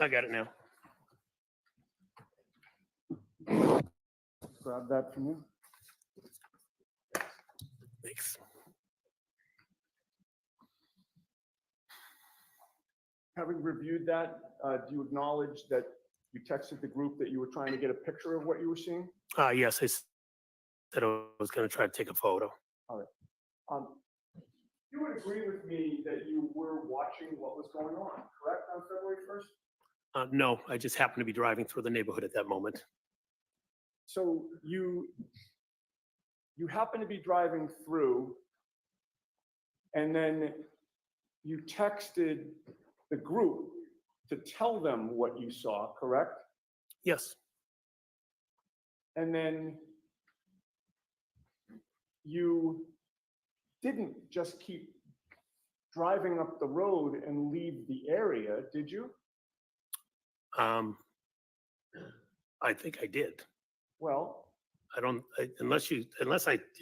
I got it now. Grab that from you. Thanks. Having reviewed that, do you acknowledge that you texted the group that you were trying to get a picture of what you were seeing? Yes, I said I was going to try to take a photo. You would agree with me that you were watching what was going on, correct, on February 1st? No, I just happened to be driving through the neighborhood at that moment. So you happen to be driving through, and then you texted the group to tell them what you saw, correct? Yes, And then you didn't just keep driving up the road and leave the area, did you? I think I did. Well, I don't, unless you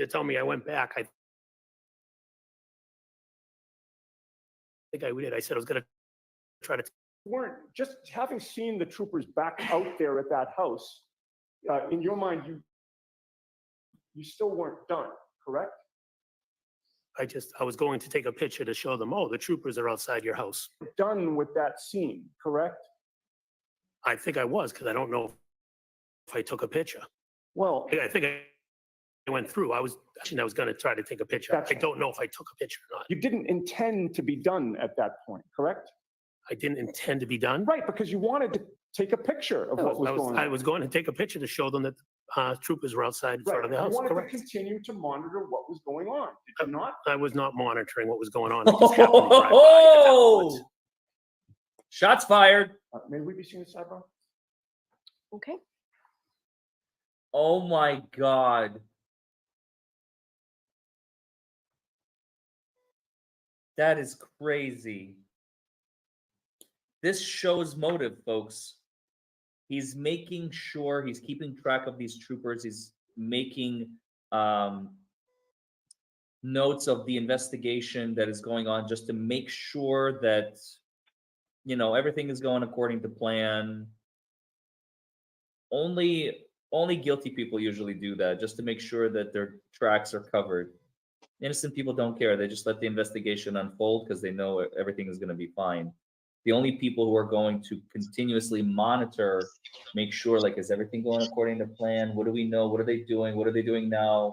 tell me I went back, I think I did. I said I was going to try to, you weren't, just having seen the troopers back out there at that house, in your mind, you still weren't done, correct? I was going to take a picture to show them, oh, the troopers are outside your house. Done with that scene, correct? I think I was, because I don't know if I took a picture. Well, I think I went through. I was going to try to take a picture. That's I don't know if I took a picture or not. you didn't intend to be done at that point, correct? I didn't intend to be done. Right, because you wanted to take a picture of what was going I on. was going to take a picture to show them that troopers were outside in front Right, of the you house. wanted to Correct. continue to monitor what was going on, did you not? I was not monitoring what was going on. I just happened to drive by at that moment. Oh! Shots fired. May we be seen sidebar? Okay. Oh my God. That is crazy. This shows motive, folks. He's making sure he's keeping track of these troopers. He's making notes of the investigation that is going on just to make sure that, you know, everything is going according to plan. Only guilty people usually do that, just to make sure that their tracks are covered. Innocent people don't care. They just let the investigation unfold because they know everything is going to be fine. The only people who are going to continuously monitor, make sure, like, is everything going according to plan? What do we know? What are they doing? What are they doing now?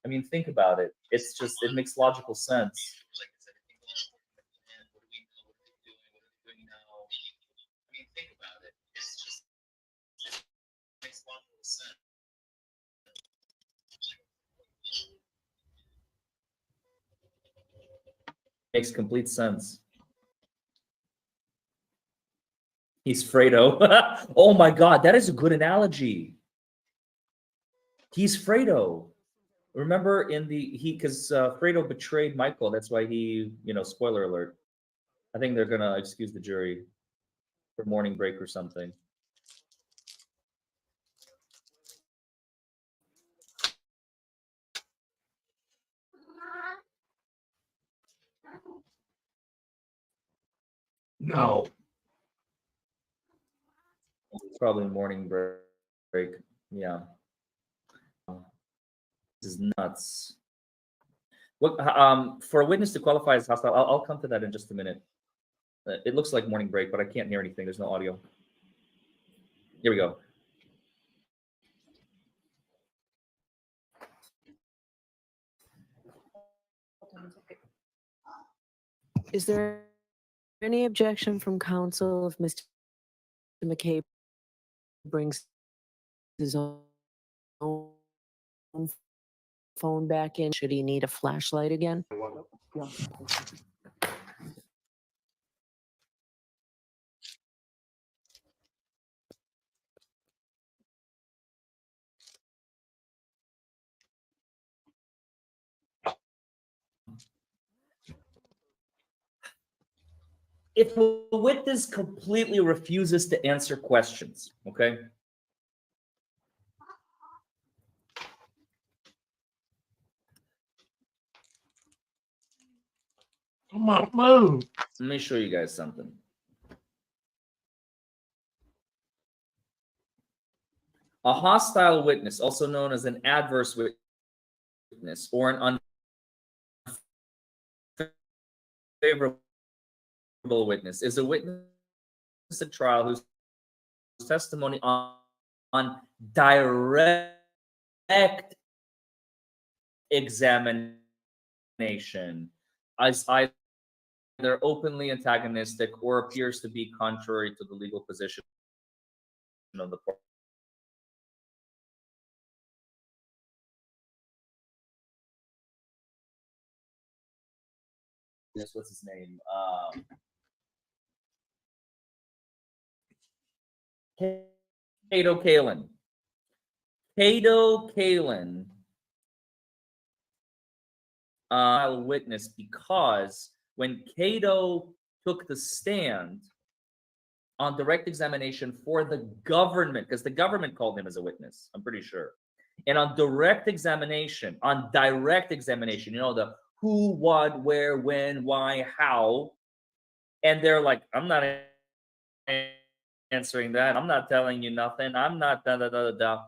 I mean, think about it. It's just, it makes logical sense. Makes complete sense. He's Fredo. Oh my God, that is a good analogy. He's Fredo. Remember in because Fredo betrayed Michael. That's why he, spoiler alert. I think they're gonna excuse the jury for morning break or something. No. It's probably morning break. Yeah. This is nuts. What for a witness to qualify as hostile? I'll come to that in just a minute. It looks like morning break, but I can't hear anything. There's no audio. Here we go. Is there any objection from counsel if Mr. McCabe brings his own phone back in? Should he need a flashlight again? Yeah. if a witness completely refuses to answer questions, okay? Come on, move. Let me show you guys something. A hostile witness, also known as an adverse witness or an unfavorable witness, is a witness at trial whose testimony on direct examination is either openly antagonistic or appears to be contrary to the legal position of the party. What's his name? Cato Kalin. Cato Kalin, witness, because when Cato took the stand on direct examination for the government, because the government called him as a witness, I'm pretty sure. And on direct examination, you know, the who, what, where, when, why, how. And they're like, I'm not answering that. I'm not telling you nothing. I'm not da da da da da.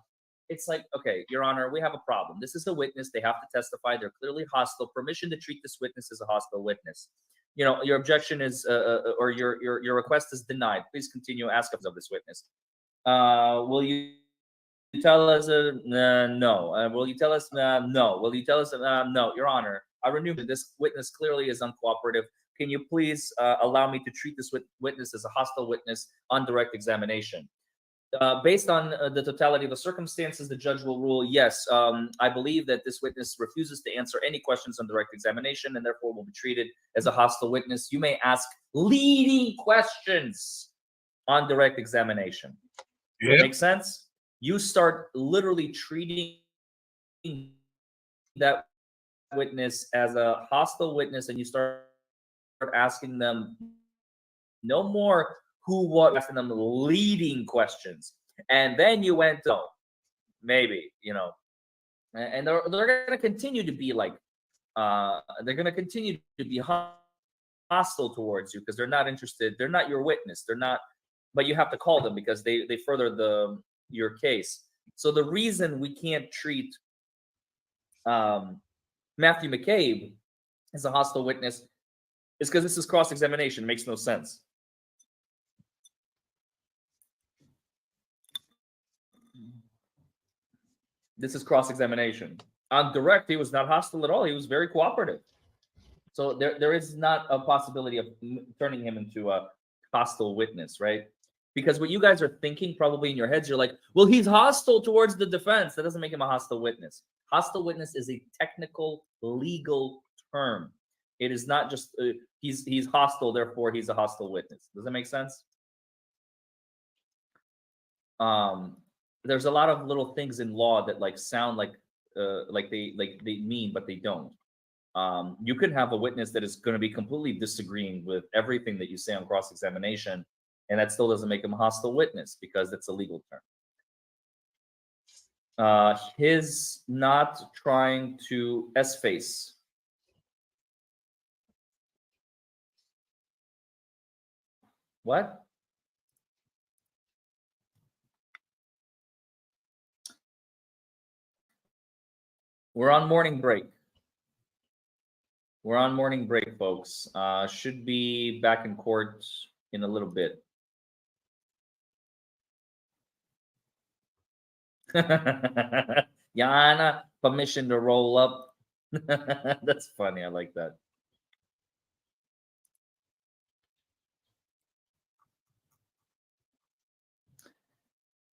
It's like, okay, Your Honor, we have a problem. This is a witness. They have to testify. They're clearly hostile. Permission to treat this witness as a hostile witness. You know, your objection is, or your request is denied. Please continue. Ask of this witness. Will you tell us? No. Will you tell us? No. Will you tell us? No, Your Honor. I renew that this witness clearly is uncooperative. Can you please allow me to treat this witness as a hostile witness on direct examination? Based on the totality of the circumstances, the judge will rule, yes, I believe that this witness refuses to answer any questions on direct examination and therefore will be treated as a hostile witness. You may ask leading questions on direct examination. Yeah. Make sense? You start literally treating that witness as a hostile witness and you start asking them no more who, what, asking them leading questions. And then you went, oh, maybe, you know, and they're going to continue to be like, they're going to continue to be hostile towards you because they're not interested. They're not your witness. They're not, but you have to call them because they further your case. So the reason we can't treat Matthew McCabe as a hostile witness is because this is cross-examination. It makes no sense. This is cross-examination. On direct, he was not hostile at all. He was very cooperative. So there is not a possibility of turning him into a hostile witness, right? Because what you guys are thinking probably in your heads, you're like, well, he's hostile towards the defense. That doesn't make him a hostile witness. Hostile witness is a technical legal term. It is not just he's hostile, therefore he's a hostile witness. Does that make sense? There's a lot of little things in law that like sound like they mean, but they don't. You could have a witness that is going to be completely disagreeing with everything that you say on cross-examination, and that still doesn't make him a hostile witness because it's a legal term. His not trying to S-face. What? We're on morning break. We're on morning break, folks. Should be back in court in a little bit. Yana, permission to roll up. That's funny. I like that.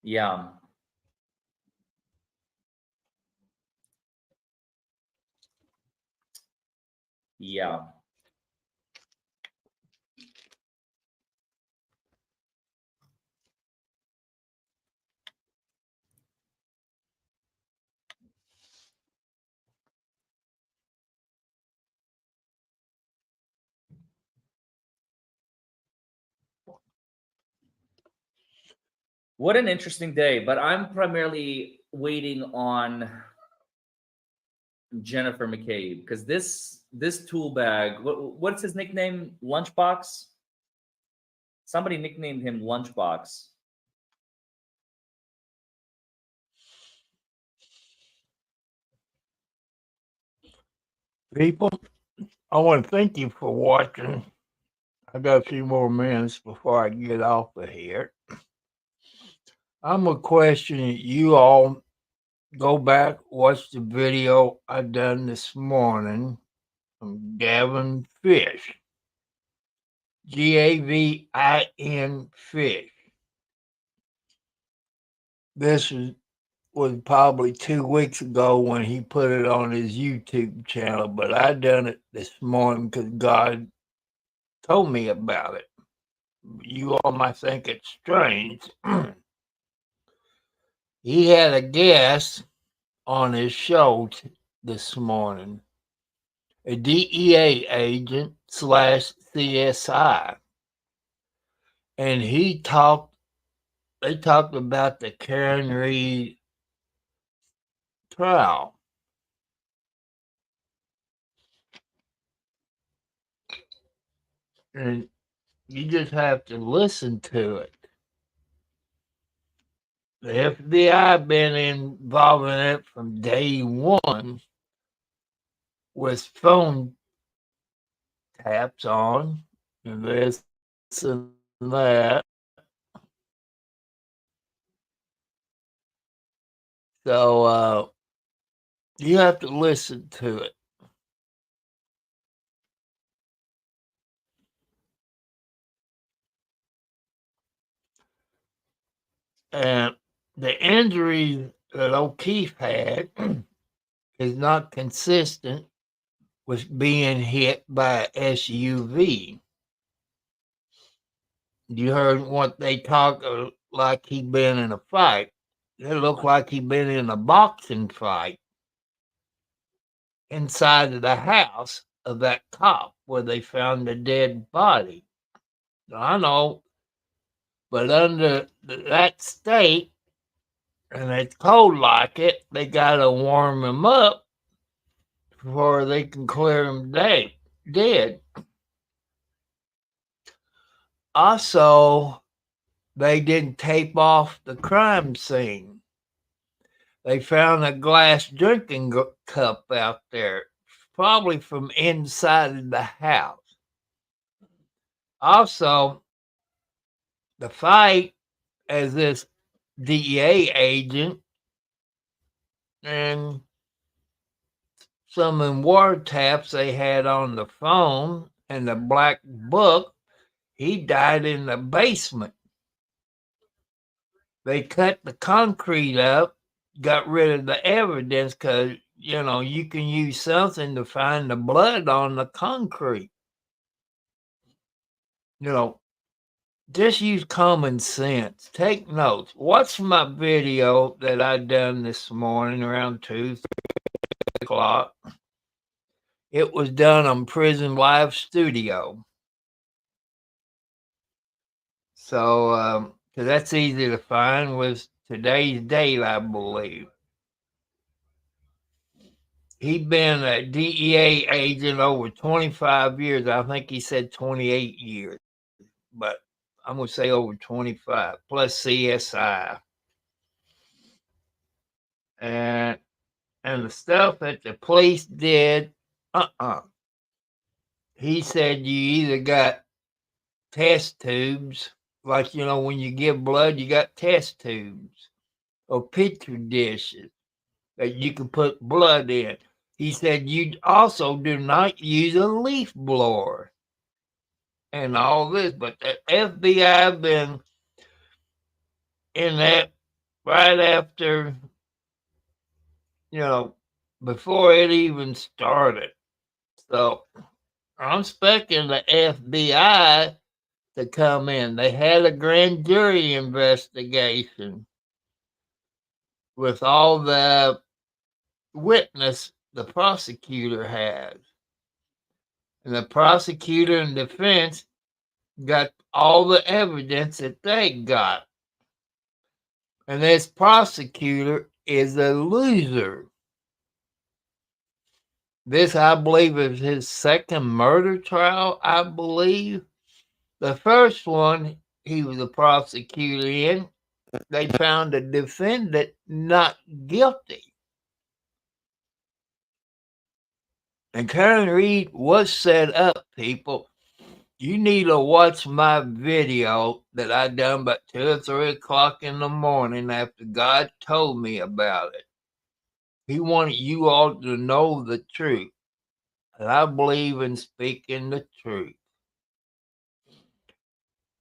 Yeah. Yeah. What an interesting day, but I'm primarily waiting on Jennifer McCabe because this tool bag, what's his nickname? Lunchbox? Somebody nicknamed him Lunchbox. People, I want to thank you for watching. I got a few more minutes before I get off of here. I'm gonna question you all. Go back, watch the video I done this morning from Gavin Fish. Gavin Fish. This was probably 2 weeks ago when he put it on his YouTube channel, but I done it this morning because God told me about it. You all might think it's strange. He had a guest on his show this morning, a DEA agent / CSI. And they talked about the Karen Reed trial. And you just have to listen to it. The FBI been involved in it from day one with phone taps on and this and that. So you have to listen to it. And the injury that O'Keefe had is not consistent with being hit by an SUV. You heard what they talk like he been in a fight. It looked like he been in a boxing fight inside of the house of that cop where they found the dead body. I know, but under that state, and it's cold like it, they got to warm him up before they can clear him dead. Also, they didn't tape off the crime scene. They found a glass drinking cup out there, probably from inside of the house. Also, the fight as this DEA agent and some of the wiretaps they had on the phone and the black book, he died in the basement. They cut the concrete up, got rid of the evidence because, you can use something to find the blood on the concrete. Just use common sense. Take notes. Watch my video that I done this morning around 2, 3 o'clock. It was done on Prison Live Studio. So, because that's easy to find with today's date, I believe. He'd been a DEA agent over 25 years. I think he said 28 years, but I'm going to say over 25, plus CSI. And the stuff that the police did, he said you either got test tubes, like, when you give blood, you got test tubes or petri dishes that you can put blood in. He said you also do not use a leaf blower and all this, but the FBI been in that right after, before it even started. So I'm expecting the FBI to come in. They had a grand jury investigation with all the witness the prosecutor has. And the prosecutor and defense got all the evidence that they got. And this prosecutor is a loser. This, I believe, is his second murder trial, I believe. The first one, he was a prosecutor in. They found the defendant not guilty. And Karen Reed was set up, people. You need to watch my video that I done about 2 or 3 o'clock in the morning after God told me about it. He wanted you all to know the truth. And I believe in speaking the truth.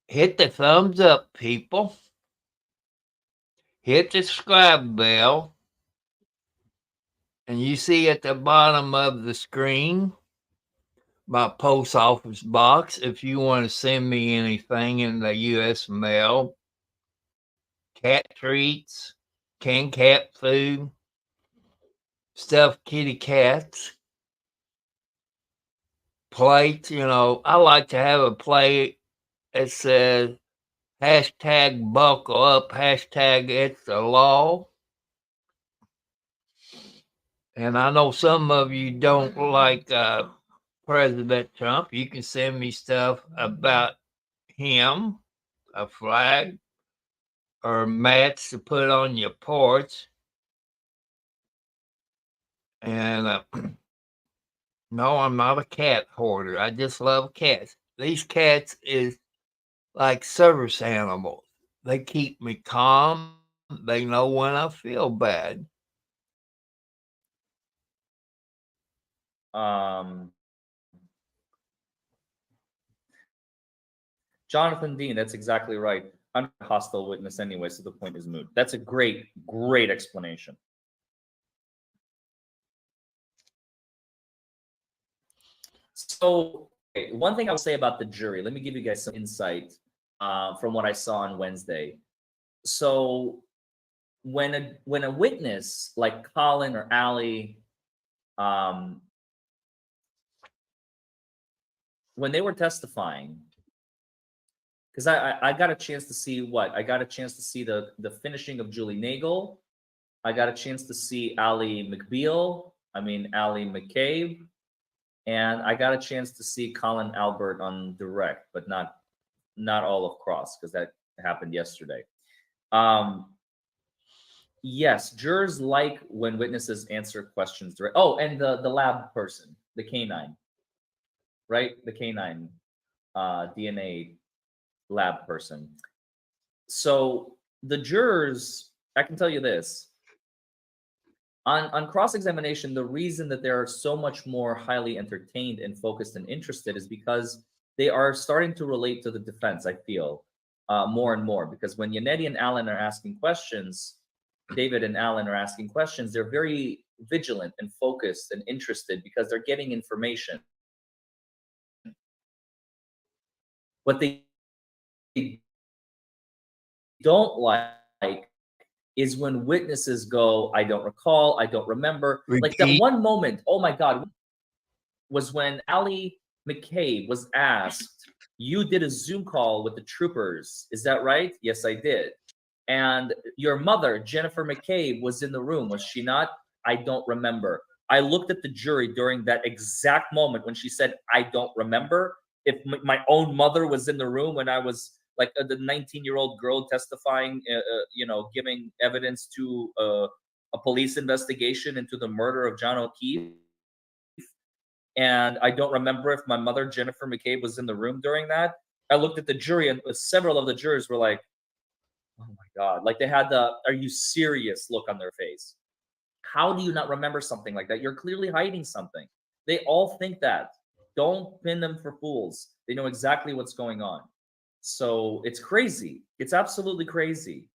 Hit the thumbs up, people. Hit the subscribe bell. And you see at the bottom of the screen my post office box if you want to send me anything in the U.S. mail. Cat treats, canned cat food, stuffed kitty cats, plates. You know, I like to have a plate that says hashtag buckle up, hashtag it's the law. And I know some of you don't like President Trump. You can send me stuff about him, a flag, or mats to put on your porch. And no, I'm not a cat hoarder. I just love cats. These cats is like service animals. They keep me calm. They know when I feel bad. Jonathan Dean, that's exactly right. I'm a hostile witness anyway, so the point is moot. That's a great, great explanation. So, okay, one thing I will say about the jury, let me give you guys some insight from what I saw on Wednesday. So, when a witness like Colin or Allie, when they were testifying, because I got a chance to see I got a chance to see the finishing of Julie Nagel. I got a chance to see Allie McCabe, and I got a chance to see Colin Albert on direct, but not all of Cross, because that happened yesterday. Yes, jurors like when witnesses answer questions direct. Oh, and the lab person, the canine, right? The canine DNA lab person. So the jurors, I can tell you this. On cross-examination, the reason that they're so much more highly entertained and focused and interested is because they are starting to relate to the defense, I feel, more and more. Because when Yannetti and Alan are asking questions, David and Alan are asking questions, they're very vigilant and focused and interested because they're getting information. What they don't like is when witnesses go, I don't recall, I don't remember. Like that one moment, oh my God, was when Allie McCabe was asked, you did a Zoom call with the troopers, is that right? Yes, I did. And your mother, Jennifer McCabe, was in the room, was she not? I don't remember. I looked at the jury during that exact moment when she said, I don't remember. If my own mother was in the room when I was like the 19-year-old girl testifying, giving evidence to a police investigation into the murder of John O'Keefe. And I don't remember if my mother, Jennifer McCabe, was in the room during that. I looked at the jury, and several of the jurors were like, oh my God, like they had the, are you serious look on their face. How do you not remember something like that? You're clearly hiding something. They all think that. Don't pin them for fools. They know exactly what's going on. So it's crazy. It's absolutely crazy.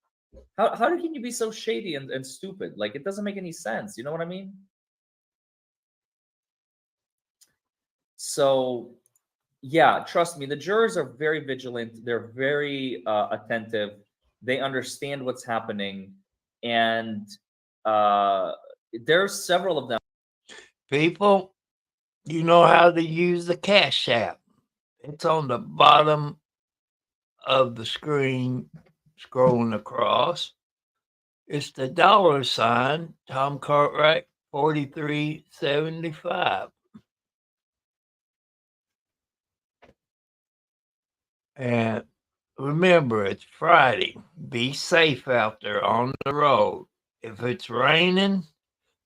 How can you be so shady and stupid? Like, it doesn't make any sense. You know what I mean? So, yeah, trust me, the jurors are very vigilant. They're very attentive. They understand what's happening. And there's several of them. People, you know how to use the Cash App. It's on the bottom of the screen, scrolling across. It's the $ Tom Cartwright 4375. And remember, it's Friday. Be safe out there on the road. If it's raining,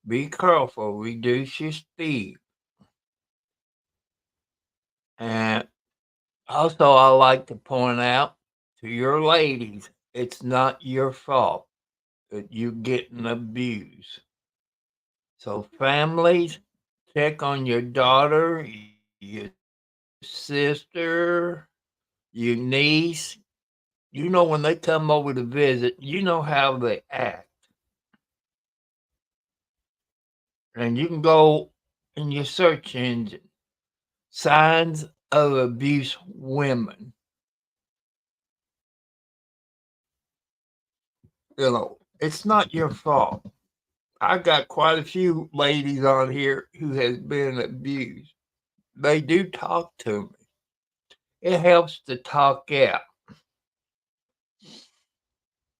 be careful. Reduce your speed. And also, I like to point out to your ladies, it's not your fault that you're getting abused. So, families, check on your daughter, your sister, your niece. You know, when they come over to visit, you know how they act. And you can go in your search engine, signs of abuse women. You know, it's not your fault. I got quite a few ladies on here who has been abused. They do talk to me. It helps to talk out.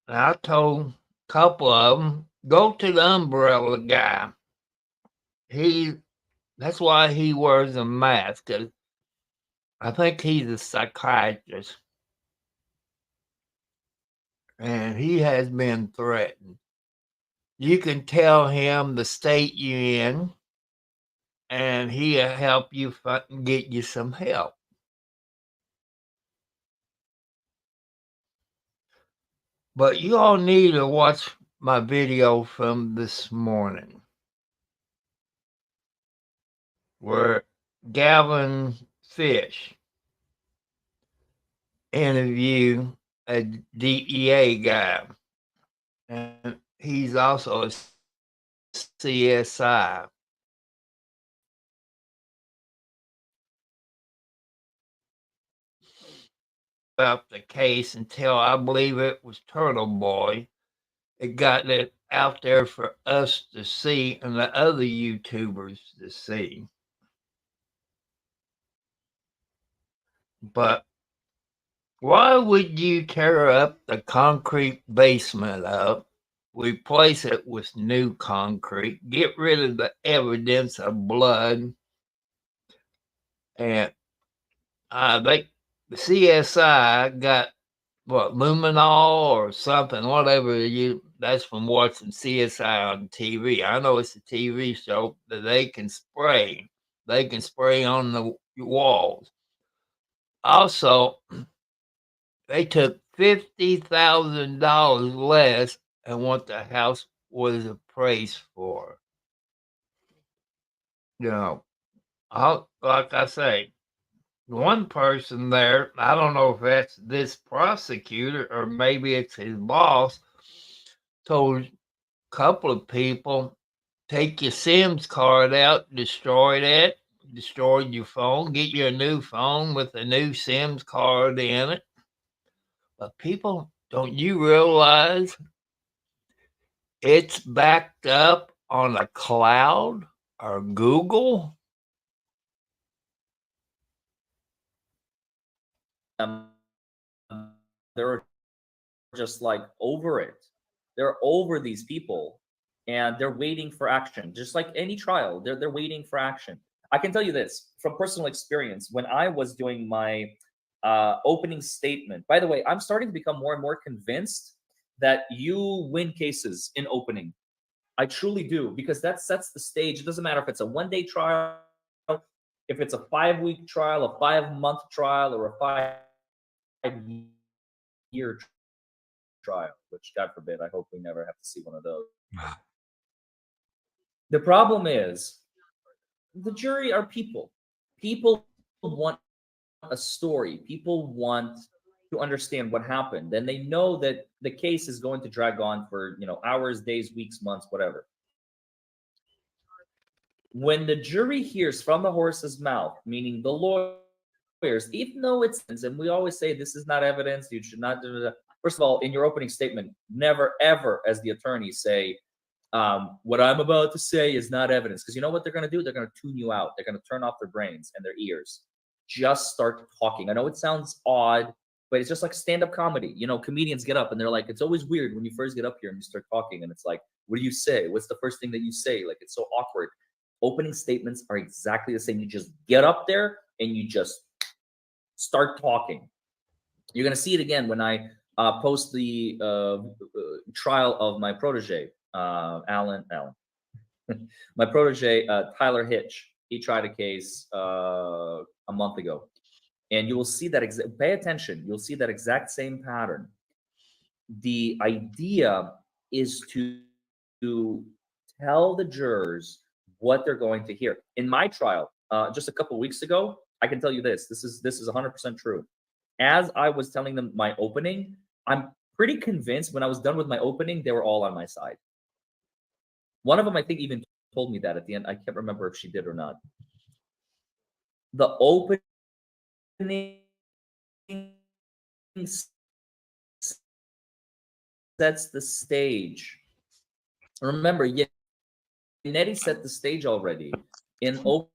And I told a couple of them, go to the umbrella guy. That's why he wears a mask. 'Cause I think he's a psychiatrist. And he has been threatened. You can tell him the state you're in, and he'll help you get you some help. But you all need to watch my video from this morning where Gavin Fish interviewed a DEA guy, and he's also a CSI. About the case until I believe it was Turtle Boy. It got it out there for us to see and the other YouTubers to see. But why would you tear up the concrete basement up, replace it with new concrete, get rid of the evidence of blood, and the CSI got what, luminol or something, whatever that's from watching CSI on TV. I know it's a TV show that they can spray. They can spray on the walls. Also, they took $50,000 less than what the house was appraised for. You know, like I say, one person there, I don't know if that's this prosecutor or maybe it's his boss, told a couple of people, take your SIMS card out, destroy that, destroyed your phone, get you a new phone with a new SIMS card in it. But people, don't you realize it's backed up on a cloud or Google? They're just like over it. They're over these people and they're waiting for action. Just like any trial, they're waiting for action. I can tell you this from personal experience. When I was doing my opening statement, by the way, I'm starting to become more and more convinced that you win cases in opening. I truly do, because that sets the stage. It doesn't matter if it's a 1-day trial, if it's a 5-week trial, a 5-month trial, or a 5-year trial, which God forbid, I hope we never have to see one of those. The problem is the jury are people. People want a story. People want to understand what happened. And they know that the case is going to drag on for, hours, days, weeks, months, whatever. When the jury hears from the horse's mouth, meaning the lawyers, even though it's, and we always say this is not evidence, you should not do that. First of all, in your opening statement, never ever as the attorney say, what I'm about to say is not evidence. Because you know what they're going to do? They're going to tune you out. They're going to turn off their brains and their ears. Just start talking. I know it sounds odd, but it's just like stand-up comedy. You know, comedians get up and they're like, it's always weird when you first get up here and you start talking, and it's like, what do you say? What's the first thing that you say? Like, it's so awkward. Opening statements are exactly the same. You just get up there and you just start talking. You're gonna see it again when I post the trial of my protege, Alan. My protege, Tyler Hitch. He tried a case a month ago, and you will see that. Pay attention. You'll see that exact same pattern. The idea is to tell the jurors what they're going to hear. In my trial, just a couple weeks ago, I can tell you this. This is 100% true. As I was telling them my opening, I'm pretty convinced when I was done with my opening, they were all on my side. One of them, I think, even told me that at the end. I can't remember if she did or not. The opening sets the stage. Remember, Yannetti set the stage already. In open,